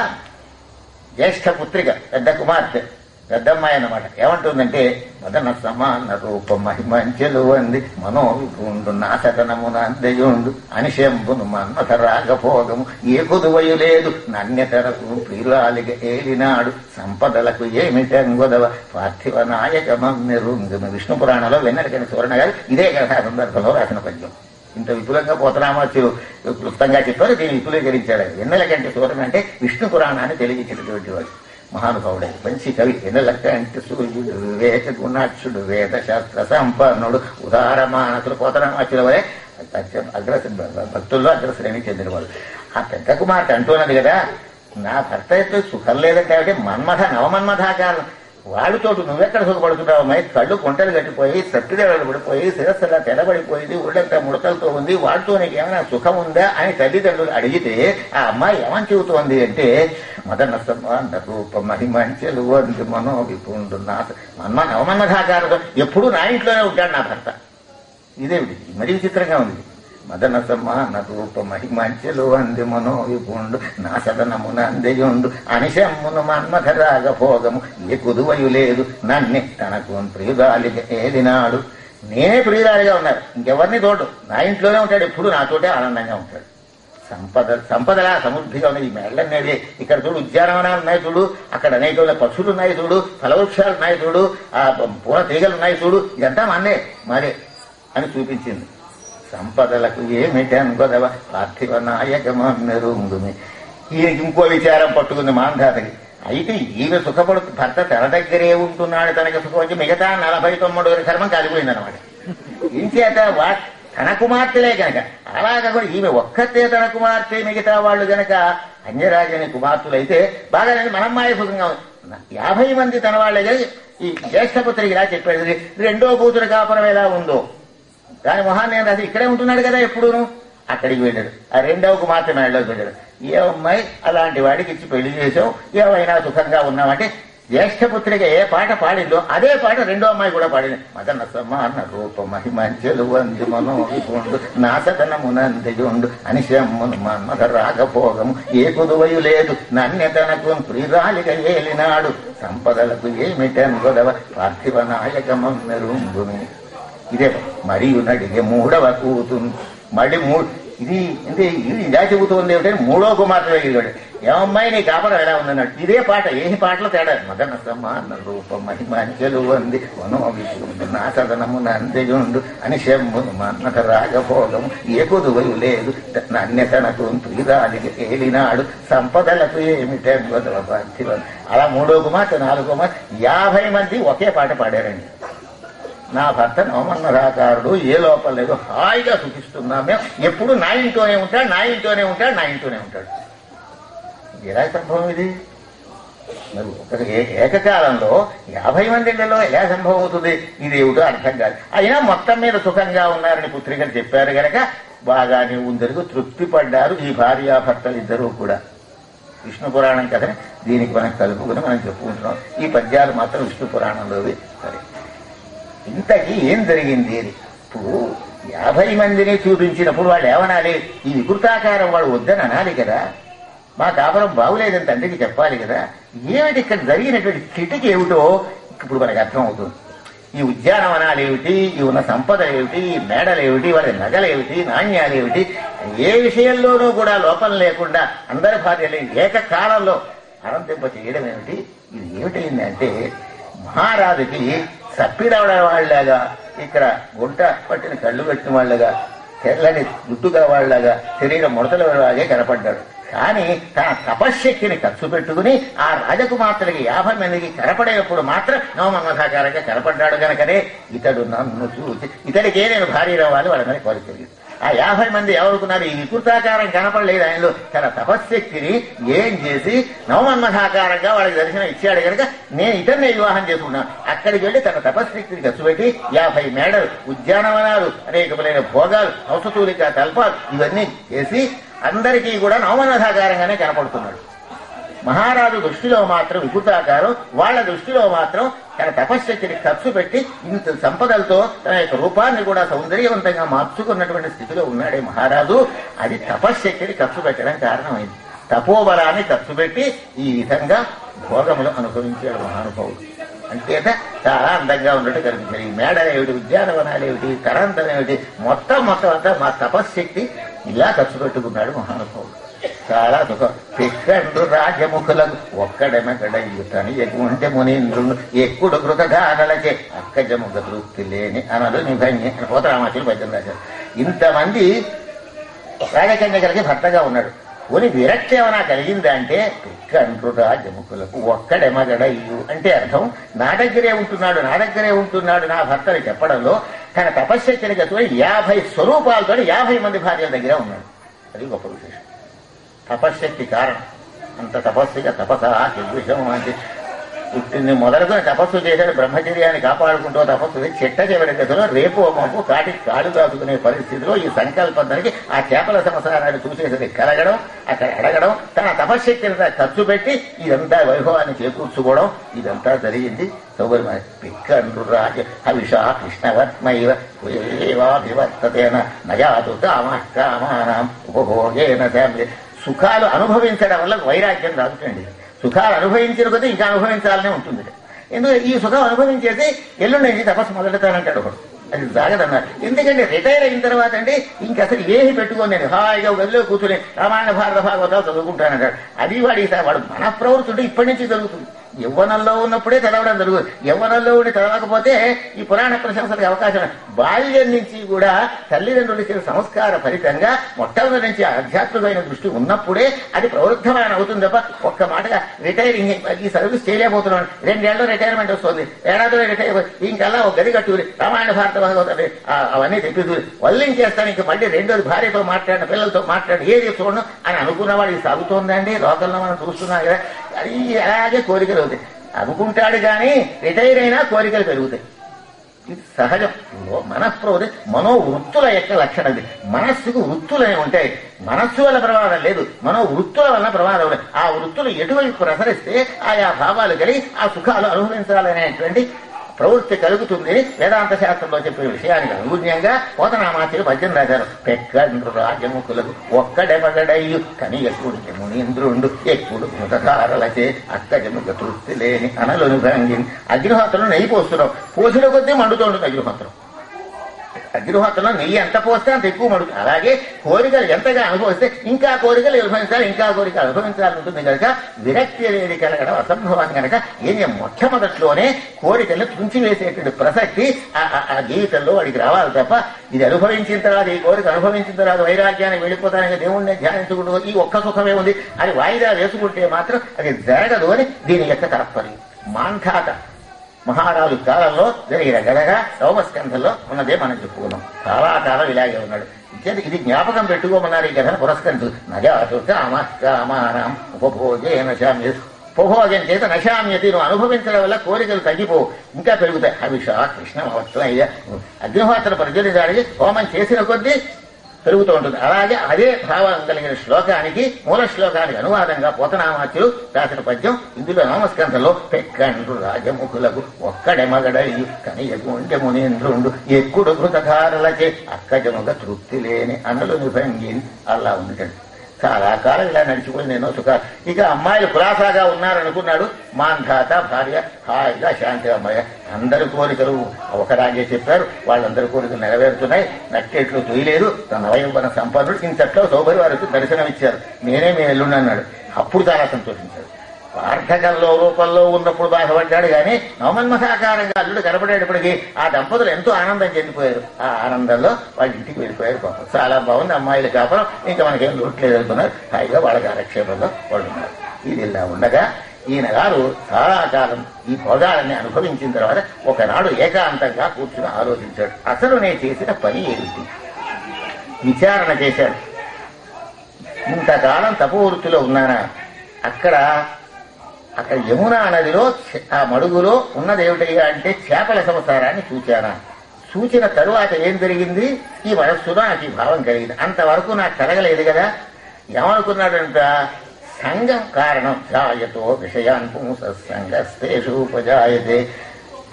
జ్యేష్ఠ పుత్రిక, పెద్ద కుమార్తె, పెద్దమ్మాయి అన్నమాట. ఏమంటుందంటే, మదన సమాన రూపం మహిమంచెలు అంది మనోవిభూండు నాశకనమున అందయుండు అనిశంబును మన్మథ రాగభోగము ఏ కొదువయు లేదు నన్యతరకు ప్రియురాలిగా ఏలినాడు సంపదలకు ఏమిటంగొదవ పార్థివ నాయకమమ్మెరుంగును. విష్ణు పురాణంలో వెన్నెలకని సువర్ణ గారు ఇదే కథ సందర్భంలో రాసిన పద్యం. ఇంత విపులంగా పోతరామాచులు క్లుప్తంగా చెప్పారు, దీన్ని విపులీకరించాడు. వెన్నెలకంటి సువర్ణ అంటే విష్ణు పురాణాన్ని తెలియజేసినటువంటి వాడు మహానుభావుడే, మంచి కవి. ఎన్నెలకంటి సూర్యుడు వేద గుణాక్షుడు వేద శాస్త్ర సంపన్నుడు ఉదారమానసుడు పోతరామాచుల వలె భక్తుల్లో అగ్రశ్రేణికి చెందినవాడు. ఆ పెద్ద కుమార్తె అంటున్నది కదా, నా భర్త అయితే సుఖం లేదంటే మన్మథ నవమన్మథాకారం, వాడితోటి నువ్వెక్కడ సుఖపడుతున్నావు అమ్మాయి? కళ్ళు గుంటలు కట్టిపోయి సత్తిదేవాళ్ళు పడిపోయి శిరస్సులా తెల్లబడిపోయింది, ఒళ్ళంతా ముడతలతో ఉంది, వాడితో నీకు ఏమైనా సుఖం ఉందా అని తల్లిదండ్రులు అడిగితే ఆ అమ్మాయి ఏమని చెబుతోంది అంటే, మదన సమాన రూప మహిమంచెలు అంది మనోవిపుండు నవమన్మథాకారంతో ఎప్పుడూ నా ఇంట్లోనే ఉంటాడు నా భర్త. ఇదేమిటి మరీ విచిత్రంగా ఉంది. మదన సమాన రూప మహిమంచెలు అంది మనోవిపుండు నా సదనమున అందయుండు అనిశమ్మును మన్మథ రాగభోగము ఏ కుదువయు లేదు నన్నే తనకు ప్రియురాలిగా ఏలినాడు. నేనే ప్రియురాలిగా ఉన్నారు, ఇంకెవరిని తోడు, నా ఇంట్లోనే ఉంటాడు, ఎప్పుడు నాతోటే ఆనందంగా ఉంటాడు. సంపదలా సమృద్ధిగా ఉన్నాయి ఈ మేళ్ళనేది. ఇక్కడ చూడు ఉద్యానవనాలు ఉన్నాయి చూడు, అక్కడ అనేక పక్షులు ఉన్నాయి చూడు, ఫలవృక్షాలు ఉన్నాయి చూడు, ఆ పూల తీగలు ఉన్నాయి చూడు, ఇదంతా మన్నే మాదే అని చూపించింది. సంపదలకు ఏమిటన్ గొదవ పార్థివ నాయకమెరుంగుమి. ఈయనకి ఇంకో విచారం పట్టుకుంది మాంధాతకి. అయితే ఈమె సుఖపడుతు భర్త తన దగ్గరే ఉంటున్నాడు, తనకి సుఖం వచ్చి మిగతా 49 కర్మం కాలిపోయిందనమాట. ఇంచేత తన కుమార్తెలే గనక అలాగ కూడా ఈమె ఒక్కతే తన కుమార్తె, మిగతా వాళ్ళు గనక అన్యరాజని కుమార్తెలైతే బాగా మనమ్మాయ సుఖంగా 50 మంది తన వాళ్ళే కానీ ఈ జ్యేష్ఠపుత్రికి ఇలా చెప్పాడు. రెండో కూతురు కాపురం ఎలా ఉందో దాని మొహాన్ని నేను రాసి ఇక్కడే ఉంటున్నాడు కదా ఎప్పుడూను. అక్కడికి వెళ్ళాడు. ఆ రెండవ కుమార్తె మేడలోకి వెళ్ళాడు. ఏ అమ్మాయి అలాంటి వాడికి ఇచ్చి పెళ్లి చేసావు, ఏమైనా సుఖంగా ఉన్నామంటే జ్యేష్ఠపుత్రిక ఏ పాట పాడిందో అదే పాట రెండో అమ్మాయి కూడా పాడింది. మదన సమాన రూప మహిమంచెలు వంది మనోవిపుండు నాసతనమునందిజుండు అనిశమ్మును మన్మథ రాగభోగము ఏ కుదువయు లేదు నన్యతనకు ప్రిరాలిగా ఏలినాడు సంపదలకు ఏమిటన్ గొడవ పార్థివ నాయకమెరుంగుమి. ఇదే మరియు నడిగే 3వ కూతురు మళ్ళీ ఇది అంటే ఇది ఇలా చెబుతుంది ఏమిటంటే 3వ కుమార్తె వెళ్ళాడు. ఏమమ్మాయి నీ కాపరం ఎలా ఉందన్నాడు. ఇదే పాట ఏ పాటలో తేడా. మదన సమాన రూప మహిమంచెలు వంది మనోవిపుండు నాసదనమునందిజుండు అనిశమ్మును మన్మథ రాగభోగము ఏ కుదువయు లేదు నన్యతనకు ప్రిరాలిగా ఏలినాడు సంపదలకు ఏమిటన్ గొడవ పార్థివ. అలా 3వ కుమార్తె 4వ కుమార్తె 50 మంది ఒకే పాట పాడారండి. నా భర్త నవమన్మథాకారుడు, ఏ లోపం లేదు, హాయిగా సుఖిస్తున్నాం మేము, ఎప్పుడు నా ఇంట్లోనే ఉంటాడు, నా ఇంట్లోనే ఉంటాడు, నా ఇంట్లోనే ఉంటాడు. ఎలా సంభవం ఇది? మరి ఒక ఏకకాలంలో 50 మందిలో ఎలా సంభవం అవుతుంది? ఇది ఏమిటో అర్థం కాదు. అయినా మొత్తం మీద సుఖంగా ఉన్నారని పుత్రికలు చెప్పారు గనక బాగానే ఉందరుగు తృప్తి పడ్డారు ఈ భార్యాభర్తలు ఇద్దరూ కూడా. విష్ణు పురాణం కథని దీనికి మనం కలుపుకుని మనం చెప్పుకుంటున్నాం. ఈ పద్యాలు మాత్రం విష్ణు పురాణంలోవి. సరే, ఇంతకీ ఏం జరిగింది అని ఇప్పుడు 50 మందిని చూపించినప్పుడు వాళ్ళు ఏమనాలి? ఈ వికృతాకారం వాడు వద్దని అనాలి కదా, మా కాపురం బాగులేదని తండ్రికి చెప్పాలి కదా. ఏమిటి ఇక్కడ జరిగినటువంటి స్థితికి ఏమిటో ఇప్పుడు మనకు అర్థం అవుతుంది. ఈ ఉద్యానవనాలు ఏమిటి, ఈ ఉన్న సంపద ఏమిటి, ఈ మేడలు ఏమిటి, వాళ్ళ నగలేమిటి, నాణ్యాలు ఏమిటి, ఏ విషయంలోనూ కూడా లోపం లేకుండా అందరి భార్యలు ఏకకాలంలో ఆనందింప చేయడం ఏమిటి? ఇది ఏమిటైంది అంటే మహారాజుకి సప్పిడవడ వాళ్ళలాగా, ఇక్కడ గుంట పట్టిన కళ్ళు పెట్టిన వాళ్ళగా, తెల్లని జుట్టుగా వాళ్ళగా, శరీరం ముడతల లాగే కనపడ్డాడు. కానీ తన తపశ్శక్తిని ఖర్చు పెట్టుకుని ఆ రాజకుమార్తెలకి 50 మందికి కనపడేటప్పుడు మాత్రం నవమన్మథాకారంగా కనపడ్డాడు గనకనే ఇతడు నన్ను చూసి ఇతడికే నేను భార్య అవ్వాలి వాళ్ళ మీద కోరిక కలిగింది. ఆ 50 మంది ఎవరుకున్నారు? ఈ వికృతాకారం కనపడలేదు ఆయనలో. తన తపశ్శక్తిని ఏం చేసి నవమన్మథాకారంగా వాళ్ళకి దర్శనం ఇచ్చాడు కనుక నేను ఇతన్నే వివాహం చేసుకున్నాను. అక్కడికి వెళ్ళి తన తపశ్శక్తిని ఖర్చు పెట్టి 50 మేడలు, ఉద్యానవనాలు, అనేకములైన భోగాలు, ఔషధూలిక తల్పాలు ఇవన్నీ చేసి అందరికీ కూడా నవమన్మథాకారంగానే కనపడుతున్నాడు. మహారాజు దృష్టిలో మాత్రం వికృతాకారం, వాళ్ళ దృష్టిలో మాత్రం తన తపశ్శక్తిని ఖర్చు పెట్టి ఇంత సంపదలతో తన యొక్క రూపాన్ని కూడా సౌందర్యవంతంగా మార్చుకున్నటువంటి స్థితిలో ఉన్నాడే మహారాజు. అది తపశ్శక్తిని ఖర్చు పెట్టడం కారణమైంది. తపోబలాన్ని ఖర్చు పెట్టి ఈ విధంగా భోగములు అనుభవించాడు మహానుభావుడు. అంతేత చాలా అందంగా ఉన్నట్టు కనిపించాడు. ఈ మేడలేమిటి, ఉద్యానవనాలేమిటి, కరంతమేమిటి, మొత్తం అంతా మా తపశ్శక్తి ఇలా ఖర్చు పెట్టుకున్నాడు మహానుభావుడు. చాలా సుఖం. పెక్కండు రాజముఖులకు ఒక్కడెమకడయ్యుతని ఎగుంటే మునీంద్రుడు ఎక్కుడు కృతధారలచే అక్కజముఖ తృప్తి లేని అనలు నిభంగి అని పోతరామాచులు పద్యం రాశారు. ఇంతమంది రాజకన్యకలకి భర్తగా ఉన్నాడు. కొని విరక్తి ఏమైనా కలిగిందా అంటే పెక్కండు రాజముఖులకు ఒక్కడెమగడయ్యు అంటే అర్థం నా దగ్గరే ఉంటున్నాడు నా భర్తని చెప్పడంలో తన తపశ్శక్తిని గతులు 50 స్వరూపాలతో 50 మంది భార్యల దగ్గర ఉన్నాడు. అది గొప్ప విశేషం. తపశ్శక్తి కారణం. అంత తపస్సుగా విషయం అంటే పుట్టింది మొదలుకొని తపస్సు చేశాడు. బ్రహ్మచర్యాన్ని కాపాడుకుంటూ తపస్సు చెట్ట చివరి గదిలో రేపు మంపు కాటికి కాడు దాచుకునే పరిస్థితిలో ఈ సంకల్పానికి ఆ చేపల సంసారాన్ని చూసేసరి కలగడం, అక్కడ అడగడం, తన తపశ్శక్తిని ఖర్చు పెట్టి ఇదంతా వైభవాన్ని చేకూర్చుకోవడం ఇదంతా జరిగింది. సౌకర్యమైన పిక్కన్రు రాజ హవిషా కృష్ణవర్మైవ ఏవాభివర్తతేన నజాతు కామానాం ఉపభోగేన సుఖాలు అనుభవించడం వల్ల వైరాగ్యం రాదుటండి. సుఖాలు అనుభవించిన కొద్దీ ఇంకా అనుభవించాలనే ఉంటుంది. ఎందుకంటే ఈ సుఖం అనుభవించేసి ఎల్లుండి నుంచి తపస్సు మొదలెడతానంటాడు ఒకడు. అది జాగదన్నారు. ఎందుకంటే రిటైర్ అయిన తర్వాత అంటే ఇంక అసలు ఏమి పెట్టుకోని నేను హాయిగా గదిలో కూర్చుని రామాయణ భారత భాగవతాలు చదువుకుంటానంటాడు. అది వాడు మన ప్రవృత్తి ఇప్పటి నుంచి జరుగుతుంది. యవ్వనంలో ఉన్నప్పుడే చదవడం జరుగుతుంది. యవ్వనంలో ఉండి చదవకపోతే ఈ పురాణ ప్రశంసలకు అవకాశం. బాల్యం నుంచి కూడా తల్లిదండ్రులు ఇచ్చిన సంస్కార ఫలితంగా మొట్టమొదటి నుంచి ఆధ్యాత్మికమైన దృష్టి ఉన్నప్పుడే అది ప్రవృద్ధమైన అవుతుంది తప్ప ఒక్క మాటగా రిటైరింగ్ ఈ సర్వీస్ చేయలేకపోతున్నాను, 2 ఏళ్ళలో రిటైర్మెంట్ వస్తుంది, ఏడాదిలో రిటైర్, ఇంకల్లా ఒక గది కట్టుకుని రామాయణ భారత భాగవతం అవన్నీ తెప్పిదు వల్లించేస్తాను, ఇంక మళ్ళీ రెండోది భార్యతో మాట్లాడిన పిల్లలతో మాట్లాడి ఏది చూడను అని అనుకున్నవాడు ఇది సాగుతోందండి. లోకల్లో మనం చూస్తున్నాం కదా, అది అలాగే కోరికలు అవుతాయి. అనుకుంటాడు కానీ రిటైర్ అయినా కోరికలు పెరుగుతాయి. ఇది సహజం. మనఃప్రవృత్తి మనోవృత్తుల యొక్క లక్షణం. ఇది మనస్సుకు వృత్తులనే ఉంటాయి. మనస్సు వల్ల ప్రమాదం లేదు, మనోవృత్తుల వల్ల ప్రమాదం లేదు. ఆ వృత్తులు ఎటువైపు ప్రసరిస్తే ఆయా భావాలు కలిగి ఆ సుఖాలు అనుభవించాలనేటువంటి ప్రవృత్తి కలుగుతుంది. వేదాంత శాస్త్రంలో చెప్పే విషయానికి అనుగుణ్యంగా పోతనామాచులు పద్యం రాశారు. పెక్కండ్రు రాజముఖులకు ఒక్కడెమగడయ్యు కనియకుడికి మునీంద్రుండు ఎక్కుడు మృతకారలచే అక్కజముఖ తృప్తి లేని అనలును భంగిని. అగ్నిహోత్రం నెయ్యి పోస్తున్నాం, పోసిన కొద్దీ మండుతోంటుంది అగ్నిహోత్రం. అగ్నిహోత్రంలో నెయ్యి ఎంత పోస్తే అంత ఎక్కువ మడుతుంది. అలాగే కోరికలు ఎంతగా అనుభవిస్తే ఇంకా కోరికలు అనుభవించాలి, ఇంకా కోరికలు అనుభవించాలని ఉంటుంది కనుక విరక్తి అనేది కలగడం అసంభవం కనుక మొట్టమొదట్లోనే కోరికలను తుంచివేసేటువంటి ప్రసక్తి ఆ జీవితంలో వాడికి రావాలి తప్ప ఇది అనుభవించిన తర్వాత, ఈ కోరిక అనుభవించిన తర్వాత వైరాగ్యానికి వెళ్ళిపోతానికి దేవుణ్ణి ధ్యానించుకుంటూ ఈ ఒక్క సుఖమే ఉంది అని వాయిదా వేసుకుంటే మాత్రం అది జరగదు అని దీని యొక్క తాత్పర్యం. మాంధాత మహారాజు కాలంలో జరిగిన గడగా నవమస్కంధంలో ఉన్నదే మనం చెప్పుకున్నాం. చాలా కాలం ఇలాగే ఉన్నాడు. ఇది జ్ఞాపకం పెట్టుకోమన్నారు. ఈ కథను పురస్కరించు. నజాతు కామానాం ఉపభోగే నశామ్య. ఉపభోగం చేత నశామ్యతి, నువ్వు అనుభవించడం వల్ల కోరికలు తగ్గిపోవు, ఇంకా పెరుగుతాయి. హవిష కృష్ణమవత్వం అయ్యా అగ్నిహోత్ర ప్రజ్వలించడానికి హోమం చేసిన కొద్దీ పెరుగుతూ ఉంటుంది. అలాగే అదే భావం కలిగిన శ్లోకానికి మూల శ్లోకానికి అనువాదంగా పోతనామాచులు రాసిన పద్యం ఇందులో నవమస్కంధంలో పెక్కండ్రు రాజముఖులకు ఒక్కడెమగడయ్యు కనియకుంటే మునీంద్రుండు ఎక్కుడు కృతకారులచే అక్కజముగ తృప్తి లేని అనలు నిభంగిని. అలా ఉండటండి. చాలా కాలం ఇలా నడిచిపోయింది, ఎన్నో సుఖాలు. ఇక అమ్మాయిలు కులాసాగా ఉన్నారనుకున్నాడు. మాంధాత భార్య హాయిగా శాంతిగా అమ్మాయి. అందరి కోరికలు ఒకరాగే చెప్పారు. వాళ్ళందరి కోరికలు నెరవేరుతున్నాయి. నట్టేట్లు తొయ్యలేదు. తన నవయౌవన సంపన్నుడు ఇంతట్లో సౌభరి వారికి దర్శనమిచ్చారు. నేనే మీ ఎల్లుండి అన్నాడు. అప్పుడు చాలా సంతోషించాడు. వార్ధకంలో రూపంలో ఉన్నప్పుడు బాధపడ్డాడు కానీ నవమన్మథాకారంగా అల్లుడు కనపడేటప్పటికీ ఆ దంపతులు ఎంతో ఆనందం చెందిపోయారు. ఆ ఆనందంలో వాళ్ళ ఇంటికి వెళ్ళిపోయారు. పాపం చాలా బాగుంది అమ్మాయిల కాపురం, ఇంకా మనకేం లోట్లేదు అనుకున్నారు. హాయిగా వాళ్ళ కాలక్షేపంలో వాళ్ళు ఉన్నారు. ఇది ఇలా ఉండగా ఈయన గారు చాలా కాలం ఈ భోగాలన్నీ అనుభవించిన తర్వాత ఒకనాడు ఏకాంతంగా కూర్చుని ఆలోచించాడు. అసలు నేను చేసిన పని ఏమిటి విచారణ చేశాడు. ఇంతకాలం తపోవృత్తిలో ఉన్నానా, అక్కడ యమునా నదిలో ఆ మడుగులో ఉన్నదేమిటయ్యా అంటే చేపల సంసారాన్ని చూచానా. చూచిన తరువాత ఏం జరిగింది, ఈ మనస్సులో నాకు ఈ భావం కలిగింది. అంతవరకు నాకు కలగలేదు కదా. ఏమనుకున్నాడంట, సంగం కారణం జాయతో విషయాన్ పుంస సంగస్తేషూపజాయతే.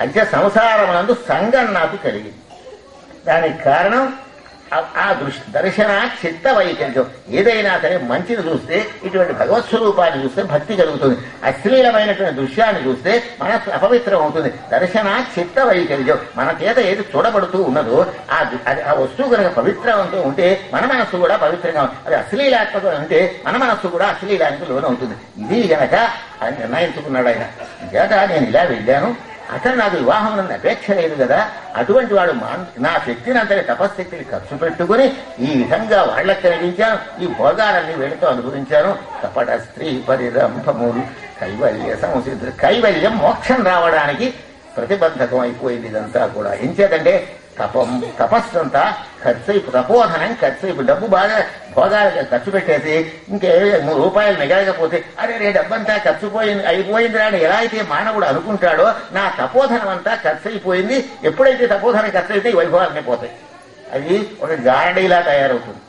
అంటే సంసారమునందు సంగం నాకు కలిగింది. దానికి కారణం ఆ దర్శన చిత్త వైకల్యం. ఏదైనా సరే మంచిని చూస్తే, ఇటువంటి భగవత్ స్వరూపాన్ని చూస్తే భక్తి కలుగుతుంది. అశ్లీలమైనటువంటి దృశ్యాన్ని చూస్తే మనస్సు అపవిత్రం అవుతుంది. దర్శన చిత్త వైకల్యం. మన చేత ఏది చూడబడుతూ ఉన్నదో ఆ వస్తువు కనుక పవిత్రవంతో ఉంటే మన మనస్సు కూడా పవిత్రంగా ఉంటుంది. అది అశ్లీలాత్మకం ఉంటే మన మనస్సు కూడా అశ్లీలానికి లోనవుతుంది. ఇది గనక ఆయన నిర్ణయించుకున్నాడు. ఆయన చేత నేను ఇలా వెళ్ళాను, అసలు నాకు వివాహం అన్న అపేక్ష లేదు కదా. అటువంటి వాడు నా శక్తిని అంతటి తపశక్తిని ఖర్చు పెట్టుకుని ఈ విధంగా వాళ్లకు కనిపించాను. ఈ భోగాలన్నీ వీళ్ళతో అనుభవించాను. కపట స్త్రీ పరిరంభములు కైవల్య సంసిద్ధ. కైవల్యం మోక్షం రావడానికి ప్రతిబంధకం అయిపోయింది ఇదంతా కూడా. ఏం చేతంటే తపస్సు అంతా ఖర్చు, తపోధనం ఖర్చు. డబ్బు బాగా భోగాలు ఖర్చు పెట్టేసి ఇంకే 3 రూపాయలు మిగలకపోతే అరే డబ్బంతా అయిపోయింది అని ఎలా అయితే మానవుడు అనుకుంటాడో, నా తపోధనం అంతా ఖర్చు అయిపోయింది. ఎప్పుడైతే తపోధనం ఖర్చు అయితే ఈ వైభవాలన్నీ పోతాయి. అది ఒక గారడీలా తయారవుతుంది.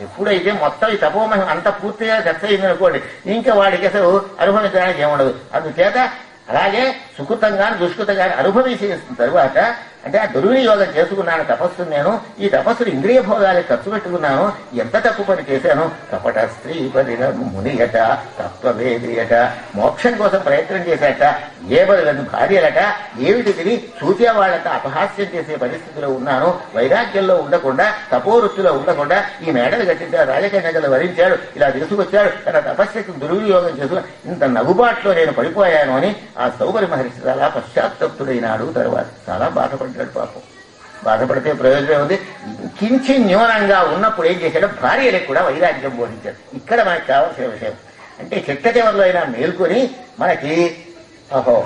ఎప్పుడైతే మొత్తం ఈ తపోమహం అంతా పూర్తిగా ఖర్చు అయింది అనుకోండి, ఇంకా వాడికి అసలు అనుభవించడానికి ఏముండదు. అందుచేత అలాగే సుకృతంగాను దుష్కృతంగాను అనుభవించేసిన తరువాత అంటే ఆ దుర్వినియోగం చేసుకున్నాను తపస్సు. నేను ఈ తపస్సును ఇంద్రియ భోగాలకు ఖర్చు పెట్టుకున్నాను. ఎంత తప్పు పని చేశాను. కపట స్త్రీ పరిణ మునియట, తత్వవేదియట, మోక్షం కోసం ప్రయత్నం చేశాట, ఏ బదులను భార్యలట, ఏమిటి తిని చూసేవాళ్ళంత అపహాస్యం చేసే పరిస్థితిలో ఉన్నాను. వైరాగ్యంలో ఉండకుండా, తపోవృత్తిలో ఉండకుండా ఈ మేడలు కట్టించాడు, రాజకన్యకలు వరించాడు, ఇలా తీసుకొచ్చాడు, తన తపస్సుకు దుర్వినియోగం చేస్తూ ఇంత నగుబాట్లో నేను పడిపోయాను అని ఆ సౌకర్య మహర్షి చాలా పశ్చాత్తప్తుడైనాడు. తర్వాత చాలా బాధపడ్డాడు. పాపం బాధపడితే ప్రయోజనం ఉంది. కించి న్యూనంగా ఉన్నప్పుడు ఏం చేశాడు, భార్యలకు కూడా వైరాగ్యం బోధించాడు. ఇక్కడ మనకు కావాల్సిన విషయం అంటే చిట్ట చివరిలో అయినా మేల్కొని మనకి ఓహో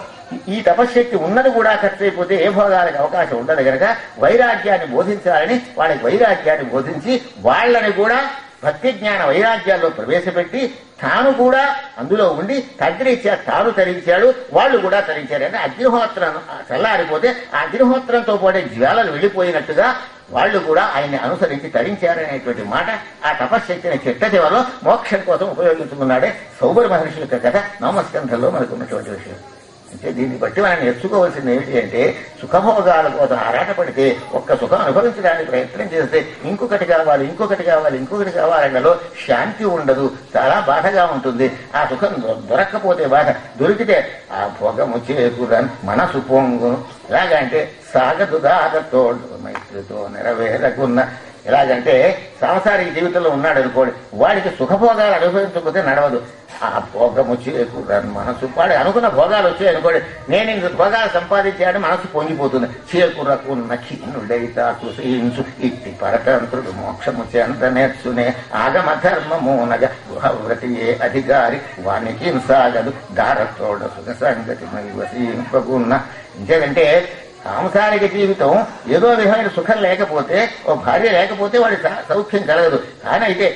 ఈ తపశ్శక్తి ఉన్నది కూడా ఖర్చు అయిపోతే ఏ భోగాలకు అవకాశం ఉండదు కనుక వైరాగ్యాన్ని బోధించాలని వాళ్ళకి వైరాగ్యాన్ని బోధించి వాళ్ళని కూడా భక్తి జ్ఞాన వైరాగ్యాల్లో ప్రవేశపెట్టి తాను కూడా అందులో ఉండి తండ్రిచ్చా తాను తరించాడు, వాళ్ళు కూడా తరించారు. అంటే అగ్నిహోత్రం చల్లారిపోతే ఆ అగ్నిహోత్రంతో పాటే జ్వాలలు వెళ్ళిపోయినట్టుగా వాళ్ళు కూడా ఆయన్ని అనుసరించి తరించారనేటువంటి మాట ఆ తపశ్శక్తిని చిట్ట చివరలో మోక్షం కోసం ఉపయోగించుకున్నాడే సౌబర మహర్షి యొక్క కథ నవమస్కంధంలో మనకు ఉన్నటువంటి విషయం. అంటే దీన్ని బట్టి మనం నేర్చుకోవాల్సింది ఏమిటి అంటే సుఖభోగాల కోసం ఆరాటపడితే ఒక్క సుఖం అనుభవించడానికి ప్రయత్నం చేస్తే ఇంకొకటి కావాలి, ఇంకొకటి కావాలి, ఇంకొకటి కావాలన్నలో శాంతి ఉండదు, చాలా బాధగా ఉంటుంది. ఆ సుఖం దొరక్కపోతే బాధ, దొరికితే ఆ భోగము చేకూరని మనసు పొంగును. ఎలాగంటే సాగదు దాగతోడు మైత్రితో నెరవేరకున్న. ఎలాగంటే సాంసారిక జీవితంలో ఉన్నాడు అనుకోండి, వాడికి సుఖభోగాలు అనుభవించకపోతే నడవదు. ఆ భోగము చేకూరని మనసు, వాడు అనుకున్న భోగాలు వచ్చాయి అనుకోండి, నేను ఇంక భోగాలు సంపాదించాడని మనసు పొంగిపోతుంది. చేకూరకున్న ఖిన్నుడైతా సుశీంసు ఇట్టి పరతంత్రుడు మోక్షము చెంత నేర్చునే ఆగమ ధర్మమూనగ గృహవ్రతియే అధికారి వానికి సాగదు దారతోడ సుఖ సంగతి వసింపకున్న. ఇంకేదంటే సాంసారిక జీవితం ఏదో విధమైన సుఖం లేకపోతే, ఓ భార్య లేకపోతే వాడి సౌఖ్యం కలగదు. కానీ అయితే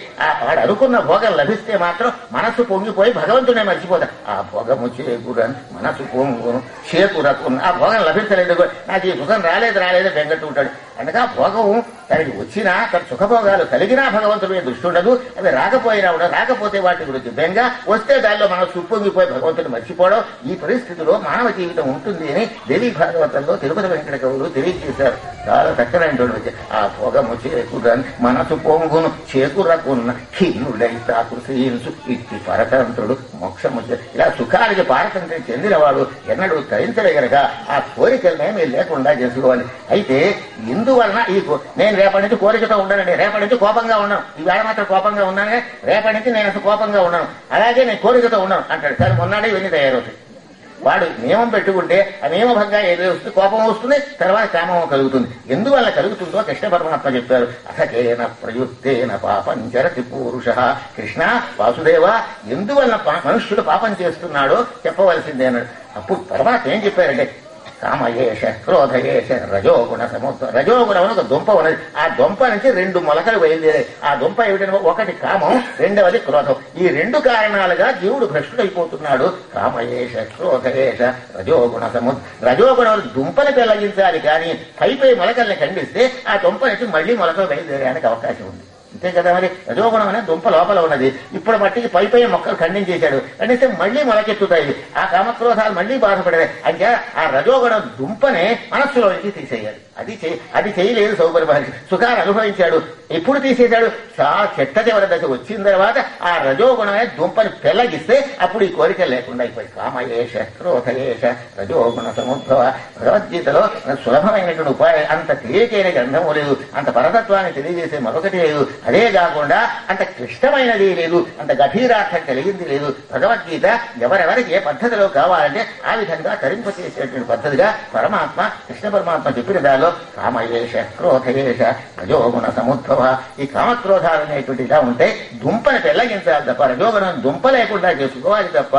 వాడు అనుకున్న భోగం లభిస్తే మాత్రం మనసు పొంగిపోయి భగవంతుడే మర్చిపోతాడు. ఆ భోగము చేకూరని మనసు పొంగును చేకూరకున్న. ఆ భోగం లభించలేదు, నాకు ఈ సుఖం రాలేదు బెంగట్టు ఉంటాడు. అందుకే ఆ భోగం తనకి వచ్చినా, తన సుఖభోగాలు కలిగినా భగవంతుడి దృష్టి ఉండదు. అవి రాకపోయినా ఉండదు. రాకపోతే వాటి గురించి బెంగ, వస్తే దానిలో మనం సుప్పొంగిపోయి భగవంతుని మర్చిపోవడం. ఈ పరిస్థితిలో మానవ జీవితం ఉంటుంది అని దేవీ భాగవతంలో తిరుపతి వెంకట కవులు తెలియజేశారు. చాలా చక్కనైనటువంటి ఆ భోగము చేకూరని మనసు పొంగును చేకూరకున్న ఖిన్నుడైతా కృషించు ఇట్టి పరతంత్రుడు మోక్షము. ఇలా సుఖానికి పారతంత్రం చెందినవాడు ఎన్నడూ తరించలే గనక ఆ కోరికలనేమీ లేకుండా చేసుకోవాలి. అయితే ఇందువలన నేను రేపటి నుంచి కోరికతో ఉండనండి, రేపటి నుంచి కోపంగా ఉన్నాను, ఈవేళ మాత్రం కోపంగా ఉన్నాను, రేపటి నుంచి నేను అసలు కోపంగా ఉన్నాను, అలాగే నేను కోరికతో ఉన్నాను అంటాడు. కానీ మొన్నాడే ఇవన్నీ తయారవుతాయి. వాడు నియమం పెట్టుకుంటే ఆ నియమభంగా ఏదో వస్తుంది, కోపం వస్తుంది, తర్వాత కామం కలుగుతుంది. ఎందువల్ల కలుగుతుందో కృష్ణ పరమాత్మ చెప్పారు. అసకేన ప్రయుక్తేన పాపం చరతి పురుష. కృష్ణ వాసుదేవ, ఎందువల్ల మనుష్యుడు పాపం చేస్తున్నాడో చెప్పవలసిందే అన్నాడు. అప్పుడు పరమాత్మ ఏం చెప్పారంటే కామయేష క్రోధయేష రజోగుణ సముద్రం. రజోగుణం అని ఒక దుంప ఉన్నది. ఆ దుంప నుంచి 2 మొలకలు బయలుదేరాయి. ఆ దుంప ఏమిటంటే ఒకటి కామం, రెండవది క్రోధం. ఈ 2 కారణాలుగా జీవుడు భ్రష్టుడైపోతున్నాడు. కామయేష క్రోధయేష రజోగుణ సముద్రం. రజోగుణం దుంపని పెళ్లగించాలి, కానీ పై మొలకల్ని ఖండిస్తే ఆ దుంప నుంచి మళ్లీ మొలకలు బయలుదేరడానికి అవకాశం ఉంది. అంతే కదా. మరి రజోగుణం అనే దుంప లోపల ఉన్నది. ఇప్పుడు మట్టికి పై మొక్కలు ఖండించేశాడు, ఖండిస్తే మళ్లీ మొలకెత్తుతాయి. ఆ కామక్రోధాలు మళ్లీ బాధపడేది. అంటే ఆ రజోగుణం దుంపనే మనస్సులోంచి తీసేయాలి. అది చేయలేదు సౌకర్య మహర్షి. సుఖాన్ని అనుభవించాడు. ఎప్పుడు తీసేశాడు? చాలా చెట్ట చివరి దశ వచ్చిన తర్వాత ఆ రజోగుణమే దుంపని పెళ్లగిస్తే అప్పుడు ఈ కోరిక లేకుండా అయిపోయి. కామయేష క్రోధయేష రజోగుణ సముద్భవ. భగవద్గీతలో సులభమైనటువంటి ఉపాయం, అంత తేలికైన గ్రంథము లేదు, అంత పరతత్వాన్ని తెలియజేసే మరొకటి లేదు. అదే కాకుండా అంత క్లిష్టమైనది లేదు, అంత గభీరార్థం కలిగింది లేదు. భగవద్గీత ఎవరెవరికి ఏ పద్ధతిలో కావాలంటే ఆ విధంగా తరింపచేసేటువంటి పద్ధతిగా పరమాత్మ కృష్ణ పరమాత్మ చెప్పిన దానిలో కామయేష క్రోధయేష రజోగుణ సముద్భవ. ఈ కామక్రోధాలు అనేటువంటి ఇలా ఉంటే దుంపని పెళ్లగించాలి తప్ప, రజోగుణం దుంప లేకుండా చేసుకోవాలి తప్ప.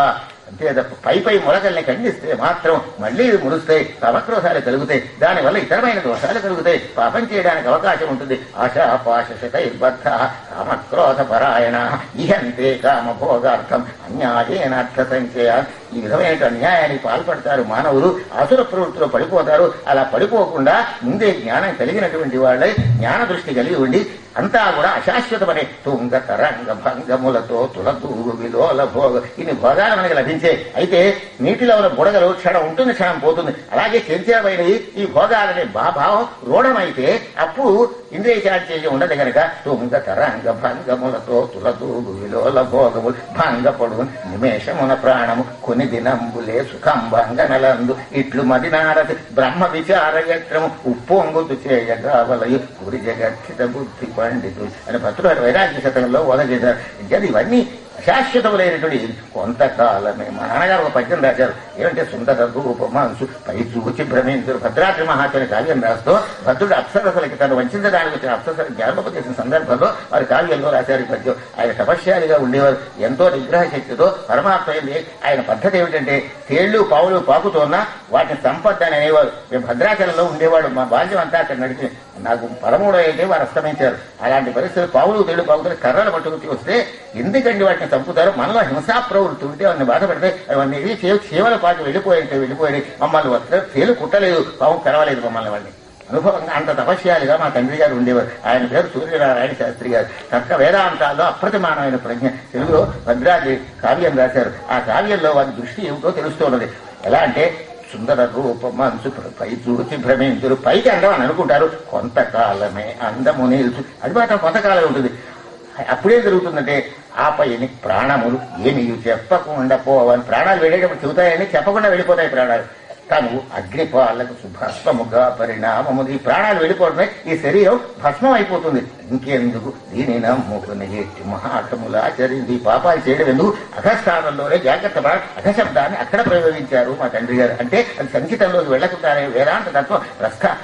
అంతే తప్ప పై మొలకల్ని ఖండిస్తే మాత్రం మళ్లీ మురుస్తాయి, కామక్రోధాలు కలుగుతాయి. దానివల్ల ఇతరమైన దోషాలు కలుగుతాయి, పాపం చేయడానికి అవకాశం ఉంటుంది. ఆశాపాశతైర్బద్ధ కామక్రోధ పరాయణ ఇహంతే కామభోగార్థం అన్యాయేన అర్థ సంచయ. ఈ విధమైన అన్యాయానికి పాల్పడతారు మానవులు, అసుర ప్రవృత్తిలో పడిపోతారు. అలా పడిపోకుండా ముందే జ్ఞానం కలిగినటువంటి వాళ్ళై జ్ఞాన దృష్టి కలిగి ఉండి అంతా కూడా అశాశ్వతమనే తుంగ తరంగ భంగములతో తులతూగు విలోల భోగ ఇన్ని భోగాలు మనకి లభించే. అయితే నీటిలో ఉన్న బుడగలు క్షణం ఉంటుంది, క్షణం పోతుంది. అలాగే చంచలమైనవి ఈ భోగాలనే భావం రూఢమైతే అప్పుడు ఇంద్రియ చాంచల్యం ఉండదు కనుక తుంగ తరంగ భంగములతో తులతూగు విలోల భోగములు భంగపడు నిమేషమున ప్రాణము కొన్ని దినంబులే సుఖం భంగనలందు ఇట్లు మదినారతి బ్రహ్మ విచారయత్రము ఉప్పొంగుతు చేయగావలయు గురి జగత్హిత బుద్ధి పండితులు అని భక్తుడు వైరాగ్య శతకంలో వదచేశారు. ఇంకా ఇవన్నీ అశాశ్వతములైనటువంటి కొంతకాలమే. మా నాన్నగారు ఒక పద్యం రాశారు, ఏమంటే సుందర రూపమాంసు పై చూచి భ్రమేంద్రుడు. భద్రాద్రి మహాత్మ కావ్యం రాస్తూ భద్రుడు అప్సరసలకి తను వంచడానికి వచ్చిన అప్సరసలకి జ్ఞాపకం సందర్భంలో వారి కావ్యంలో రాశారు ఈ పద్యం. ఆయన తపశ్శాలిగా ఉండేవారు, ఎంతో నిగ్రహ శక్తితో పరమాత్మ ఆయన పద్ధతి ఏమిటంటే తేళ్లు పావులు పాకుతోన్నా వాటిని సంపద అనేవారు. మేము భద్రాచలంలో ఉండేవాడు, మా బాల్యం అంతా అక్కడ నడిచి నాకు 13 అయితే వారు అస్తమించారు. అలాంటి పరిస్థితులు పావులు తేళ్లు పాకుతున్న కర్రలు పట్టుకుని వస్తే ఎందుకండి వాటిని చంపుతారు, మనలో హింసా ప్రవృత్తి ఉంటే అవన్నీ బాధపడితే అవన్నీ చీమల పాటు వెళ్ళిపోయి మమ్మల్ని వస్తారు, తేలు కుట్టలేదు, పాము కరవలేదు మమ్మల్ని. వాడిని అనుభవంగా అంత తపస్యాలుగా మా తండ్రి గారు ఉండేవారు. ఆయన పేరు సూర్యనారాయణ శాస్త్రి గారు. తర్క వేదాంతాల్లో అప్రతిమానమైన ప్రజ్ఞ. తెలుగులో భద్రాద్రి కావ్యం రాశారు. ఆ కావ్యంలో వారి దృష్టి ఏమిటో తెలుస్తున్నది. ఎలా అంటే సుందర రూప మనసు పై చూచి భ్రమించురు. పైకి అందం అని అనుకుంటారు, కొంతకాలమే అందము నిలుచు. అది మాత్రం కొంతకాలమే ఉంటుంది. అప్పుడేం జరుగుతుందంటే ఆపై ప్రాణములు ఏమి చెప్పకుండా పోవని, ప్రాణాలు వెళ్ళేటప్పుడు చెబుతాయని చెప్పకుండా వెళ్ళిపోతాయి ప్రాణాలు. తను అగ్నిపాలకు భస్మముగా పరిణామము. ఈ ప్రాణాలు వెళ్ళిపోతున్నాయి, ఈ శరీరం భస్మం అయిపోతుంది. ఇంకెందుకు దీని నమ్ముకుని ఎట్టి మహాత్ములాచరింది. ఈ పాపాలు చేయడం ఎందుకు? అఘస్థానంలోనే జాగ్రత్త అఘశబ్దాన్ని అక్కడ ప్రయోగించారు మా తండ్రి గారు. అంటే అది సంచితంలోకి వెళ్లకుండానే వేదాంత తత్వం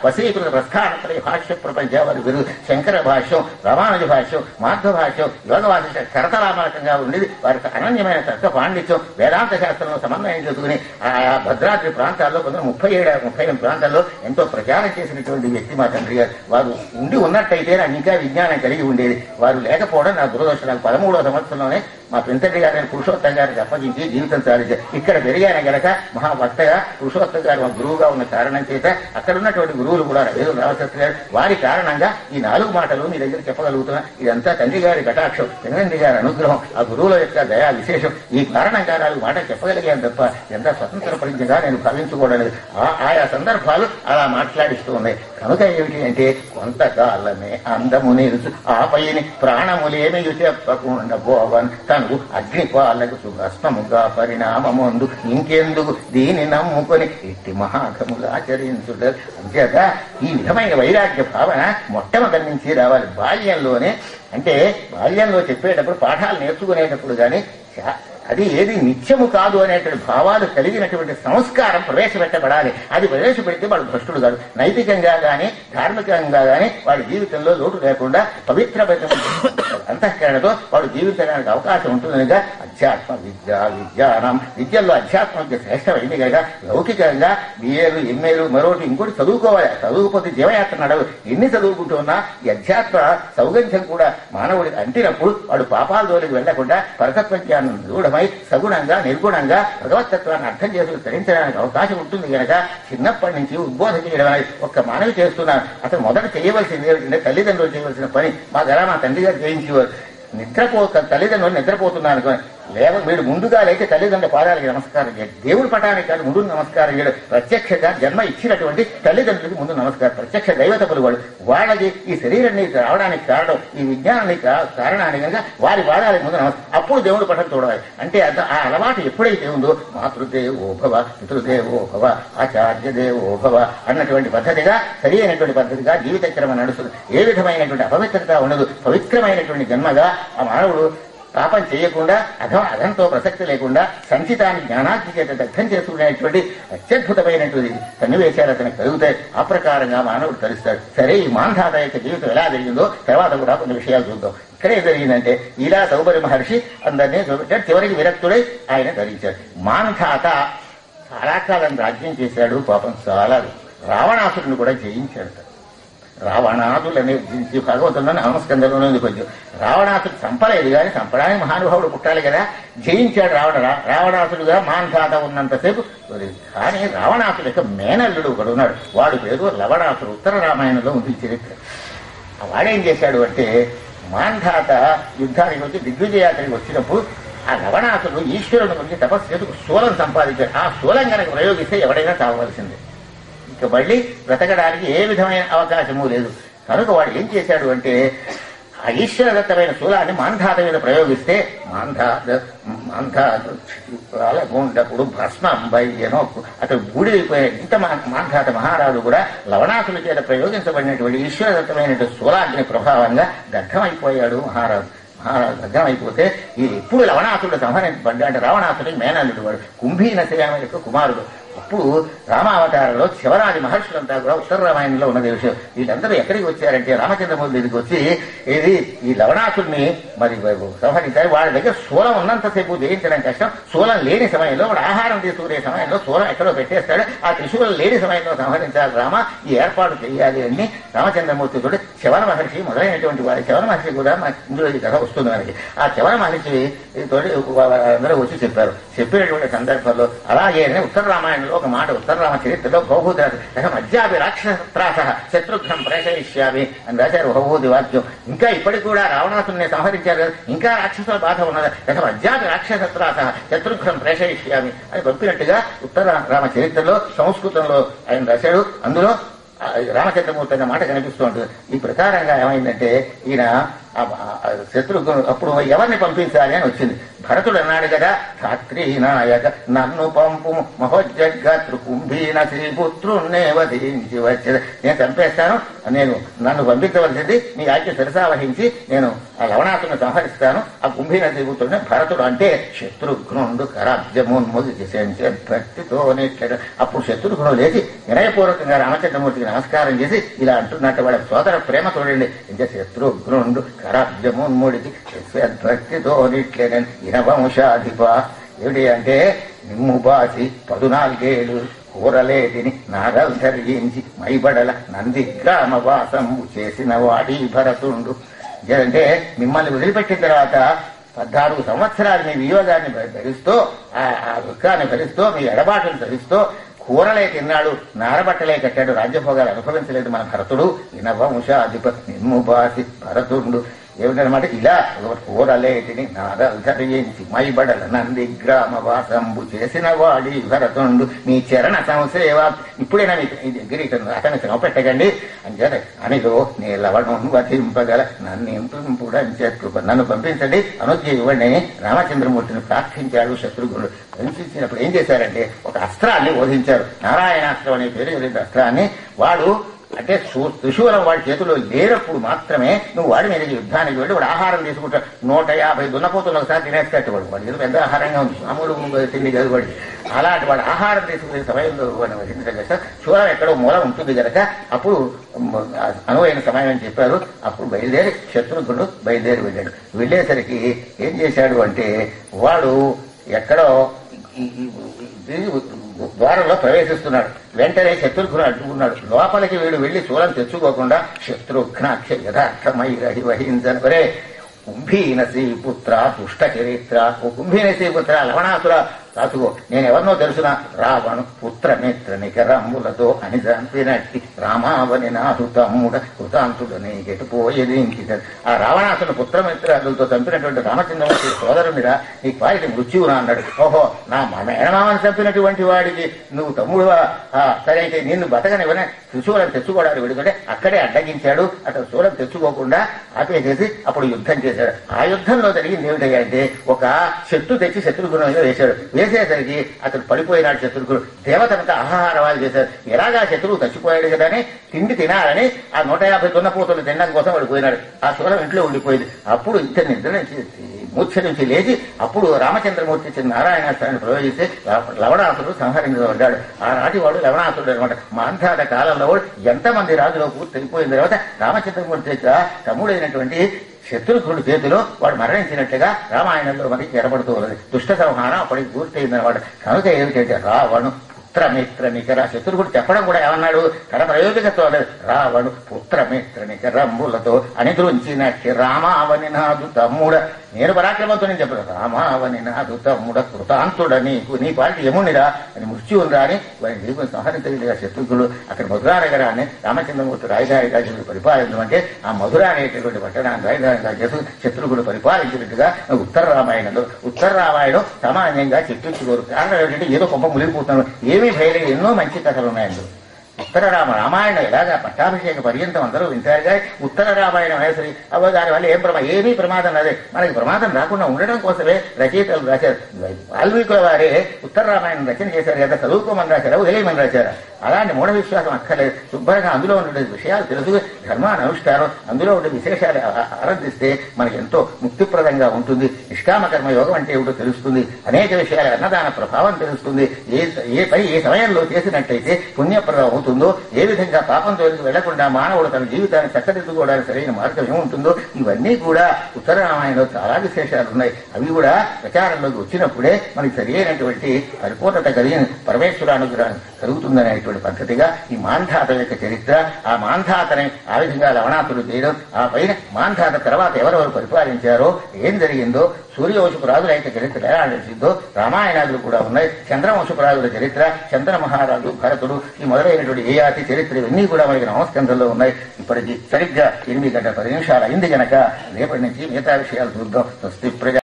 వశీకృత ప్రస్థానంతరే భాష్య ప్రపంచ వారి గురు శంకర భాష్యం, రామానుజ భాష్యం, మాధవ భాష్యం, యోగ భాష్యం కరతలామలకంగా ఉండేది. వారికి అనన్యమైన తత్వ పాండిత్యం వేదాంత శాస్త్రంలో సమన్వయం చేసుకుని ఆ భద్రాద్రి ప్రాంతాల్లో 37 ప్రాంతాల్లో ఎంతో ప్రచారం చేసినటువంటి వ్యక్తి మా తండ్రి గారు. వారు ఉండి ఉన్నట్టయితే నాకు ఇంకా విజ్ఞానం కలిగి ఉండేది. వారు లేకపోవడం నా దురదృష్టం. నాకు 13వ సంవత్సరంలోనే మా పెంతండ్రి గారిని పురుషోత్తం గారికి అప్పగించి జీవితం సాధించారు. ఇక్కడ పెరిగాను గనక మహాభక్తగా పురుషోత్తం గారు మా గురువుగా ఉన్న కారణం చేత అక్కడ ఉన్నటువంటి గురువులు కూడా వేదులు రామశాస్త్రి గారు, వారి కారణంగా ఈ 4 మాటలు మీ దగ్గర చెప్పగలుగుతున్నా. ఇదంతా తండ్రి గారి కటాక్షం, పెంతండ్రి గారి అనుగ్రహం, ఆ గురువుల యొక్క దయా విశేషం. ఈ కారణంగా 4 మాటలు చెప్పగలిగాను తప్ప ఎంత స్వతంత్ర పరిజ్ఞగా నేను భావించుకోవడం. ఆయా సందర్భాలు అలా మాట్లాడిస్తూ ఉన్నాయి. కనుక ఏమిటి అంటే కొంతకాలమే అందము నిలుచు ఆపైని ప్రాణములేమి చెప్పకుండా పోవన్ తను అగ్నిపాలకు సుభస్మముగా పరిణామముందు ఇంకెందుకు దీని నమ్ముకొని ఇట్టి మహాగములు ఆచరించుట. అంచేత ఈ విధమైన వైరాగ్య భావన మొట్టమొదటి నుంచి రావాలి బాల్యంలోనే. అంటే బాల్యంలో చెప్పేటప్పుడు పాఠాలు నేర్చుకునేటప్పుడు కానీ అది ఏది నిత్యము కాదు అనేటువంటి భావాలు కలిగినటువంటి సంస్కారం ప్రవేశపెట్టబడాలి. అది ప్రవేశపెడితే వాడు భ్రష్టుడు కాదు. నైతికంగా గాని ధార్మికంగా గాని వాడి జీవితంలో లోటు లేకుండా పవిత్రమైన అంతఃకరణతో వాడు జీవించడానికి అవకాశం ఉంటుంది కనుక అధ్యాత్మ విద్యానం విద్యల్లో అధ్యాత్మ విద్య శ్రేష్టమైంది కనుక లౌకికంగా బిఏలు ఎంఏలు మరొకటి ఇంకోటి చదువుకోవాలి. చదువుకోతే జీవయాత్ర నడవు. ఎన్ని చదువుకుంటున్నా ఈ అధ్యాత్మ సౌగంధ్యం కూడా మానవుడికి అంటినప్పుడు వాడు పాపాల జోలికి వెళ్లకుండా పరతత్వ జ్ఞానం దూఢమై సగుణంగా నిర్గుణంగా భగవతత్వాన్ని అర్థం చేసుకుని ధరించడానికి అవకాశం ఉంటుంది కనుక చిన్నప్పటి నుంచి ఉద్బోధన చేయడం అనేది ఒక్క మానవి చేస్తున్నాను. అతను మొదట చేయవలసింది ఏమిటంటే తల్లిదండ్రులు చేయవలసిన పని. మా తండ్రి గారు చేయించేవారు. తల్లిదండ్రులు నిద్రపోతున్నాను వీడు ముందుగా లేక తల్లిదండ్రుల పాదాలకి నమస్కారం చేయాలి. దేవుడి పటానికి కాదు ముందు నమస్కారం చేయడం. ప్రత్యక్షంగా జన్మ ఇచ్చినటువంటి తల్లిదండ్రులకి ముందు నమస్కారం. ప్రత్యక్ష దైవతపులు వాడు. వాళ్ళకి ఈ శరీరాన్ని రావడానికి కారణం ఈ విజ్ఞానానికి కారణాన్ని కనుక వారి పాదాలకి ముందు నమస్కారం. అప్పుడు దేవుడి పటం చూడవాలి. అంటే ఆ అలవాటు ఎప్పుడైతే ఉందో మాతృదేవో భవ పితృదేవో భవ ఆచార్యదేవో భవ అన్నటువంటి పద్ధతిగా సరి అయినటువంటి పద్ధతిగా జీవిత క్రమం నడుస్తుంది. ఏ విధమైనటువంటి అపవిత్రత ఉండదు. పవిత్రమైనటువంటి జన్మగా ఆ మానవుడు పాపం చేయకుండా అధంతో ప్రసక్తి లేకుండా సంచితాన్ని జ్ఞానాగ్ని చేత దగ్ధం చేసుకునేటువంటి అత్యద్భుతమైనటువంటి సన్నివేశాలు అతనికి కలుగుతాయి. ఆ ప్రకారంగా మానవుడు తలుస్తాడు. సరే, ఈ మాంధాత యొక్క జీవితం ఎలా జరిగిందో తర్వాత కూడా కొన్ని విషయాలు చూద్దాం. ఇక్కడే జరిగిందంటే ఇలా సౌబరి మహర్షి అందరినీ చూపించాడు. చివరికి విరక్తుడై ఆయన ధరించాడు. మాంధాత చాలా కాలం రాజ్యం చేశాడు. పాపం చాలా రావణాసురుని కూడా జయించాడు. రావణాదులని నిర్జించి భగవతులను నమస్కందంలోనే కొంచెం రావణాసుడు చంపలేదు కానీ చంపడానికి మహానుభావుడు పుట్టాలి కదా, జయించాడు రావణాసుడుగా మాంధాత ఉన్నంతసేపు. కానీ రావణాసుడు యొక్క మేనల్లుడు ఒకడు ఉన్నాడు, వాడు పేరు లవణాసుడు. ఉత్తర రామాయణంలో ఉంది చరిత్ర. వాడేం చేశాడు అంటే, మాంధాత యుద్ధానికి వచ్చి దిగ్విజయాత్రికి వచ్చినప్పుడు ఆ లవణాసుడు ఈశ్వరుని గురించి తపస్సు చేసి శూలం సంపాదించాడు. ఆ శూలం కనుక ప్రయోగిస్తే ఎవడైనా చావవలసిందే, ఇక మళ్ళీ బ్రతకడానికి ఏ విధమైన అవకాశము లేదు. కనుక వాడు ఏం చేశాడు అంటే, ఆ ఈశ్వరదత్తమైన శూలాన్ని మాంధాత మీద ప్రయోగిస్తే మాంధాతప్పుడు భస్మం బయ్యనో అతడు బూడిపోయాడు. ఇంత మాంధాత మహారాజు కూడా లవణాసుల చేత ప్రయోగించబడినటువంటి ఈశ్వరదత్తమైన శూలాగ్ని ప్రభావంగా దగ్ధమైపోయాడు. మహారాజు దగ్ధమైపోతే ఈ ఎప్పుడు లవణాసుడు సంహరించబడ్డా అంటే రావణాసుడికి మేనల్లుడు వాడు, కుంభీనశయామ యొక్క కుమారుడు. అప్పుడు రామావతారంలో శివరాజు మహర్షులంతా కూడా ఉత్తర రామాయణంలో ఉన్నది విషయం. వీళ్ళందరూ ఎక్కడికి వచ్చారంటే రామచంద్రమూర్తి దగ్గరికి వచ్చి ఈ లవణాసుడిని మరి సంహరించారు. వాళ్ళ దగ్గర శూలం ఉన్నంతసేపు జయించడం కష్టం, శూలం లేని సమయంలో వాడు ఆహారం తీసుకునే సమయంలో శూలం ఎక్కడో పెట్టేస్తాడు, ఆ త్రిశూలం లేని సమయంలో సంహరించాలి రామ, ఈ ఏర్పాటు చేయాలి అని రామచంద్రమూర్తి తోటి శవన మహర్షి మొదలైనటువంటి వారి శవన మహర్షి కూడా ఇందులో ఈ కథ వస్తుంది మనకి. ఆ శవన మహర్షి తోటి అందరూ వచ్చి చెప్పారు. చెప్పేటువంటి సందర్భంలో అలాగే ఉత్తర రామాయణంలో ఒక మాట, ఉత్తర రామ చరిత్రలో భౌభూతి మధ్యాభి రాక్షసత్రాస శత్రుఘ్నం ప్రేషయిష్యామి అని రాశారు భౌభూతి వాక్యం. ఇంకా ఇప్పటికి కూడా రావణాసుని సంహరించారు కదా, ఇంకా రాక్షసుల బాధ ఉన్నది, మధ్యాభి రాక్షసత్రాస శత్రుఘ్నం ప్రేషయిష్యామి అని పంపినట్టుగా ఉత్తర రామ చరిత్రలో సంస్కృతంలో ఆయన రాశాడు. అందులో రామచంద్రమూర్తి అన్న మాట కనిపిస్తూ ఉంటుంది. ఈ ప్రకారంగా ఏమైందంటే, ఈయన శత్రుఘ్నుడు అప్పుడు ఎవరిని పంపించాలి అని వచ్చింది. భరతుడు అన్నాడు కదా, ధాత్రీ నాయక నన్ను పంపు మహోజ్జగత్రు కుంభీన శ్రీపుత్రుణ్ణేవధించి వచ్చేది, నేను చంపేస్తాను, నన్ను పంపించవలసింది, నీ ఆజ్ఞ శిరసావహించి నేను ఆ లవణాసుని సంహరిస్తాను, ఆ కుంభీన శ్రీపుత్రుడిని. భరతుడు అంటే శత్రుఘ్నుడు కరాబ్జమున్ముగి భక్తితో నెట్టాడు. అప్పుడు శత్రుఘ్నుడు లేచి వినయపూర్వకంగా రామచంద్రమూర్తికి నమస్కారం చేసి ఇలా అంటున్నట్టు, వాళ్ళ సోదర ప్రేమ చూడండి, ఇంకా శత్రుఘ్నుడు కరాబ్జమున్ముడికి భక్తితో నెట్లేనని ఇనవంశాధిప. ఏమిటి అంటే, నిమ్ము బాసి 14 కూరలేటిని నారలు ధరించి మైబడల నంది గ్రామ వాసము చేసిన వాడి భరతుండు. అంటే మిమ్మల్ని వదిలిపెట్టిన తర్వాత 14 సంవత్సరాలు మీ వియోగాన్ని భరిస్తూ, ఆ దుఃఖాన్ని భరిస్తూ, మీ ఎడబాటును భరిస్తూ కూరలే తిన్నాడు, నారబట్టలే కట్టాడు, రాజ్యభోగాలు అనుభవించలేదు మన భరతుడు. ఇనవంశాధిప నిమ్ము బాసి భరతుండు. ఏమిటనమాట, ఇలా కూరలేటిని నారలు ధరించి మైబడల నంది గ్రామ వాసంబు చేసిన వాడి భరతుండు. మీ చరణ సంసేవ ఇప్పుడైనా మీకు ఈ దగ్గర అతన్ని శ్రమ పెట్టకండి అని చెప్పి అనిలో నీ లవణం వధింపగల నన్ను చెప్పు, నన్ను పంపించండి, అనుజ్ఞ ఇవ్వండి అని రామచంద్రమూర్తిని ప్రార్థించాడు శత్రుఘ్నుడు. పంపించినప్పుడు ఏం చేశారంటే, ఒక అస్త్రాన్ని బోధించారు, నారాయణాస్త్రం అనే పేరు కలిగిన అస్త్రాన్ని. వాడు అంటే త్రిశూలం వాడి చేతిలో లేనప్పుడు మాత్రమే నువ్వు వాడి మీద యుద్ధానికి వెళ్ళి వాడు ఆహారం తీసుకుంటాడు. 150 దున్నపోతులు ఒకసారి తినేస్తాడు వాడు. వాడి ఏదో పెద్ద ఆహారంగా ఉంది, మామూలు తిండి కాదు వాడి. అలాంటి వాడు ఆహారం తీసుకునే సమయంలో శూలం ఎక్కడో మూల ఉంటుంది కనుక అప్పుడు అనువైన సమయం అని చెప్పారు. అప్పుడు బయలుదేరి శత్రుఘ్నుడు బయలుదేరి వెళ్ళాడు. వెళ్ళేసరికి ఏం చేశాడు అంటే, వాడు ఎక్కడో ద్వారంలో ప్రవేశిస్తున్నాడు. వెంటనే శత్రుఘ్నుడు అడ్డుకున్నాడు. లోపలికి వీడు వెళ్లి శూలం తెచ్చుకోకుండా శత్రుఘ్నాక్ష యథార్థమై వహించను. ఒరే కుంభీనసీ పుత్ర దుష్ట చరిత్ర, ఓ కుంభీనసీ పుత్ర లవణాసుర రాసుకో, నేనెవరినో తెలుసునా, రావణు పుత్రమిత్ర నికరములతో అని చంపినట్టి రామావని నాథు తమ్ముడ కృతాంతుడని గెటిపోయేది. ఆ రావణాసుని పుత్రమిత్రులతో చంపినటువంటి రామచంద్రమూర్తి సోదరునిరా, నీ వారికి మృత్యువునా అన్నాడు. ఓహో, నా మేనమామని చంపినటువంటి వాడికి నువ్వు తమ్ముడువా? సరే అయితే నిన్ను బతకనివనే త్రిశూలం తెచ్చుకోవడానికి వెడుతుంటే అక్కడే అడ్డగించాడు. అతను శూలం తెచ్చుకోకుండా ఆపేసేసి అప్పుడు యుద్ధం చేశాడు. ఆ యుద్ధంలో జరిగింది ఏమిటంటే, ఒక చెట్టు తెచ్చి శత్రుఘ్నుడి మీద వేశాడు. వేసేసరికి అతడు పడిపోయినాడు శత్రుఘ్నుడు. దేవతనంతా ఆహారవాలు చేశారు. ఎలాగా శత్రువు చచ్చిపోయాడు కదా అని తిండి తినాలని ఆ 150 దున్నపోతులు తినడం కోసం వాడు పోయినాడు. ఆ శూలం ఇంట్లో ఉండిపోయింది. అప్పుడు ఇతని నిద్ర నుంచి మూర్ఛ నుంచి లేచి అప్పుడు రామచంద్రమూర్తి ఇచ్చిన నారాయణాస్త్రాన్ని ప్రయోగిస్తే లవణాసుడు సంహరించబడ్డాడు. ఆనాటి వాడు లవణాసుడు అనమాట. మాంధాత కాలంలో వాడు ఎంతమంది రాజులో పూర్తి తెలిపోయిన తర్వాత రామచంద్రమూర్తి యొక్క తమ్ముడైనటువంటి శత్రుఘ్నుడి చేతిలో వాడు మరణించినట్టుగా రామాయణంలో మనకి ఏర్పడుతూ ఉన్నది. దుష్ట సంహారం అప్పటికి పూర్తయిందన్నమాట. కనుక ఏమిటంటే, రావణు పుత్రమిత్ర నికర శత్రుఘ్నుడు చెప్పడం కూడా ఏమన్నాడు తన ప్రయోజకత్వం రావణు పుత్రమిత్ర నికరంబులతో అనిద్రుంచినట్టి రామావని నాదు తమ్ముడ నేను పరాక్రమంతోనే చెప్పాను రామావని నాదు తమ్ముడ కృతాంతుడ నీ పాలిటి యమునిరా అని మృత్యువురా అని వారిని దేవుని సంహరించగలిగా శత్రుఘ్నుడు అక్కడ మధురా నగరాన్ని రామచంద్రమూర్తి రాజధానిగా చేసి పరిపాలించడం అంటే ఆ మధుర అనేటటువంటి పట్టణాన్ని రాజధానిగా చేసి శత్రుఘ్నుడు పరిపాలించినట్టుగా ఉత్తర రామాయణం సామాన్యంగా చెప్పించుకోరు కారణం ఏంటంటే ఏదో కొంప మునిగిపోతున్నాడు ఏమీ భయలేదు ఎన్నో మంచి కథలు ఉన్నాయండి ఉత్తర రామాయణం ఎలాగా పట్టాభిషేక పర్యంతం అందరూ వింటారుగా ఉత్తర రామాయణం అనేసరి అవ్వ దానివల్ల ఏమీ ప్రమాదం రాదే మనకి ప్రమాదం రాకుండా ఉండడం కోసమే రచయితలు రాశారు వాల్మీకుల వారే ఉత్తర రామాయణం రచన చేశారు కదా చదువుకోమని రాశారు వదిలేయమని రాశారు అలాంటి మూఢ విశ్వాసం అక్కర్లేదు శుభ్రంగా అందులో ఉండే విషయాలు తెలుసు ధర్మాన్ని అనుష్ఠానం అందులో ఉండే విశేషాలు ఆరాధిస్తే మనకి ఎంతో ముక్తిప్రదంగా ఉంటుంది నిష్కామకర్మ యోగం అంటే ఏమిటో తెలుస్తుంది అనేక విషయాల అన్నదాన ప్రభావం తెలుస్తుంది ఏ పని ఏ సమయంలో చేసినట్టయితే పుణ్యప్రదం అవుతుందో ఏ విధంగా పాపం జోలికి వెళ్లకుండా మానవుడు తన జీవితాన్ని చక్కదిద్దుకోవడానికి సరైన మార్గం ఏముంటుందో ఇవన్నీ కూడా ఉత్తర రామాయణంలో చాలా విశేషాలు ఉన్నాయి అవి కూడా ప్రచారంలోకి వచ్చినప్పుడే మనకి సరి అయినటువంటి పరిపూర్ణత కలిగిన పరమేశ్వర అనుగ్రహం కలుగుతుందనేటువంటి పద్ధతిగా ఈ మాంధాత యొక్క చరిత్ర ఆ మాంధాతని ఆ విధంగా లవణాతులు చేయడం ఆ పైన మాంధాత తర్వాత ఎవరెవరు పరిపాలించారో ఏం జరిగిందో సూర్యవంశపు రాజుల యొక్క చరిత్ర ఎలా నడిచిందో రామాయణాదులు కూడా ఉన్నాయి చంద్రవంశపు రాజుల చరిత్ర చంద్ర మహారాజు భరతుడు ఈ మొదలైనటువంటి ఏయాతి చరిత్ర ఇవన్నీ కూడా మనకి నవస్కంధంలో ఉన్నాయి ఇప్పటికీ సరిగ్గా 8 గంటల 10 నిమిషాలు అయింది గనక రేపటి నుంచి మిగతా విషయాలు చూద్దాం స్వస్తి ప్రజా